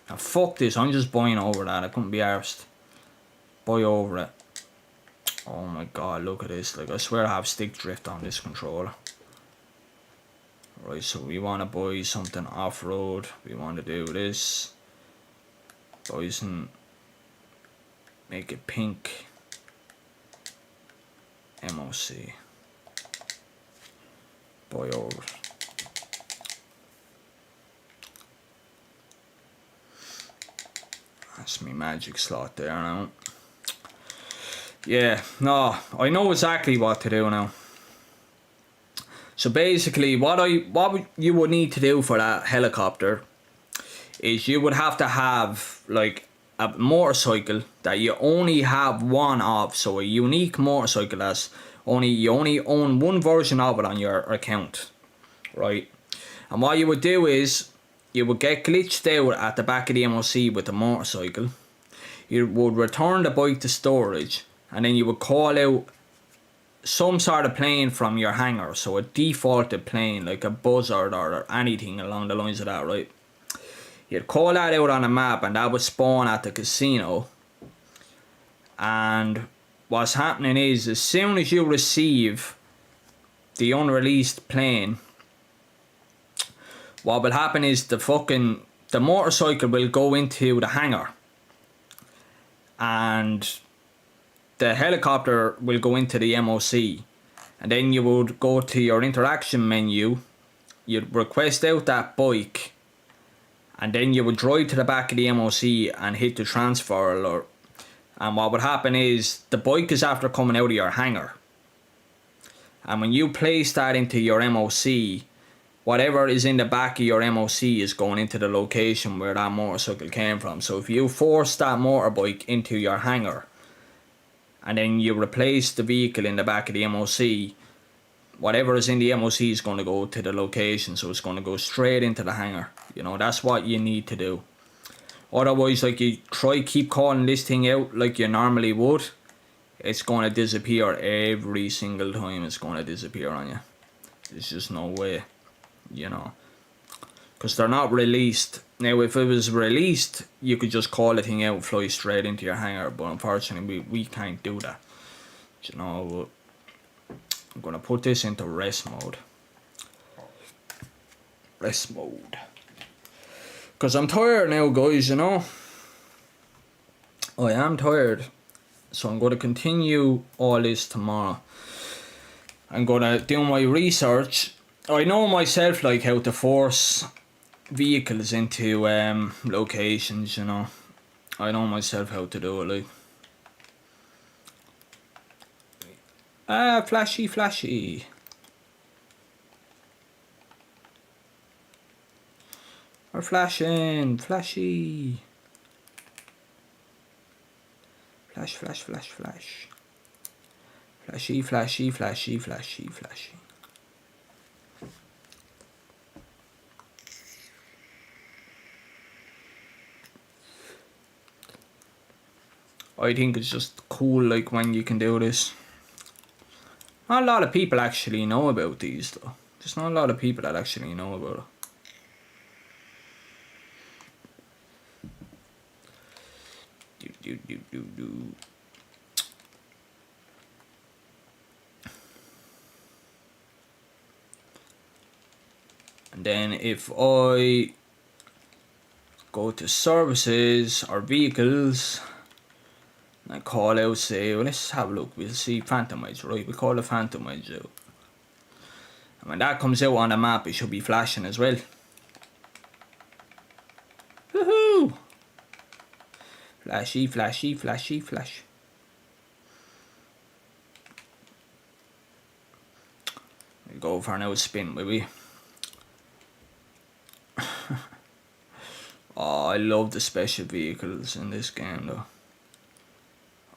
S3: Now, fuck this, I'm just buying over that, I couldn't be arsed. Buy over it. Oh my god, look at this, like, I swear I have stick drift on this controller. Right, so we want to buy something off-road, we want to do this. Buy some... Make it pink. MOC. Buy over. That's me magic slot there now. Yeah, no, I know exactly what to do now. So basically, what you would need to do for that helicopter is you would have to have like a motorcycle that you only have one of, so a unique motorcycle that's you only own one version of it on your account, right? And what you would do is you would get glitched out at the back of the MOC with the motorcycle. You would return the bike to storage, and then you would call out some sort of plane from your hangar, so a defaulted plane like a buzzard or anything along the lines of that, right? You'd call that out on a map and that would spawn at the casino. And what's happening is, as soon as you receive the unreleased plane, what will happen is the motorcycle will go into the hangar. And the helicopter will go into the MOC. And then you would go to your interaction menu. You'd request out that bike. And then you would drive to the back of the MOC and hit the transfer alert. And what would happen is the bike is after coming out of your hangar. And when you place that into your MOC, whatever is in the back of your MOC is going into the location where that motorcycle came from. So if you force that motorbike into your hangar and then you replace the vehicle in the back of the MOC, whatever is in the MOC is going to go to the location, so it's going to go straight into the hangar. You know, that's what you need to do. Otherwise, like, you keep calling this thing out like you normally would, it's going to disappear every single time. It's going to disappear on you. There's just no way, you know. because they're not released. Now, if it was released, you could just call the thing out and fly straight into your hangar, but unfortunately, we can't do that. You know, I'm gonna put this into rest mode. Rest mode. Because I'm tired now, guys, you know. I am tired. So I'm going to continue all this tomorrow. I'm going to do my research. I know myself, like, how to force vehicles into locations, you know. I know myself how to do it, like. Flashy, flashy. We're flashing, flashy. Flash, flash, flash, flash. Flashy, flashy, flashy, flashy, flashy. I think it's just cool, like, when you can do this. Not a lot of people actually know about these, though. There's not a lot of people that actually know about it. Do. And then if I go to services or vehicles and I call out, say, well, let's have a look, we'll see Phantom Edge, right? We call the Phantom Edge out. And when that comes out on the map, it should be flashing as well. Woohoo! Flashy, flashy, flashy, flash. We'll go for an out spin, will we? Oh, I love the special vehicles in this game, though.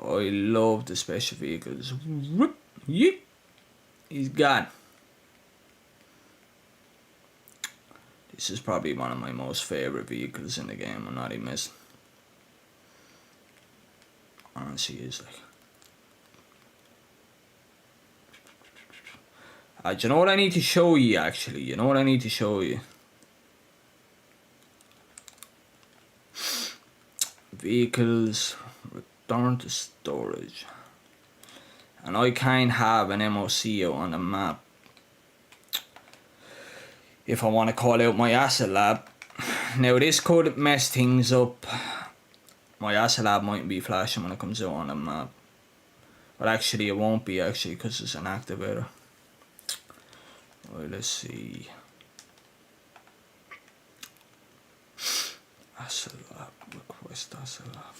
S3: I love the special vehicles. Whoop, yeet. He's gone. This is probably one of my most favourite vehicles in the game. I'm not even missing. Honestly, is like. Do you know what I need to show you, actually? You know what I need to show you? Vehicles, return to storage. And I can't have an MOC out on the map if I want to call out my asset lab. Now, this could mess things up. My asset lab mightn't be flashing when it comes out on the map. But actually it won't be, actually, because it's an activator. Right, let's see. Asset lab, request asset lab.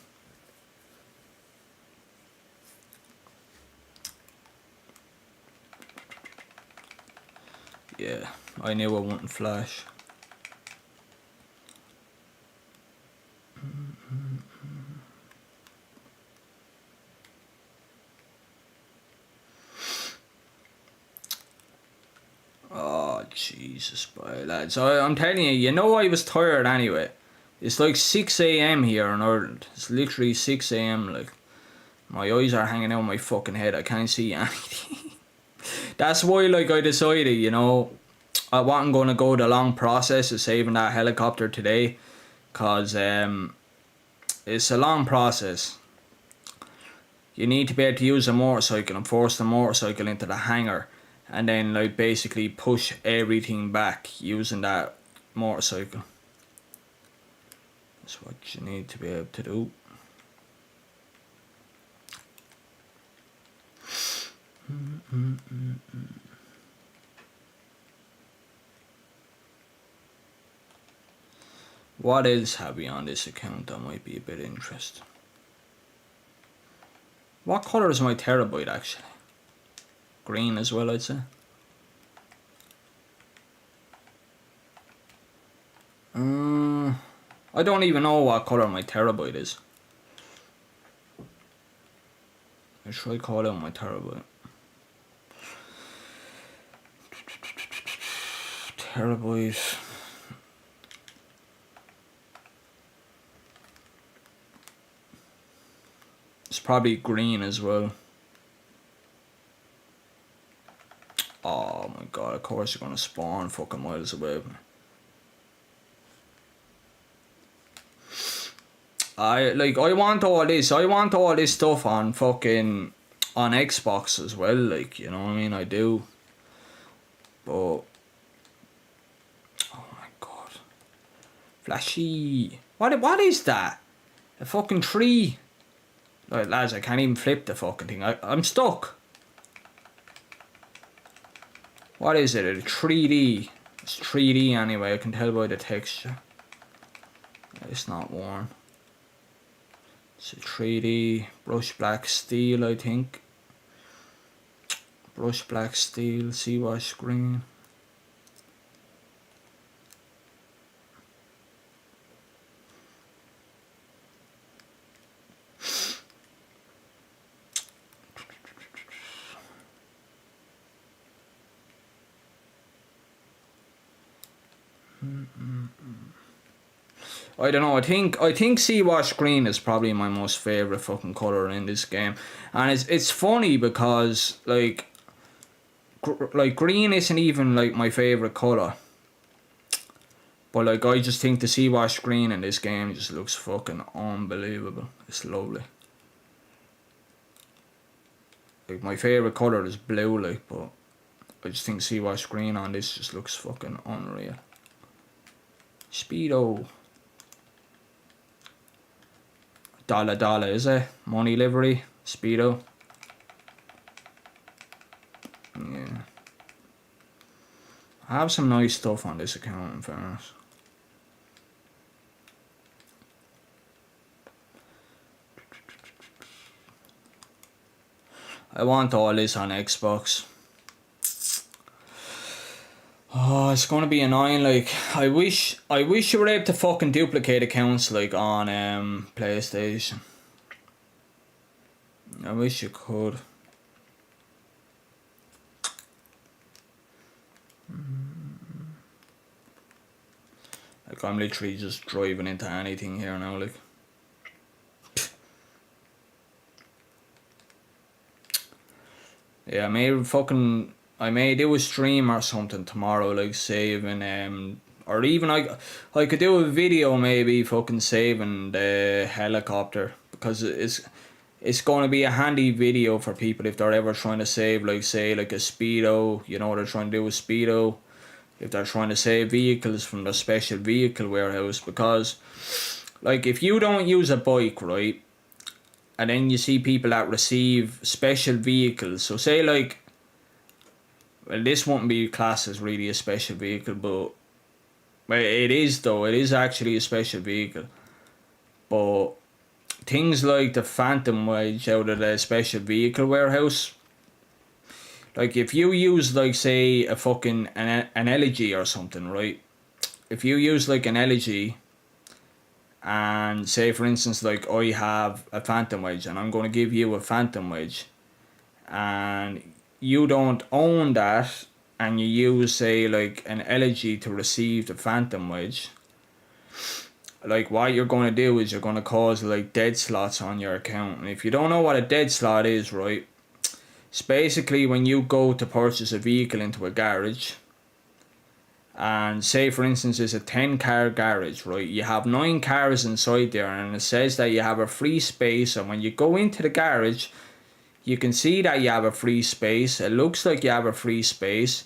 S3: Yeah, I knew I wouldn't flash. Oh, Jesus, boy, lads. I'm telling you, you know I was tired anyway. It's like 6 AM here in Ireland. It's literally 6 AM, like. My eyes are hanging out my fucking head. I can't see anything. That's why, like, I decided, you know, I wasn't going to go the long process of saving that helicopter today. Because it's a long process. You need to be able to use a motorcycle and force the motorcycle into the hangar. And then, like, basically push everything back using that motorcycle. That's what you need to be able to do. What else have we on this account that might be a bit interesting? What colour is my terabyte, actually? Green as well, I'd say. I don't even know what colour my terabyte is. I should call out my terabyte. Terabyte. It's probably green as well. Oh my god, of course you're gonna spawn fucking miles away from me. I want all this. I want all this stuff on fucking on Xbox as well. Like, you know what I mean? I do. But oh my god, flashy. What is that? A fucking tree. Like, lads, I can't even flip the fucking thing. I'm stuck. What is it? A 3D. It's 3D anyway. I can tell by the texture. It's not worn. It's a 3D brush black steel, I think. Brush black steel, C-wash green. I don't know. I think sea-wash green is probably my most favorite fucking color in this game, and it's funny because like green isn't even like my favorite color, but like I just think the sea-wash green in this game just looks fucking unbelievable. It's lovely. Like my favorite color is blue, like, but I just think sea-wash green on this just looks fucking unreal. Speedo. Dollar, is it? Money livery, Speedo. Yeah. I have some nice stuff on this account, in fairness. I want all this on Xbox. Oh, it's gonna be annoying. Like, I wish you were able to fucking duplicate accounts like on PlayStation. I wish you could. Like, I'm literally just driving into anything here now. Like, yeah, I may do a stream or something tomorrow, like saving or even I could do a video maybe fucking saving the helicopter, because it's going to be a handy video for people if they're ever trying to save, like, say, like a Speedo, you know, they're trying to do a Speedo, if they're trying to save vehicles from the special vehicle warehouse. Because like, if you don't use a bike, right, and then you see people that receive special vehicles, so say like, well, this won't be classed as really a special vehicle, but well, it is though. It is actually a special vehicle. But things like the Phantom Wedge out of the special vehicle warehouse, like if you use, like, say a fucking an Elegy or something, right? If you use like an Elegy, and say for instance like I have a Phantom Wedge and I'm going to give you a Phantom Wedge, and you don't own that, and you use, say, like an Elegy to receive the Phantom Wedge, like, what you're going to do is you're going to cause like dead slots on your account. And if you don't know what a dead slot is, right, it's basically when you go to purchase a vehicle into a garage, and say for instance it's a 10-car garage, right, you have 9 cars inside there, and it says that you have a free space, and when you go into the garage you can see that you have a free space. It looks like you have a free space.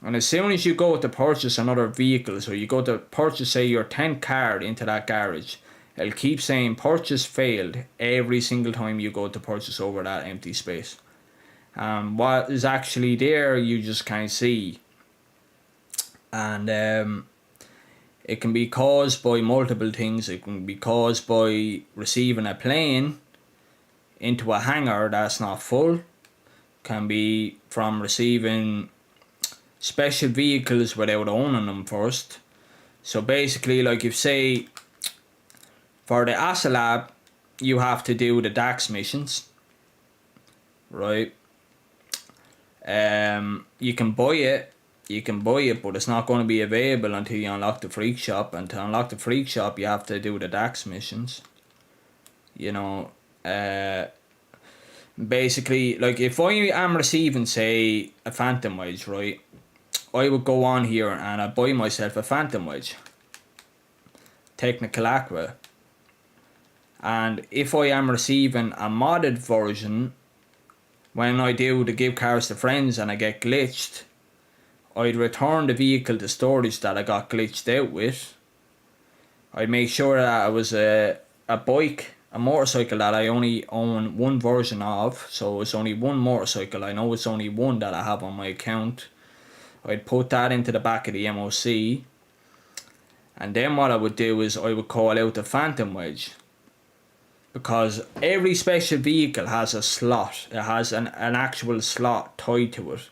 S3: And as soon as you go to purchase another vehicle, so you go to purchase, say, your 10th car into that garage, it'll keep saying purchase failed every single time you go to purchase over that empty space. What is actually there, you just can't see. And it can be caused by multiple things. It can be caused by receiving a plane into a hangar that's not full, can be from receiving special vehicles without owning them first. So basically, like, if say for the Asalab you have to do the DAX missions, right? You can buy it, but it's not going to be available until you unlock the Freak Shop, and to unlock the Freak Shop you have to do the DAX missions, you know. Basically, like, if I am receiving, say, a Phantom Wedge, right, I would go on here and I'd buy myself a Phantom Wedge, Technical Aqua, And if I am receiving a modded version, when I do the give cars to friends and I get glitched, I'd return the vehicle to storage that I got glitched out with. I'd make sure that it was a bike, a motorcycle that I only own one version of, so it's only one motorcycle. I know it's only one that I have on my account. I'd put that into the back of the MOC, and then what I would do is I would call out the Phantom Wedge, because every special vehicle has a slot. It has an actual slot tied to it,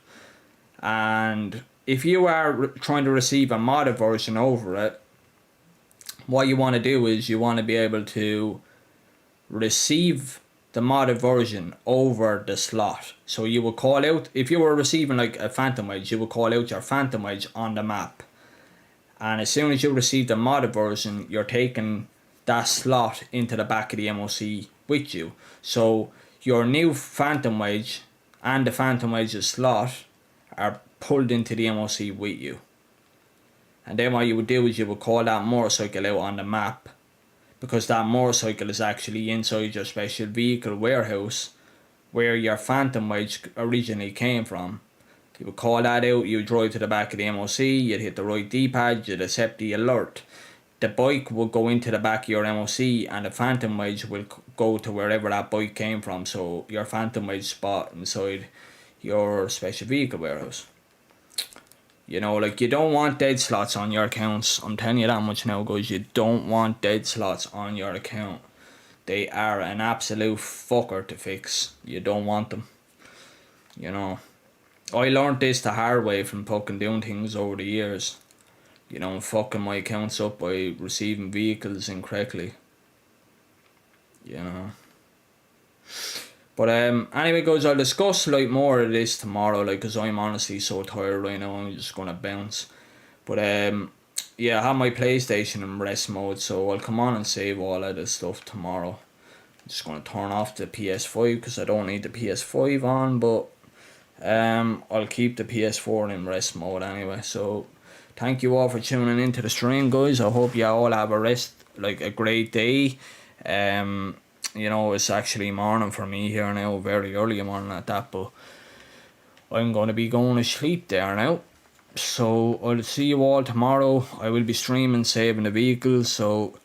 S3: and if you are trying to receive a modded version over it, what you want to do is you want to be able to receive the modded version over the slot. So you will call out, if you were receiving like a Phantom Wedge, you will call out your Phantom Wedge on the map, and as soon as you receive the modded version, you're taking that slot into the back of the MOC with you. So your new Phantom Wedge and the Phantom Wedge's slot are pulled into the MOC with you. And then what you would do is you would call that motorcycle out on the map, because that motorcycle is actually inside your special vehicle warehouse where your Phantom Wedge originally came from. You would call that out, you would drive to the back of the MOC, you'd hit the right D-pad, you'd accept the alert. The bike will go into the back of your MOC and the Phantom Wedge will go to wherever that bike came from, so your Phantom Wedge spot inside your special vehicle warehouse. You know, like, you don't want dead slots on your accounts. I'm telling you that much now, guys. You don't want dead slots on your account. They are an absolute fucker to fix. You don't want them. You know, I learned this the hard way from fucking doing things over the years. You know, fucking my accounts up by receiving vehicles incorrectly. You know. But anyway, guys, I'll discuss like more of this tomorrow, like, because I'm honestly so tired right now. I'm just gonna bounce. But yeah, I have my PlayStation in rest mode, so I'll come on and save all of this stuff tomorrow. I'm just gonna turn off the PS5 because I don't need the PS5 on, but I'll keep the PS4 in rest mode anyway. So thank you all for tuning into the stream, guys. I hope you all have a great day. You know, it's actually morning for me here now, very early morning at that, but I'm going to be going to sleep there now. So I'll see you all tomorrow. I will be streaming saving the vehicles, so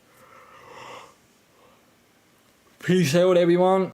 S3: peace out everyone.